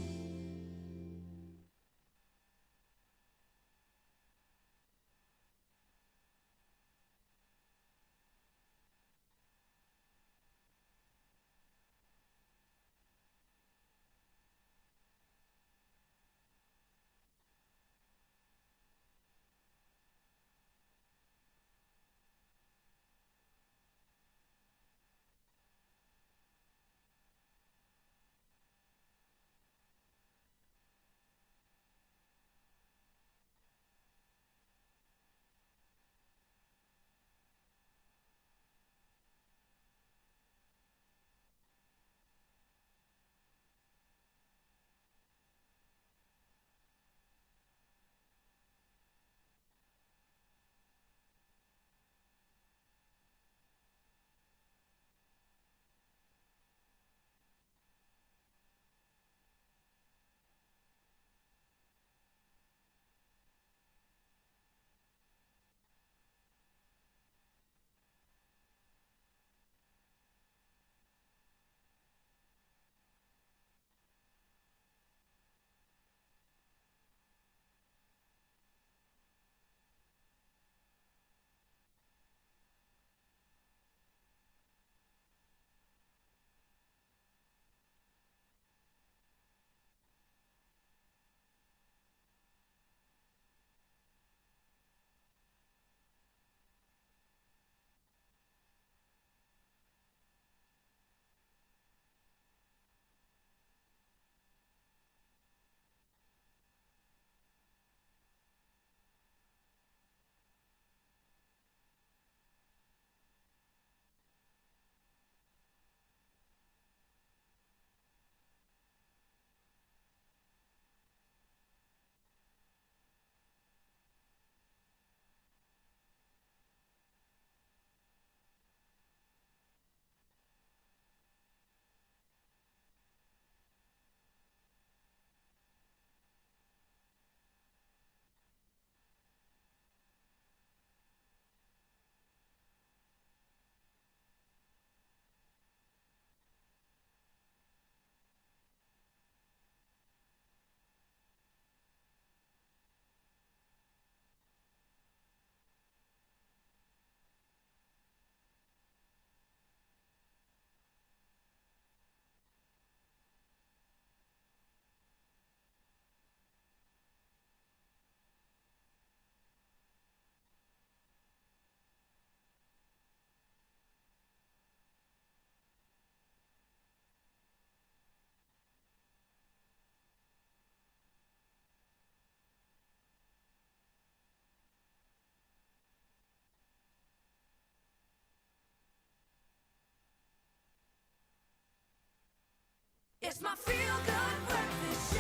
It's my feel-good breakfast show.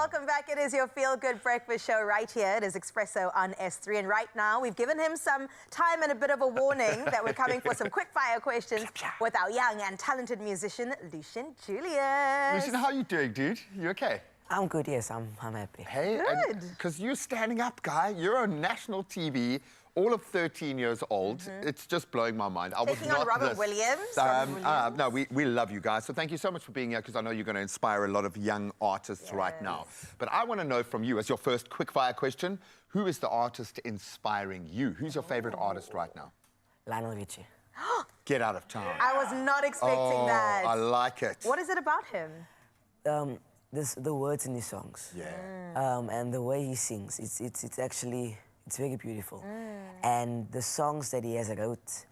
Welcome back. It is your feel-good breakfast show right here. It is Expresso on S3. And right now, we've given him some time and a bit of a warning that we're coming for some quick-fire questions with our young and talented musician, Lucian Julius. Lucian, how are you doing, dude? You okay? I'm good, yes. I'm happy. Hey, good. Because you're standing up, guy. You're on national TV, all of 13 years old. It's just blowing my mind. Taking on Robert Williams. No, we love you guys. So thank you so much for being here, because I know you're going to inspire a lot of young artists right now. But I want to know from you, as your first quickfire question, who is the artist inspiring you? Who's your favorite artist right now? Lionel Richie. Get out of town. I was not expecting that. I like it. What is it about him? The words in his songs. Yeah. And the way he sings. It's actually, it's very beautiful. And the songs that he has wrote,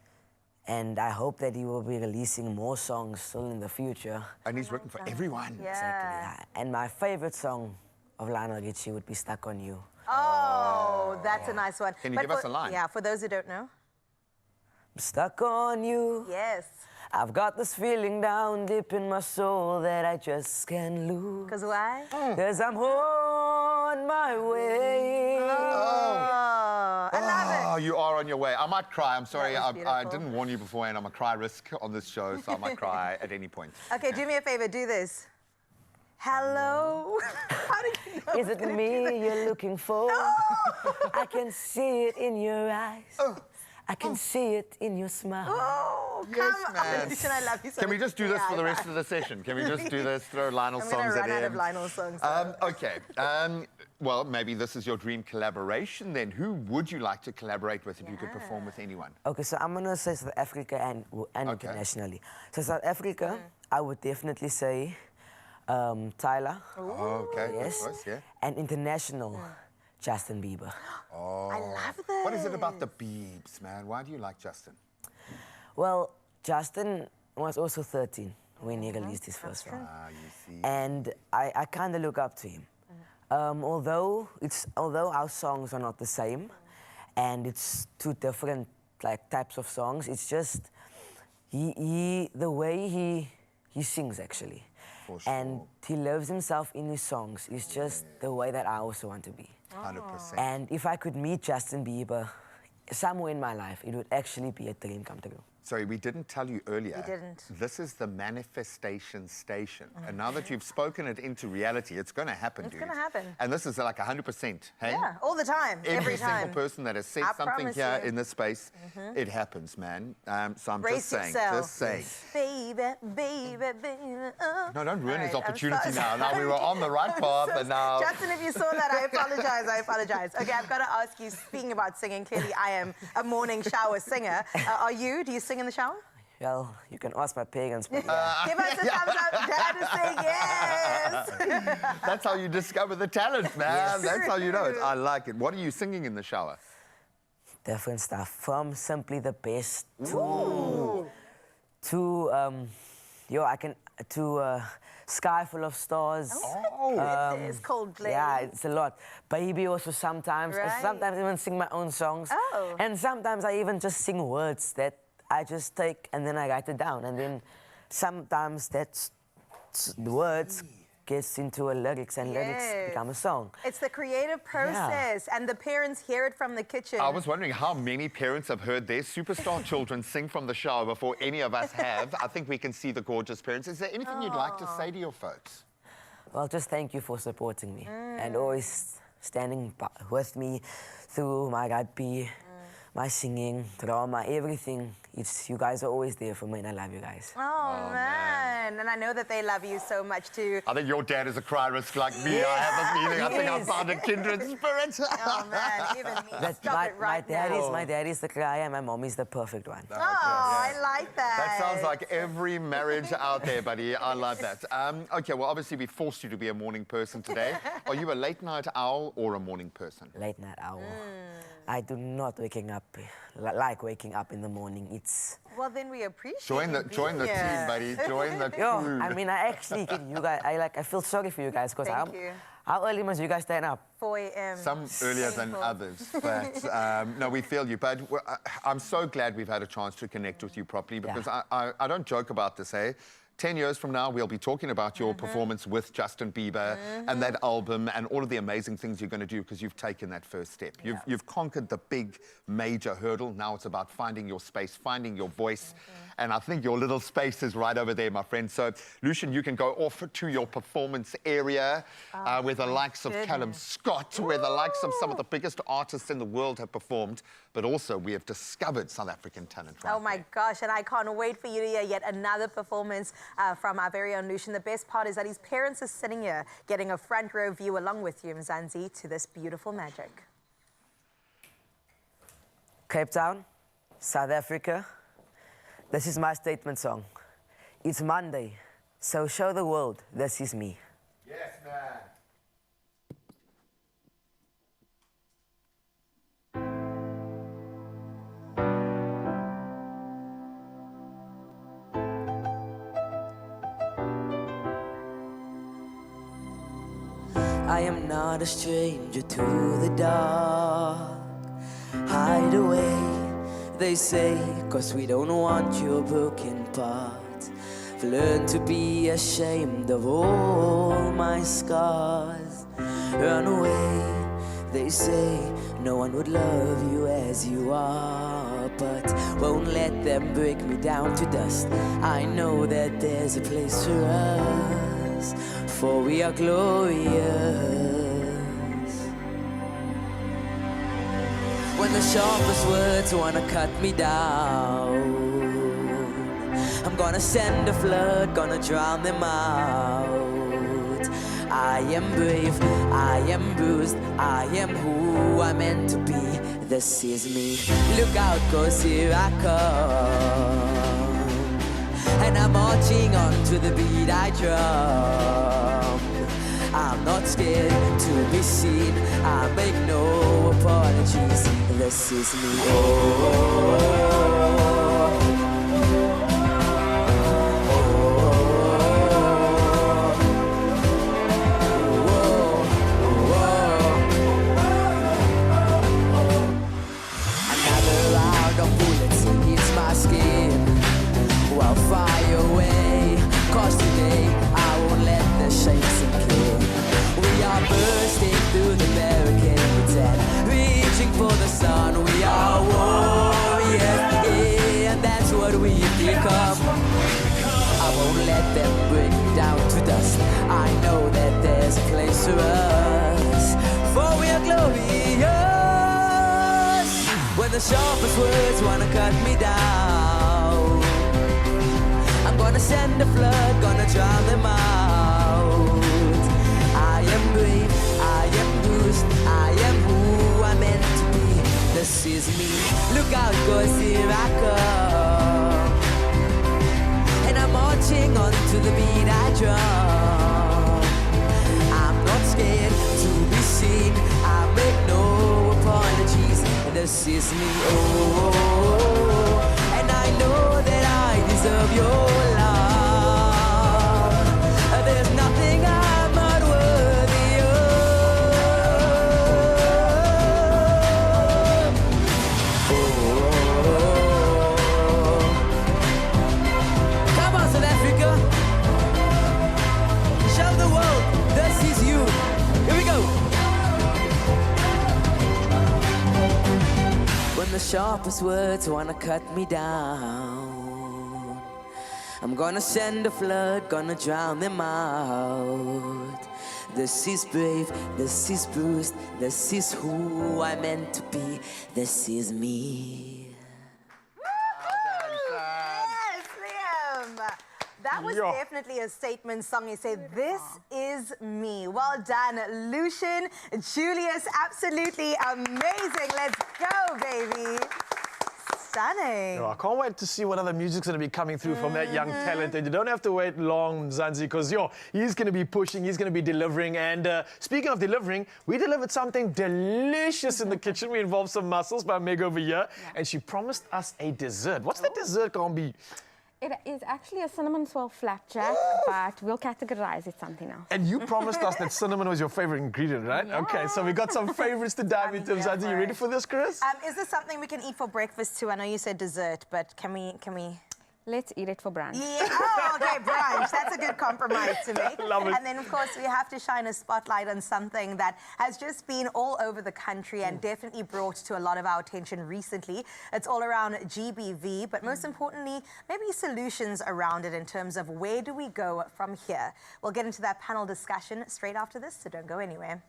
and I hope that he will be releasing more songs still in the future. And he's written for everyone. Yeah. Exactly. And my favorite song of Lionel Richie would be Stuck on You. Oh, that's a nice one. Can you give us a line? Yeah, for those who don't know. I'm stuck on you. Yes. I've got this feeling down deep in my soul that I just can't lose. Because why? Because I'm on my way. Oh, I love it. Oh, you are on your way. I might cry. I'm sorry. That was I beautiful. didn't warn you beforehand. I'm a cry risk on this show, so I might cry at any point. Okay, do me a favor. Do this. Hello. How did you know? Is it me you're looking for? I can see it in your eyes. I can see it in your smile. Oh, Yes, come man. on. Lucian, I love you so Can we much. just do this for the rest of the session? Can we just do this? Throw Lionel I'm songs gonna at run out him. of Lionel songs. Okay. Well, maybe this is your dream collaboration then. Who would you like to collaborate with if you could perform with anyone? Okay, so I'm gonna say South Africa and internationally. So South Africa, I would definitely say Tyler. Oh, okay. Yes. Of course, yeah. And international, Justin Bieber. Oh. I love this. What is it about the Biebs, man? Why do you like Justin? Well, Justin was also 13 when he released his first song. Ah, you see. And I kind of look up to him. Although our songs are not the same, and it's two different types of songs, it's just the way he sings actually. For sure. And he loves himself in his songs. It's just the way that I also want to be. 100%. And if I could meet Justin Bieber somewhere in my life, it would actually be a dream come true. Sorry, we didn't tell you earlier. We didn't. This is the manifestation station. And now that you've spoken it into reality, it's going to happen, dude. It's gonna happen. And this is like 100%, hey? Yeah, all the time, every time. single person that has said I something promise here you. in this space, it happens, man. So I'm Brace just saying, yourself. Baby. Oh. No, don't ruin All his right, I'm opportunity so now. Now we were on the right path, and now... Justin, if you saw that, I apologize. I apologize. Okay, I've got to ask you, speaking about singing, clearly I am a morning shower singer. Are you? Do you sing in the shower? Well, you can ask my parents, but Give us a thumbs up. Dad is saying yes. That's how you discover the talent, man. Yes. That's how you know it. I like it. What are you singing in the shower? different stuff, from Simply the Best Ooh. to Sky Full of Stars. Oh, it's Coldplay. Yeah, it's a lot. Baby also sometimes. I Right. sometimes even sing my own songs. Oh. And sometimes I even just sing words that I just take and then I write it down. And then sometimes that's the words gets into a lyrics and lyrics Yes. become a song. It's the creative process, and the parents hear it from the kitchen. I was wondering how many parents have heard their superstar children sing from the shower before any of us have. I think we can see the gorgeous parents. Is there anything you'd like to say to your folks? Well, just thank you for supporting me and always standing with me through my rugby, my singing, drama, everything. You guys are always there for me, and I love you guys. Oh, man. And I know that they love you so much, too. I think your dad is a cry risk like me. I have a feeling. I think I found a kindred spirit. Oh, man, even me. Stop it right now. My dad is the crier, and my mom is the perfect one. Oh, I like that. That sounds like every marriage out there, buddy. I love that. Okay, well, obviously we forced you to be a morning person today. Are you a late night owl or a morning person? Late night owl. I do not like waking up in the morning. It's... Well, then we appreciate Join the team, buddy. Join the Yo, crew. I mean, I actually get you guys. I feel sorry for you guys because Thank you. how early must you guys stand up? 4 a.m. Some earlier than others, but no, we feel you. But I'm so glad we've had a chance to connect with you properly because I don't joke about this, hey? 10 years from now, we'll be talking about your performance with Justin Bieber and that album and all of the amazing things you're going to do because you've taken that first step. You've conquered the big, major hurdle. Now it's about finding your space, finding your voice. And I think your little space is right over there, my friend. So, Lucian, you can go off to your performance area where the likes of Callum Scott, where the likes of some of the biggest artists in the world have performed. But also, we have discovered South African talent right Oh, my gosh, and I can't wait for you to hear yet another performance from our very own Lucian. The best part is that his parents are sitting here getting a front row view along with you, Mzansi, to this beautiful magic. Cape Town, South Africa. This is my statement song. It's Monday, so show the world this is me. Yes, man. I am not a stranger to the dark. Hide away, they say, 'cause we don't want your broken parts. I've learned to be ashamed of all my scars. Run away, they say, no one would love you as you are. But won't let them break me down to dust. I know that there's a place for us, for we are glorious. When the sharpest words wanna cut me down, I'm gonna send a flood, gonna drown them out. I am brave, I am bruised, I am who I'm meant to be. This is me. Look out, 'cause here I come, and I'm marching on to the beat I drum. I'm not scared to be seen, I make no apologies. This is me. Another round of bullets hits my skin. Well, fire away, 'cause today I won't let the shame sink in. We are bursting through the barricades and reaching for the sun. We are warriors, yeah, and that's what we become. I won't let them bring me down to dust. I know that there's a place for us, for we are glorious. When the sharpest words wanna cut me down, I'm gonna send a flood, gonna drown them out. I am brave, I am bruised, I am who I'm meant to be. This is me. Look out, 'cause here I come, and I'm marching on to the beat I drum. I'm not scared to be seen, I make no apologies. This is me, oh, and I know that I deserve your love. There's nothing I'm not worthy of. Come on, South Africa. Show the world this is you. Here we go. When the sharpest words wanna cut me down, I'm gonna send a flood, gonna drown them out. This is brave, this is bruised, this is who I'm meant to be. This is me. Yes, Liam. That was definitely a statement song. He said, "This is me." Well done, Lucian, Julius. Absolutely amazing. Let's go, baby. Stunning. I can't wait to see what other music's going to be coming through from that young talent. And you don't have to wait long, Zanzi, because he's going to be pushing, he's going to be delivering. And speaking of delivering, we delivered something delicious in the kitchen. We involved some mussels by Meg over here, and she promised us a dessert. What's that dessert going to be? It is actually a cinnamon swirl flapjack, but we'll categorize it something else. And you promised us that cinnamon was your favorite ingredient, right? Yeah. Okay, so we got some favorites to dive into. Zanzi, you ready for this, Chris? Is this something we can eat for breakfast too? I know you said dessert, but can we? Let's eat it for brunch. Yeah. Oh, okay, brunch. That's a good compromise to make. Love it. And then, of course, we have to shine a spotlight on something that has just been all over the country and definitely brought to a lot of our attention recently. It's all around GBV, but most importantly, maybe solutions around it in terms of where do we go from here. We'll get into that panel discussion straight after this, so don't go anywhere.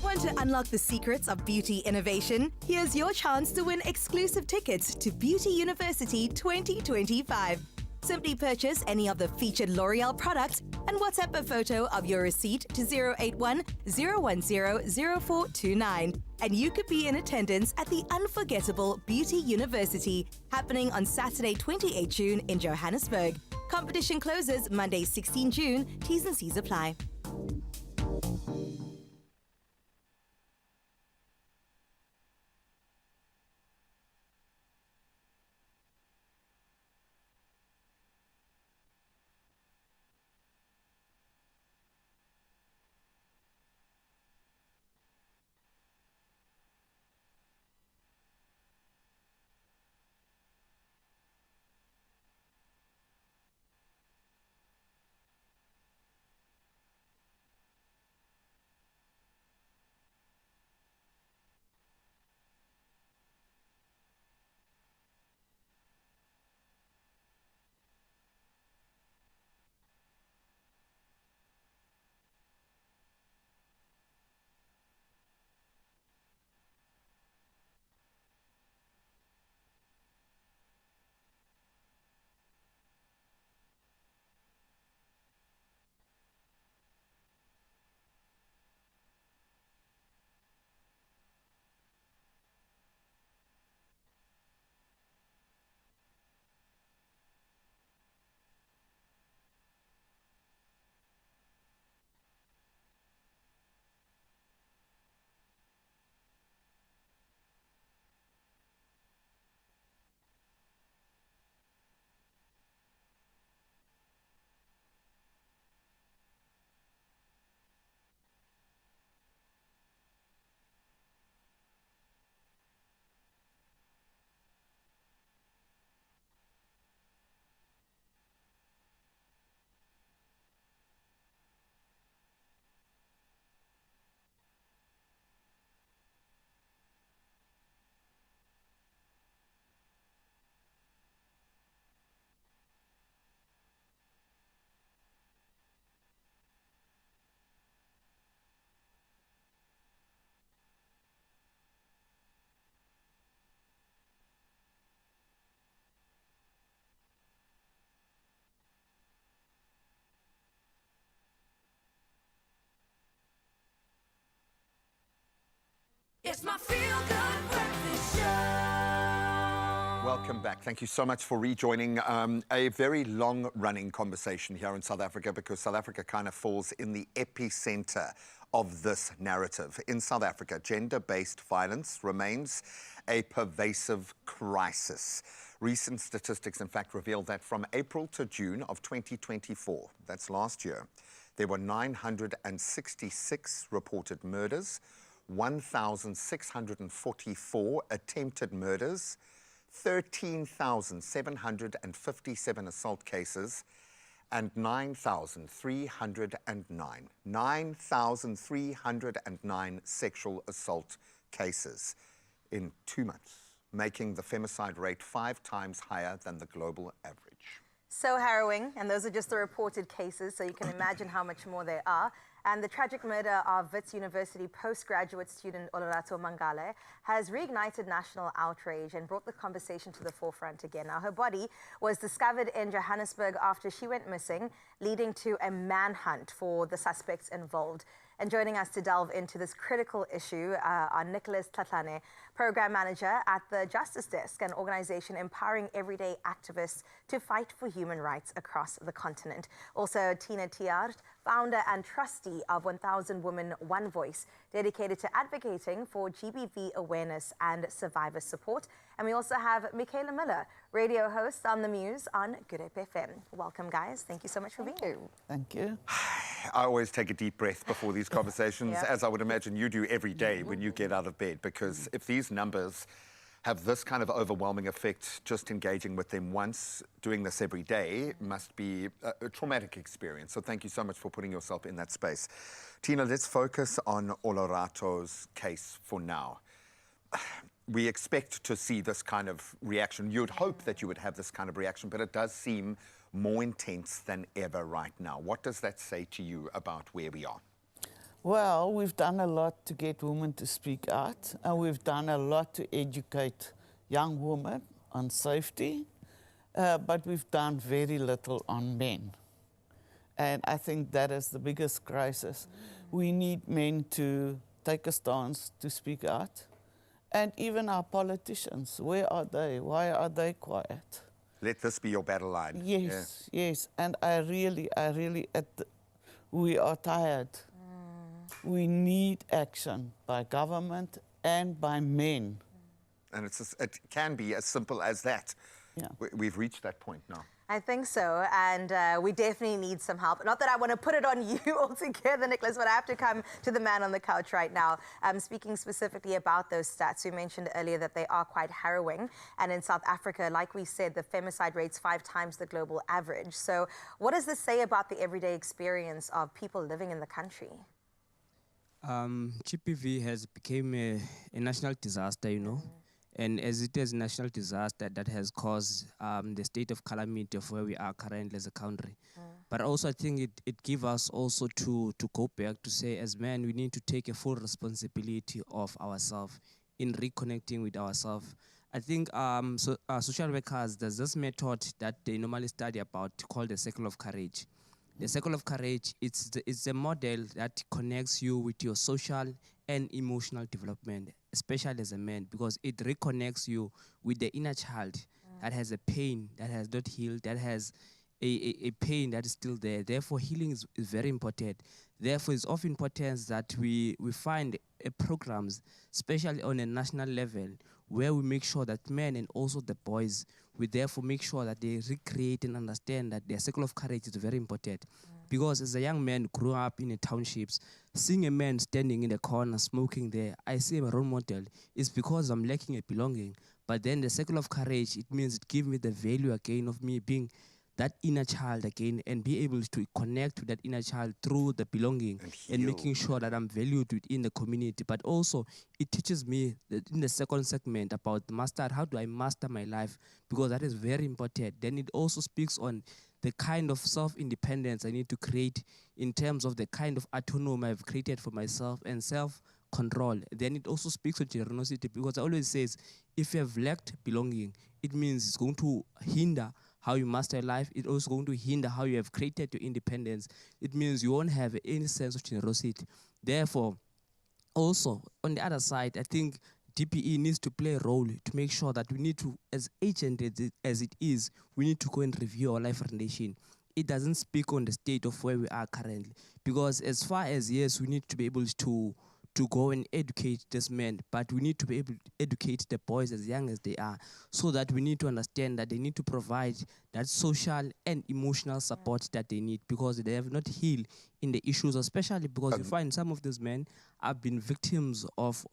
Want to unlock the secrets of beauty innovation? Here's your chance to win exclusive tickets to Beauty University 2025. Simply purchase any of the featured L'Oreal products and WhatsApp a photo of your receipt to 081 010 0429. And you could be in attendance at the unforgettable Beauty University, happening on Saturday 28 June in Johannesburg. Competition closes Monday 16 June. T's and C's apply. It's my feel-good breakfast show. Welcome back. Thank you so much for rejoining a very long-running conversation here in South Africa, because South Africa kind of falls in the epicenter of this narrative. In South Africa, gender-based violence remains a pervasive crisis. Recent statistics, in fact, reveal that from April to June of 2024, that's last year, there were 966 reported murders, 1,644 attempted murders, 13,757 assault cases, and 9,309 sexual assault cases in 2 months, making the femicide rate 5 times higher than the global average. So harrowing, and those are just the reported cases, so you can imagine how much more there are. And the tragic murder of Wits University postgraduate student Ololato Mangale has reignited national outrage and brought the conversation to the forefront again. Now, her body was discovered in Johannesburg after she went missing, leading to a manhunt for the suspects involved. And joining us to delve into this critical issue are Nicholas Tlatlane, Program Manager at the Justice Desk, an organization empowering everyday activists to fight for human rights across the continent. Also, Tina Tiaart, founder and trustee of 1000 Women, One Voice, dedicated to advocating for GBV awareness and survivor support. And we also have Michaela Miller, radio host on The Muse on Good Hope FM. Welcome, guys. Thank you so much for being here. Thank you. I always take a deep breath before these conversations, Yeah. as I would imagine you do every day when you get out of bed, because if these numbers have this kind of overwhelming effect, just engaging with them once, doing this every day, must be a traumatic experience. So thank you so much for putting yourself in that space. Tina, let's focus on Olorato's case for now. We expect to see this kind of reaction. You'd hope that you would have this kind of reaction, but it does seem more intense than ever right now. What does that say to you about where we are? Well, we've done a lot to get women to speak out, and we've done a lot to educate young women on safety, but we've done very little on men. And I think that is the biggest crisis. We need men to take a stance to speak out. And even our politicians, where are they? Why are they quiet? Let this be your battle line. Yes, yes. And I really, we are tired. We need action by government and by men. And it can be as simple as that. Yeah. We've reached that point now. I think so, and we definitely need some help. Not that I want to put it on you altogether, Nicholas, but I have to come to the man on the couch right now. Speaking specifically about those stats, we mentioned earlier that they are quite harrowing. And in South Africa, like we said, the femicide rate's 5 times the global average. So what does this say about the everyday experience of people living in the country? GBV has become a national disaster, you know. And as it is a national disaster, that has caused the state of calamity of where we are currently as a country. But also I think it gives us also to go back to say, as men, we need to take a full responsibility of ourselves in reconnecting with ourselves. I think social workers, there's this method that they normally study about called the circle of courage. The circle of courage, it's a model that connects you with your social and emotional development, especially as a man, because it reconnects you with the inner child that has a pain that has not healed, that has a pain that is still there. Therefore, healing is very important. Therefore, it's of importance that we find programs, especially on a national level, where we make sure that men and also the boys, we therefore make sure that they recreate and understand that their circle of courage is very important. Because as a young man grew up in the townships, seeing a man standing in the corner smoking there, I see him a role model. It's because I'm lacking a belonging. But then the circle of courage, it means it gives me the value again of me being that inner child again and be able to connect with that inner child through the belonging and making sure that I'm valued within the community. But also, it teaches me that in the second segment about how do I master my life, because that is very important. Then it also speaks on the kind of self-independence I need to create in terms of the kind of autonomy I've created for myself and self-control. Then it also speaks of generosity, because I always says, if you have lacked belonging, it means it's going to hinder how you master life. It's also going to hinder how you have created your independence. It means you won't have any sense of generosity. Therefore, also, on the other side, I think DPE needs to play a role to make sure that we need to, as agent as it is, we need to go and review our life foundation. It doesn't speak on the state of where we are currently. Because as far as, yes, we need to be able to go and educate this men, but we need to be able to educate the boys as young as they are, so that we need to understand that they need to provide that social and emotional support that they need, because they have not healed in the issues, especially because you find some of these men have been victims of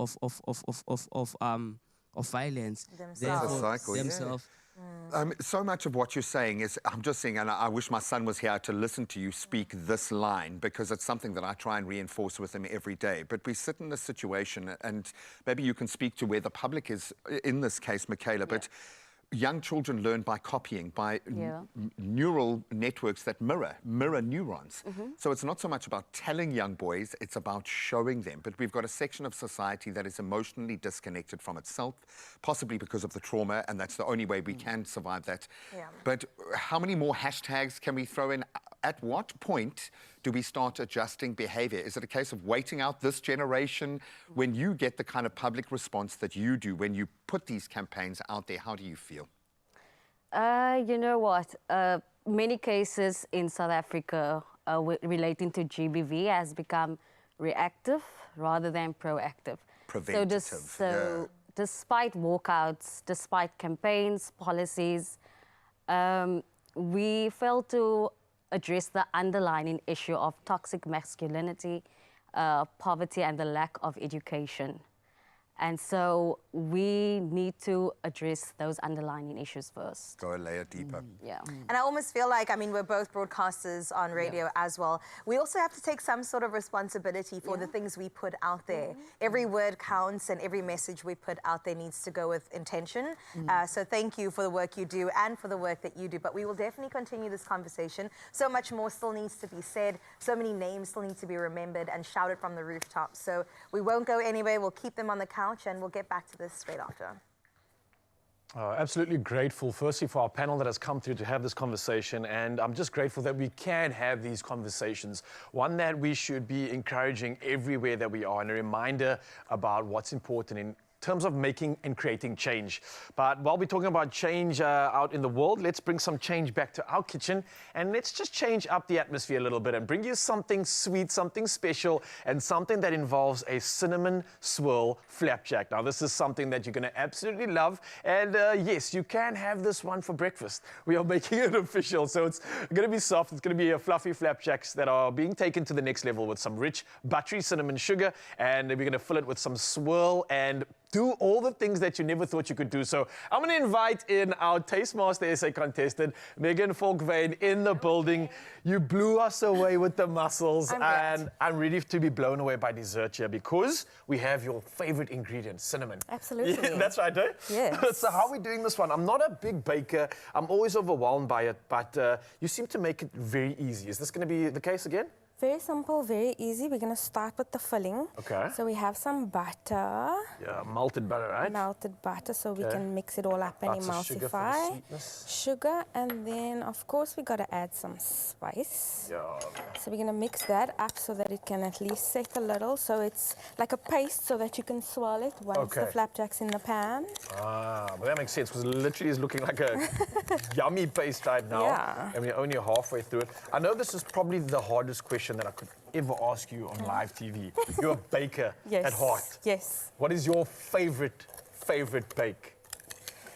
violence. Themselves. So much of what you're saying is, I'm just saying, and I wish my son was here to listen to you speak this line, because it's something that I try and reinforce with him every day. But we sit in this situation, and maybe you can speak to where the public is in this case, Michaela, but young children learn by copying, by neural networks that mirror neurons. So it's not so much about telling young boys, it's about showing them. But we've got a section of society that is emotionally disconnected from itself, possibly because of the trauma, and that's the only way we can survive that. But how many more hashtags can we throw in? At what point do we start adjusting behavior? Is it a case of waiting out this generation? When you get the kind of public response that you do, when you put these campaigns out there, how do you feel? You know what? Many cases in South Africa relating to GBV has become reactive rather than proactive. Preventative. So despite walkouts, despite campaigns, policies, we failed to address the underlying issue of toxic masculinity, poverty, and the lack of education. And so we need to address those underlying issues first. Go a layer deeper. Yeah. And I almost feel like, I mean, we're both broadcasters on radio as well. We also have to take some sort of responsibility for the things we put out there. Every word counts and every message we put out there needs to go with intention. So thank you for the work you do and for the work that you do. But we will definitely continue this conversation. So much more still needs to be said. So many names still need to be remembered and shouted from the rooftops. So we won't go anywhere. We'll keep them on the couch and we'll get back to this straight after. Absolutely grateful, firstly, for our panel that has come through to have this conversation. And I'm just grateful that we can have these conversations. One that we should be encouraging everywhere that we are, and a reminder about what's important in terms of making and creating change. But while we're talking about change out in the world, let's bring some change back to our kitchen, and let's just change up the atmosphere a little bit and bring you something sweet, something special, and something that involves a cinnamon swirl flapjack. Now, this is something that you're going to absolutely love, and yes, you can have this one for breakfast. We are making it official, so it's going to be soft. It's going to be a fluffy flapjacks that are being taken to the next level with some rich, buttery cinnamon sugar, and we're going to fill it with some swirl and do all the things that you never thought you could do. So I'm going to invite in our Taste Master SA contestant, Megan Volkvein, in the building. You blew us away with the muscles, and I'm ready to be blown away by dessert here because we have your favorite ingredient, cinnamon. Absolutely. Yeah, that's right, eh? Yes. So how are we doing this one? I'm not a big baker. I'm always overwhelmed by it, but you seem to make it very easy. Is this going to be the case again? Very simple, very easy. We're going to start with the filling. Okay. So we have some butter. Yeah, melted butter, right? Melted butter, so we can mix it all up and Lots of sugar for the emulsify. sweetness. Sugar, and then of course we got to add some spice. Yeah. So we're going to mix that up so that it can at least set a little, so it's like a paste so that you can swirl it once the flapjack's in the pan. Ah, but that makes sense because it literally is looking like a yummy paste right now. Yeah. And we're only halfway through it. I know this is probably the hardest question that I could ever ask you on live TV. You're a baker at heart. Yes. What is your favorite bake?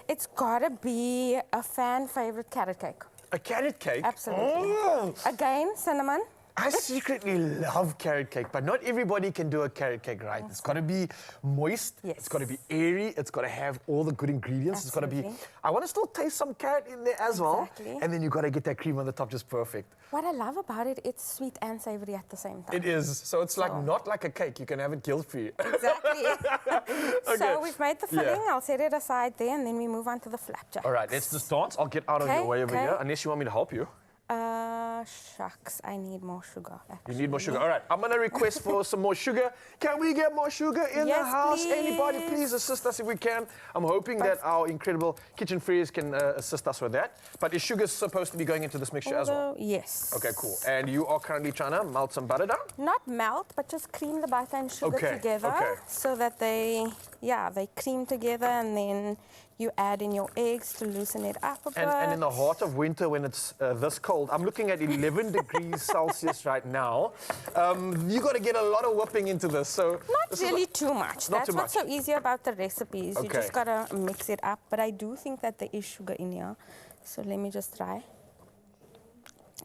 It's got to be a fan favorite carrot cake. A carrot cake? Absolutely. Oh. Again, cinnamon. I secretly love carrot cake, but not everybody can do a carrot cake right. It's got to be moist, it's got to be airy, it's got to have all the good ingredients. Absolutely. It's got to be, I want to still taste some carrot in there as well. And then you got to get that cream on the top just perfect. What I love about it, it's sweet and savory at the same time. It is. So it's like not like a cake. You can have it guilt-free. Exactly. Okay. So we've made the filling. I'll set it aside there, and then we move on to the flapjack. All right, let's just dance. I'll get out of your way over here, unless you want me to help you. Shucks, I need more sugar. You need more sugar. All right, I'm going to request for some more sugar. Can we get more sugar in the house? Please. Anybody, please assist us if we can. I'm hoping that our incredible kitchen freeze can assist us with that. But is sugar supposed to be going into this mixture as well? Yes. Okay, cool. And you are currently trying to melt some butter down? Not melt, but just cream the butter and sugar together so that they cream together, and then you add in your eggs to loosen it up a bit. And in the heart of winter, when it's this cold, I'm looking at 11 degrees Celsius right now. You got to get a lot of whipping into this. So not really too much. Not That's too what's much. so easy about the recipes. You just got to mix it up. But I do think that there is sugar in here. So let me just try.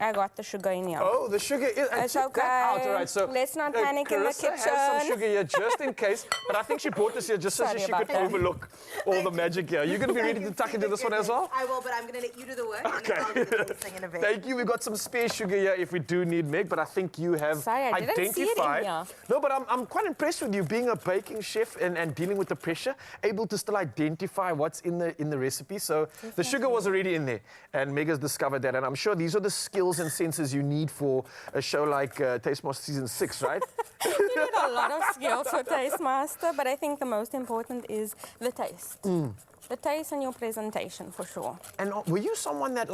I got the sugar in here. Oh, the sugar is... It's check okay. that out. All right, so let's not panic in the Carissa kitchen. has some sugar here just in case, but I think she brought this here just so Sorry she about could that. overlook all the magic here. You're going to be ready to tuck into this one as well? I will, but I'm going to let you do the work. Okay. And I'll do the thing in a bit. Thank you. We've got some spare sugar here if we do need, Meg, but I think you have Sorry, I didn't identified... see it in here. No, but I'm quite impressed with you being a baking chef and dealing with the pressure, able to still identify what's in the recipe. So the sugar was already in there, and Meg has discovered that, and I'm sure these are the skills and senses you need for a show like Taste Master Season 6, right? You need a lot of skills for Taste Master, but I think the most important is the taste. The taste and your presentation, for sure. And were you someone that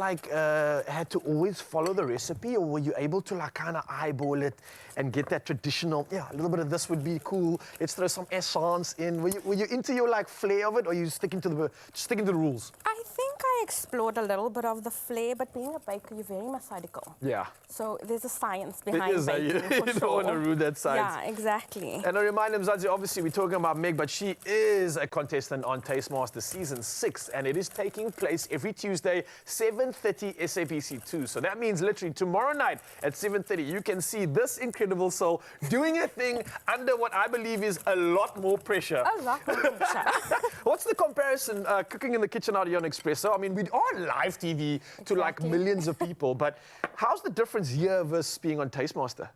had to always follow the recipe, or were you able to kind of eyeball it and get that traditional, a little bit of this would be cool, let's throw some essence in? Were you into your flair of it, or are you sticking to the rules? I think I I explored a little bit of the flair, but being a baker, you're very methodical. Yeah. So there's a science It behind is, baking, you for don't sure. want to ruin that science. Yeah, exactly. And I remind them, Mzansi, obviously we're talking about Meg, but she is a contestant on Taste Master Season 6, and it is taking place every Tuesday, 7:30 SABC2. So that means literally tomorrow night at 7:30, you can see this incredible soul doing a thing under what I believe is a lot more pressure. A lot more pressure. What's the comparison cooking in the kitchen out here on Expresso? I mean, we are live TV to like millions of people, but how's the difference here versus being on Taste Master?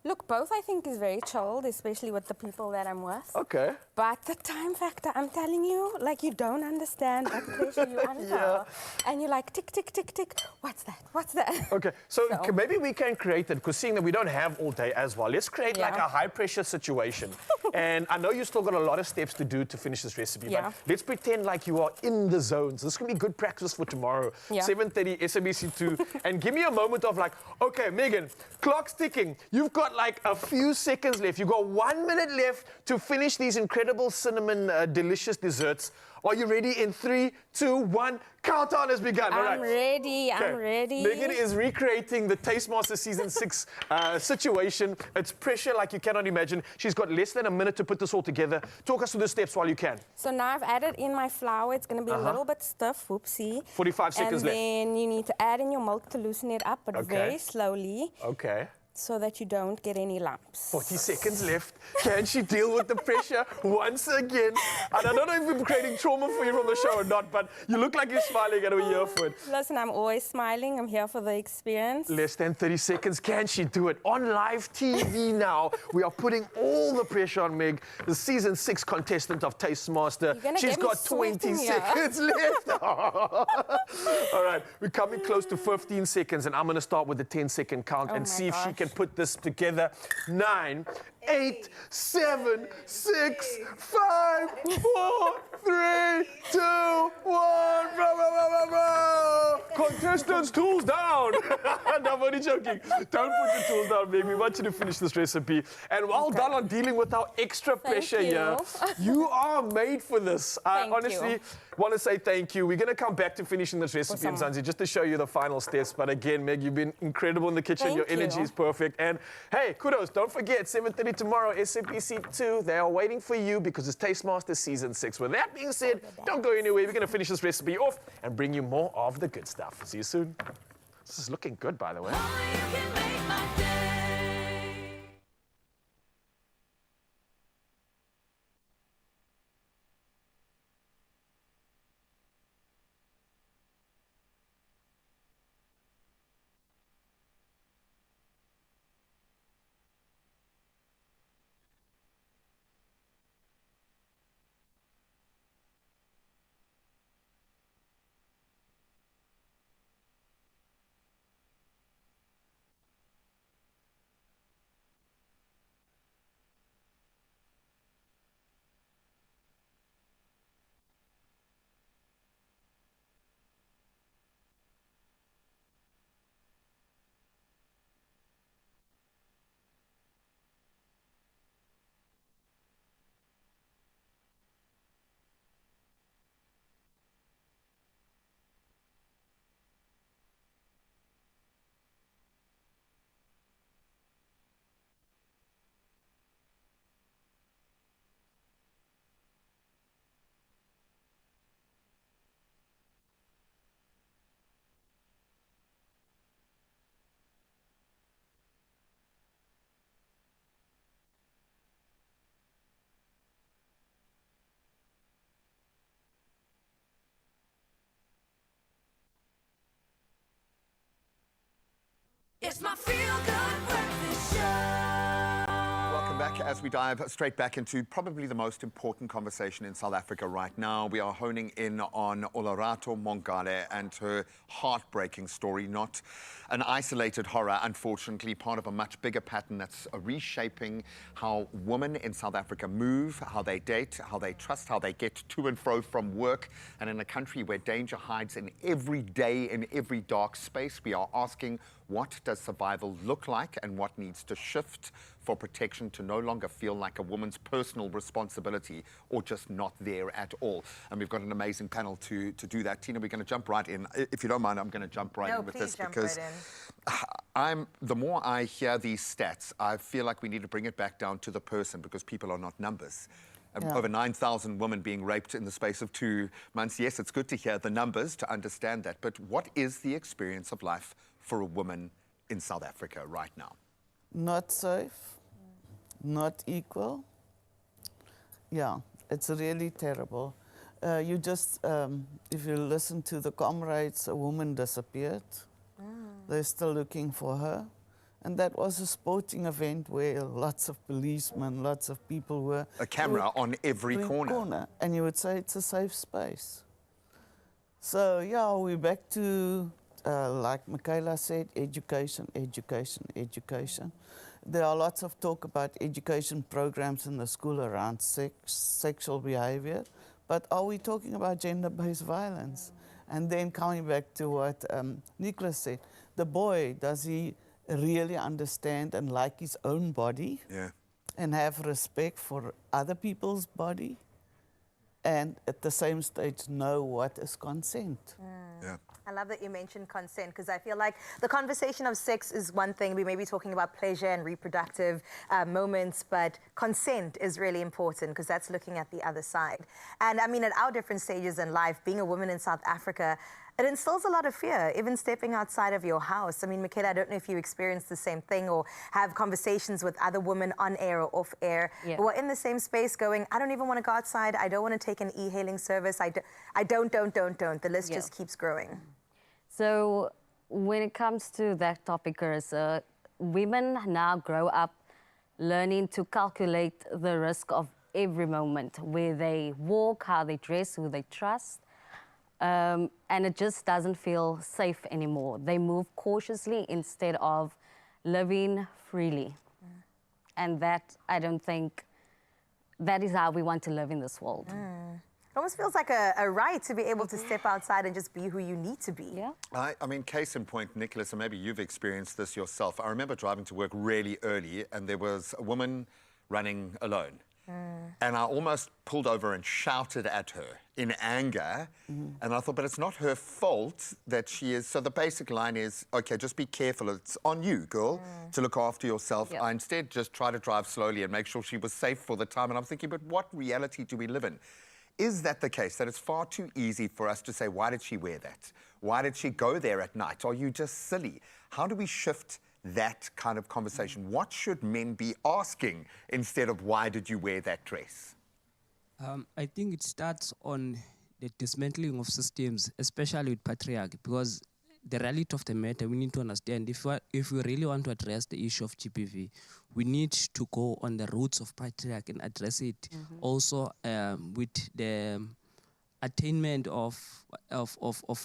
Look, both I think is very chilled, especially with the people that I'm with. Okay. But the time factor, I'm telling you, like you don't understand what pressure you're under. Yeah. And you're like, tick, tick, tick, tick. What's that? What's that? Okay, so maybe we can create it, because seeing that we don't have all day as well, let's create like a high pressure situation. And I know you still got a lot of steps to do to finish this recipe, but let's pretend like you are in the zone. So this can be good practice for tomorrow, 7:30 SABC2. And give me a moment of like, okay, Megan, clock's ticking. You've got like a few seconds left. You've got 1 minute left to finish these incredible cinnamon delicious desserts. Are you ready? In 3, 2, 1, countdown has begun. All right. I'm ready, I'm ready. Megan is recreating the Taste Master Season 6 situation. It's pressure like you cannot imagine. She's got less than a minute to put this all together. Talk us through the steps while you can. So now I've added in my flour. It's going to be a little bit stiff, whoopsie. 45 seconds left. And then you need to add in your milk to loosen it up, but very slowly. Okay. So that you don't get any lumps. 40 seconds left. Can she deal with the pressure once again? And I don't know if we're creating trauma for you from the show or not, but you look like you're smiling and we're here for it. Listen, I'm always smiling. I'm here for the experience. Less than 30 seconds. Can she do it? On live TV now, we are putting all the pressure on Meg, the Season 6 contestant of Taste Master. She's got 20 seconds left. All right, we're coming close to 15 seconds, and I'm going to start with the 10-second count and see if she can put this together. 9, 8, 7, 6, 5, 4, 3, 2, 1. Contestants, tools down. No, I'm only joking. Don't put the tools down, baby. We want you to finish this recipe. And well done on dealing with our extra pressure here. You are made for this. I honestly want to say thank you. We're going to come back to finishing this recipe, Mzansi, just to show you the final steps. But again, Meg, you've been incredible in the kitchen. Your energy is perfect. And hey, kudos. Don't forget, 7:30 tomorrow, SABC2. They are waiting for you because it's Taste Master Season 6. With that being said, don't go anywhere. We're going to finish this recipe off and bring you more of the good stuff. See you soon. This is looking good, by the way. It's my feel-good breakfast show. Welcome back as we dive straight back into probably the most important conversation in South Africa right now. We are honing in on Olarato Mongale and her heartbreaking story, not an isolated horror, unfortunately, part of a much bigger pattern that's reshaping how women in South Africa move, how they date, how they trust, how they get to and fro from work. And in a country where danger hides in every day, in every dark space, we are asking, What does survival look like and what needs to shift for protection to no longer feel like a woman's personal responsibility or just not there at all? And we've got an amazing panel to do that. Tina, we're going to jump right in. If you don't mind, I'm going to jump right in with this because the more I hear these stats, I feel like we need to bring it back down to the person because people are not numbers. Over 9,000 women being raped in the space of 2 months. Yes, it's good to hear the numbers to understand that, but what is the experience of life for a woman in South Africa right now? Not safe, not equal. Yeah, it's really terrible. If you listen to the comrades, a woman disappeared. They're still looking for her. And that was a sporting event where lots of policemen, lots of people were... A camera on every corner. And you would say it's a safe space. So, yeah, we're back to, like Michaela said, education, education, education. There are lots of talk about education programs in the school around sexual behavior. But are we talking about gender-based violence? And then coming back to what Nicholas said, the boy, does he really understand and like his own body and have respect for other people's body and at the same stage know what is consent? I love that you mentioned consent because I feel like the conversation of sex is one thing. We may be talking about pleasure and reproductive moments, but consent is really important because that's looking at the other side. And I mean, at our different stages in life, being a woman in South Africa, it instills a lot of fear, even stepping outside of your house. I mean, Michaela, I don't know if you experience the same thing or have conversations with other women on air or off air who are in the same space going, I don't even want to go outside. I don't want to take an e-hailing service. I don't. The list just keeps growing. So when it comes to that topic, Carissa, women now grow up learning to calculate the risk of every moment, where they walk, how they dress, who they trust. And it just doesn't feel safe anymore. They move cautiously instead of living freely. And that, I don't think, that is how we want to live in this world. It almost feels like a right to be able to step outside and just be who you need to be. I mean, case in point, Nicholas, and maybe you've experienced this yourself. I remember driving to work really early and there was a woman running alone. And I almost pulled over and shouted at her in anger. And I thought, but it's not her fault that she is. So the basic line is, okay, just be careful. It's on you, girl, to look after yourself. I instead just try to drive slowly and make sure she was safe for the time. And I'm thinking, but what reality do we live in? Is that the case, that it's far too easy for us to say, why did she wear that? Why did she go there at night? Are you just silly? How do we shift that kind of conversation? What should men be asking instead of why did you wear that dress? I think it starts on the dismantling of systems, especially with patriarchy, because the reality of the matter, we need to understand, if we really want to address the issue of GBV, we need to go on the roots of patriarchy and address it also with the attainment of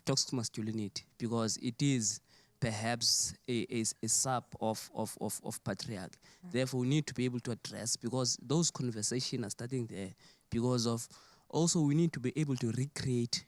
toxic masculinity, because it is perhaps a sub of patriarchy. Therefore, we need to be able to address, because those conversations are starting there, because of also we need to be able to recreate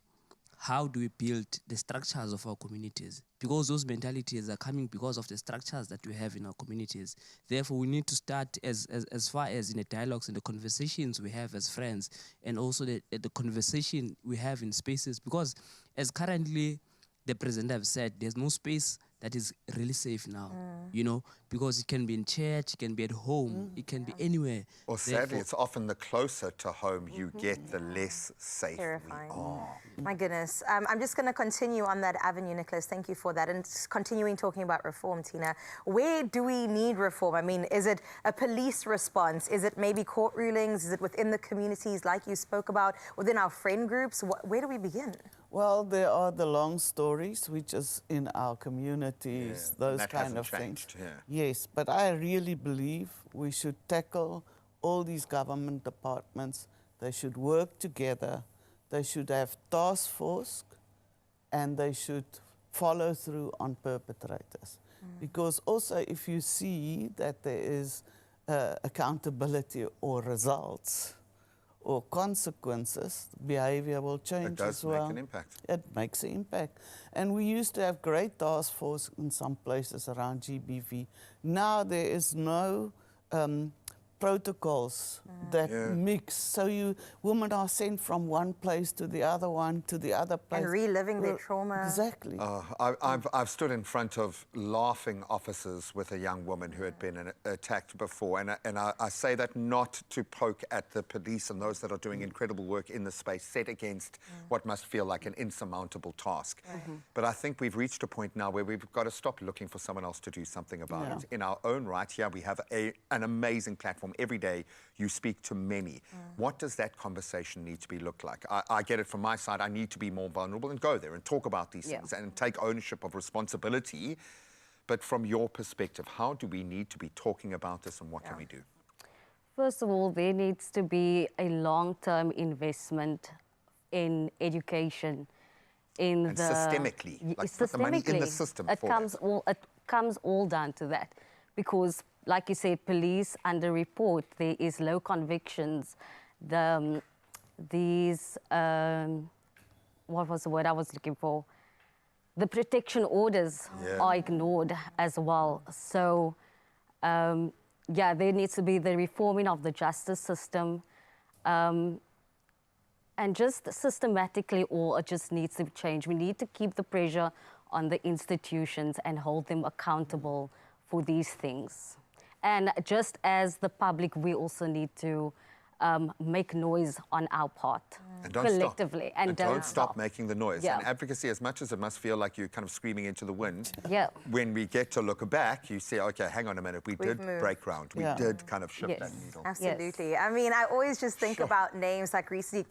how do we build the structures of our communities, because those mentalities are coming because of the structures that we have in our communities. Therefore, we need to start as far as in the dialogues and the conversations we have as friends, and also the conversation we have in spaces, because as currently the president have said, there's no space that is really safe now, you know, because it can be in church, it can be at home, it can be anywhere. Or sadly, it's often the closer to home you get, the less safe Terrifying. we are. My goodness. I'm just going to continue on that avenue, Nicholas. Thank you for that. And continuing talking about reform, Tina, where do we need reform? I mean, is it a police response? Is it maybe court rulings? Is it within the communities like you spoke about, within our friend groups? Where do we begin? Well, there are the long stories, which is in our communities, those kind of things. Yes, but I really believe we should tackle all these government departments. They should work together. They should have task force, and they should follow through on perpetrators. Because also, if you see that there is accountability or results, or consequences, behavior will change as well. It does make an impact. It makes an impact. And we used to have great task force in some places around GBV. Now there is no protocols that mix. So women are sent from one place to the other one to the other place. And reliving their trauma. Exactly. I've stood in front of laughing officers with a young woman who had been attacked before, and I say that not to poke at the police and those that are doing incredible work in the space set against what must feel like an insurmountable task. But I think we've reached a point now where we've got to stop looking for someone else to do something about it. In our own right, here we have an amazing platform. Every day you speak to many. What does that conversation need to look like? I get it from my side. I need to be more vulnerable and go there and talk about these things and take ownership of responsibility. But from your perspective, how do we need to be talking about this, and what can we do? First of all, there needs to be a long-term investment in education. Systemically, like put the money in the system. It comes all down to that, because, like you said, police under-report. There is low convictions. What was the word I was looking for? The protection orders are ignored as well. So, there needs to be the reforming of the justice system. And just systematically, it just needs to change. We need to keep the pressure on the institutions and hold them accountable for these things. And just as the public, we also need to make noise on our part, collectively. And don't stop making the noise. And advocacy, as much as it must feel like you're kind of screaming into the wind, when we get to look back, you say, okay, hang on a minute, we did break ground. We did kind of shift that needle. Absolutely. Yes. I mean, I always just think about names like Risi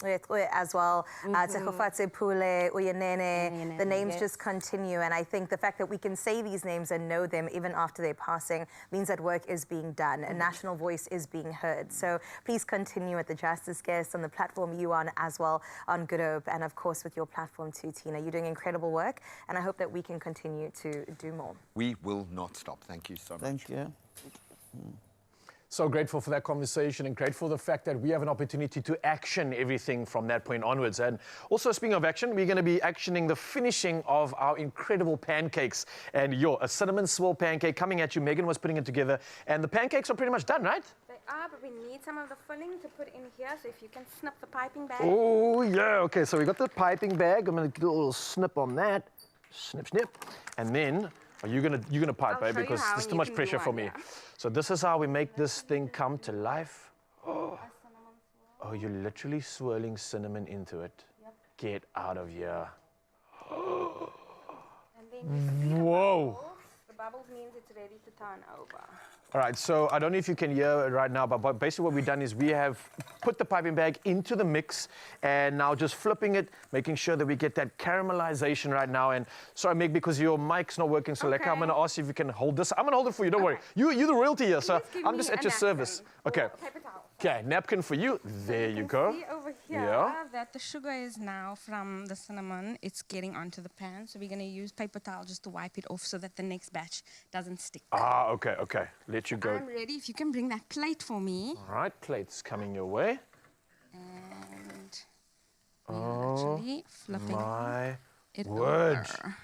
as well, Tsegofatse Pule, Uyenene. The names just continue. And I think the fact that we can say these names and know them even after their passing means that work is being done. A national voice is being heard. So please continue with the Justice Guest on the platform you on as well on Good Hope, and of course with your platform too, Tina. You're doing incredible work, and I hope that we can continue to do more. We will not stop. Thank you so much. Thank you. So grateful for that conversation, and grateful for the fact that we have an opportunity to action everything from that point onwards. And also, speaking of action, we're going to be actioning the finishing of our incredible pancakes. And a cinnamon swirl pancake coming at you. Megan was putting it together, and the pancakes are pretty much done, right? They are, but we need some of the filling to put in here, so if you can snip the piping bag. Oh, yeah. Okay, so we got the piping bag. I'm going to do a little snip on that. Snip, snip. And then, you're gonna pipe, babe, because there's too much pressure for me. So this is how we make this thing come to life. Oh, you're literally swirling cinnamon into it. Get out of here. And then whoa. The bubbles means it's ready to turn over. All right, so I don't know if you can hear it right now, but basically what we've done is we have put the piping bag into the mix, and now just flipping it, making sure that we get that caramelization right now. And sorry, Meg, because your mic's not working, so I'm going to ask you if you can hold this. I'm going to hold it for you, don't worry. You're the royalty here, so I'm just at your service. Okay. Okay, napkin for you. There you go. See over here that the sugar is now from the cinnamon. It's getting onto the pan, so we're going to use paper towel just to wipe it off so that the next batch doesn't stick. Ah, okay. Let you go. I'm ready. If you can bring that plate for me. All right, plate's coming your way. And actually flipping it word. over.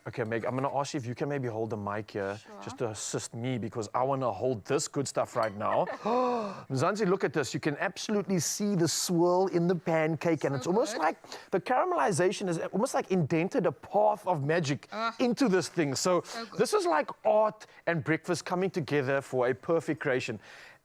Okay, Meg, I'm going to ask you if you can maybe hold the mic here just to assist me, because I want to hold this good stuff right now. Mzansi, look at this. You can absolutely see the swirl in the pancake, and it's almost like the caramelization is almost like indented a path of magic into this thing. So this is like art and breakfast coming together for a perfect creation.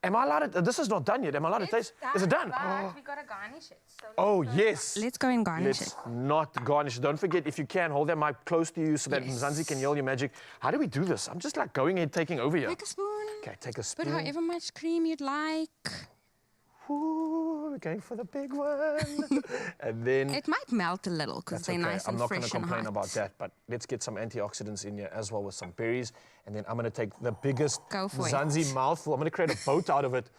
Am I allowed to, this is not done yet, am I allowed to taste? Is it done? But we got to garnish it. So yes. Let's go and garnish it. Let's not garnish. Don't forget, if you can, hold that mic close to you so that Mzansi can yell your magic. How do we do this? I'm just like going and taking over here. Take a spoon. Okay, take a spoon. Put however much cream you'd like. Ooh, we're going for the big one. And then... It might melt a little because they're nice and fresh and hot. I'm not going to complain about that, but let's get some antioxidants in here as well with some berries. And then I'm going to take the biggest Mzansi mouthful. I'm going to create a boat out of it.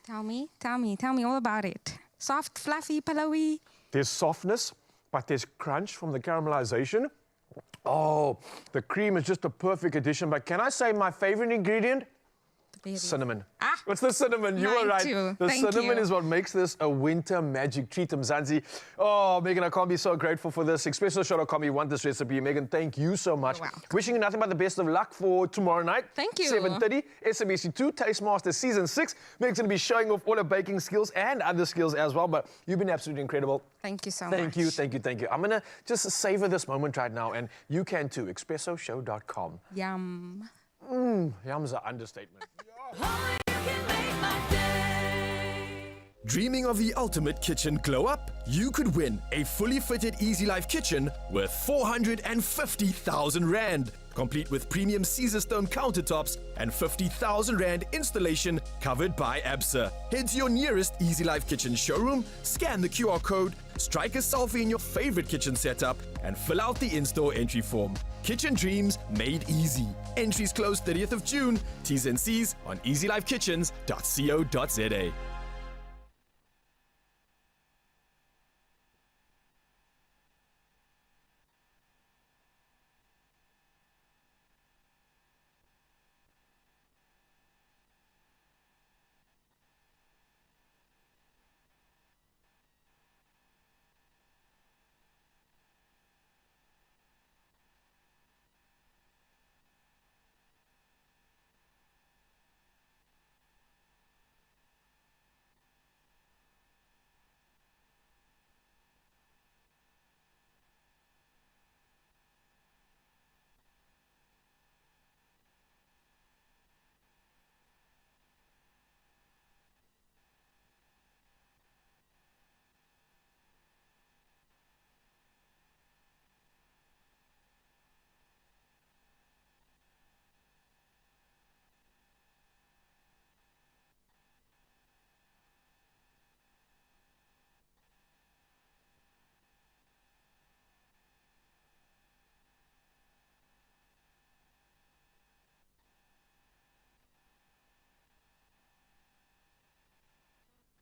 Tell me all about it. Soft, fluffy, pillowy. There's softness, but there's crunch from the caramelization. Oh, the cream is just a perfect addition. But can I say my favorite ingredient? Cinnamon. What's the cinnamon? You were right. too. The Thank cinnamon you. is what makes this a winter magic treat, Mzansi. Oh, Megan, I can't be so grateful for this. ExpressoShow.com, you want this recipe. Megan, thank you so much. Wishing you nothing but the best of luck for tomorrow night. Thank you. 7:30, SABC2, Tastemakers Season 6. Megan's going to be showing off all her baking skills and other skills as well, but you've been absolutely incredible. Thank you so much. Thank you, thank you, thank you. I'm going to just savor this moment right now, and you can too. ExpressoShow.com. Yum. Yum's an understatement. Dreaming of the ultimate kitchen glow up? You could win a fully fitted Easy Life kitchen worth 450,000 Rand, complete with premium Caesarstone countertops and 50,000 Rand installation covered by ABSA. Head to your nearest Easy Life kitchen showroom, scan the QR code, strike a selfie in your favorite kitchen setup, and fill out the in-store entry form. Kitchen dreams made easy. Entries close 30th of June. T's and C's on easylifekitchens.co.za.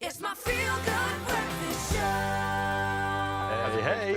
It's my feel-good breakfast show. Hey.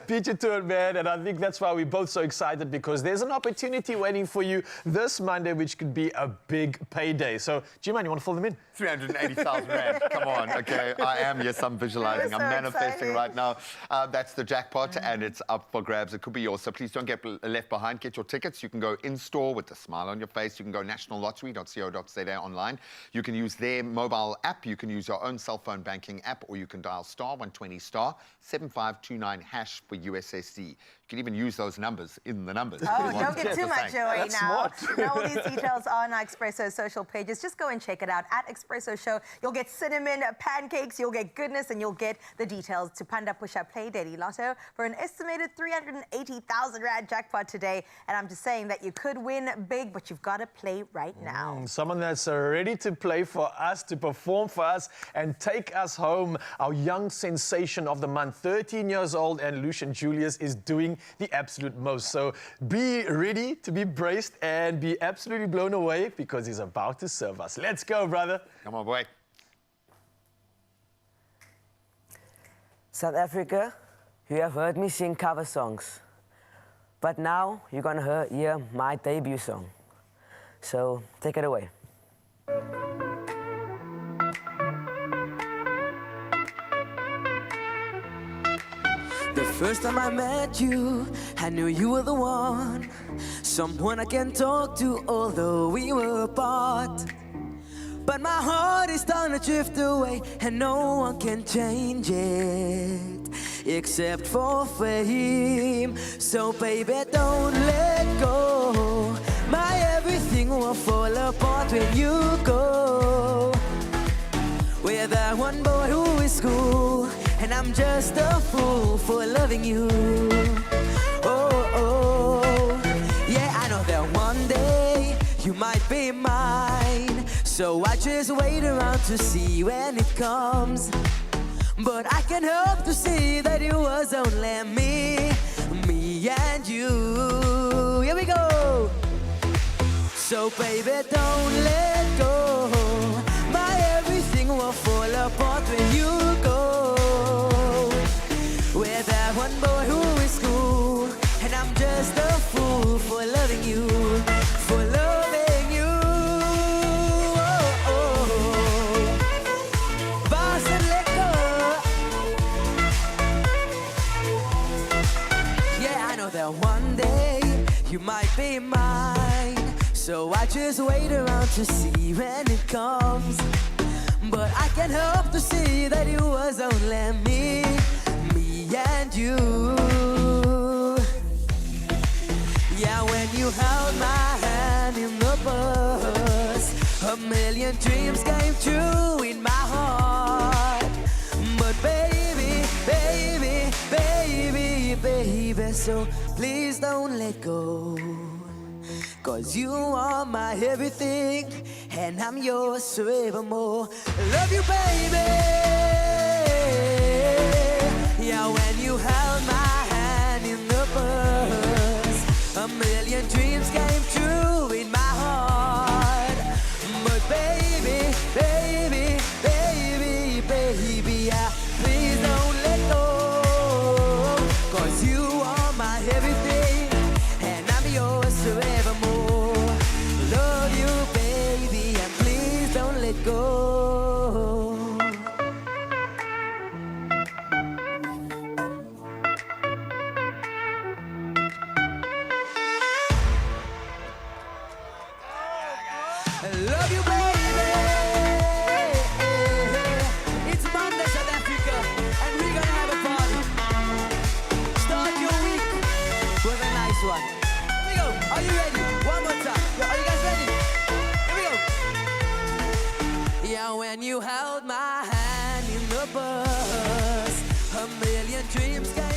Beat you to it, man. And I think that's why we're both so excited, because there's an opportunity waiting for you this Monday, which could be a big payday. So, G-Man, you want to fill them in? 380,000 Rand. Come on, okay. I am, yes, I'm visualizing. I'm manifesting right now. That's the jackpot, and it's up for grabs. It could be yours. So please don't get left behind. Get your tickets. You can go in-store with a smile on your face. You can go nationallottery.co.za online. You can use their mobile app. You can use your own cell phone banking app, or you can dial *120 *7529# for USSD. You can even use those numbers in the numbers. Oh, don't get too much away now. Smart. Now all these details are on our Expresso social pages. Just go and check it out at Expresso Show. You'll get cinnamon pancakes, you'll get goodness, and you'll get the details to Panda Pusha Play Daily Lotto for an estimated 380,000 Rand jackpot today. And I'm just saying that you could win big, but you've got to play right now. Someone that's ready to play for us, to perform for us, and take us home. Our young sensation of the month, 13 years old, and Lucian Julius is doing the absolute most. So be ready to be braced and be absolutely blown away, because he's about to serve us. Let's go, brother. Come on, boy. South Africa, you have heard me sing cover songs, but now you're gonna hear my debut song. So take it away. The first time I met you, I knew you were the one, someone I can talk to although we were apart. But my heart is starting to drift away, and no one can change it except for fame. So baby, don't let go. My everything will fall apart when you go. We're that one boy who is cool, and I'm just a fool for loving you. Oh, oh, yeah, I know that one day you might be mine. So I just wait around to see when it comes. But I can't help to see that it was only me and you. Here we go. So baby, don't let go. My everything will fall apart when you go. We're that one boy who is cool, and I'm just a fool for loving you, for loving you. you might be mine. So I just wait around to see when it comes. But I can't help to see that it was only me and you. Yeah, when you held my hand in the bus, a million dreams came true in my heart. But baby, baby, baby, baby, so please don't let go. 'Cause you are my everything, and I'm yours forevermore. Love you, baby. Yeah, when you held my hand in the bus, a million dreams came true in my heart. But baby, baby, baby, baby, yeah, please don't let go. 'Cause you are my everything, and I'm yours forevermore. Love you, baby, and please don't let go. Love you, baby. It's Monday, South Africa, and we're gonna have a party. Start your week with a nice one. Here we go. Are you ready? One more time. Are you guys ready? Here we go. Yeah, when you held my hand in the bus, a million dreams came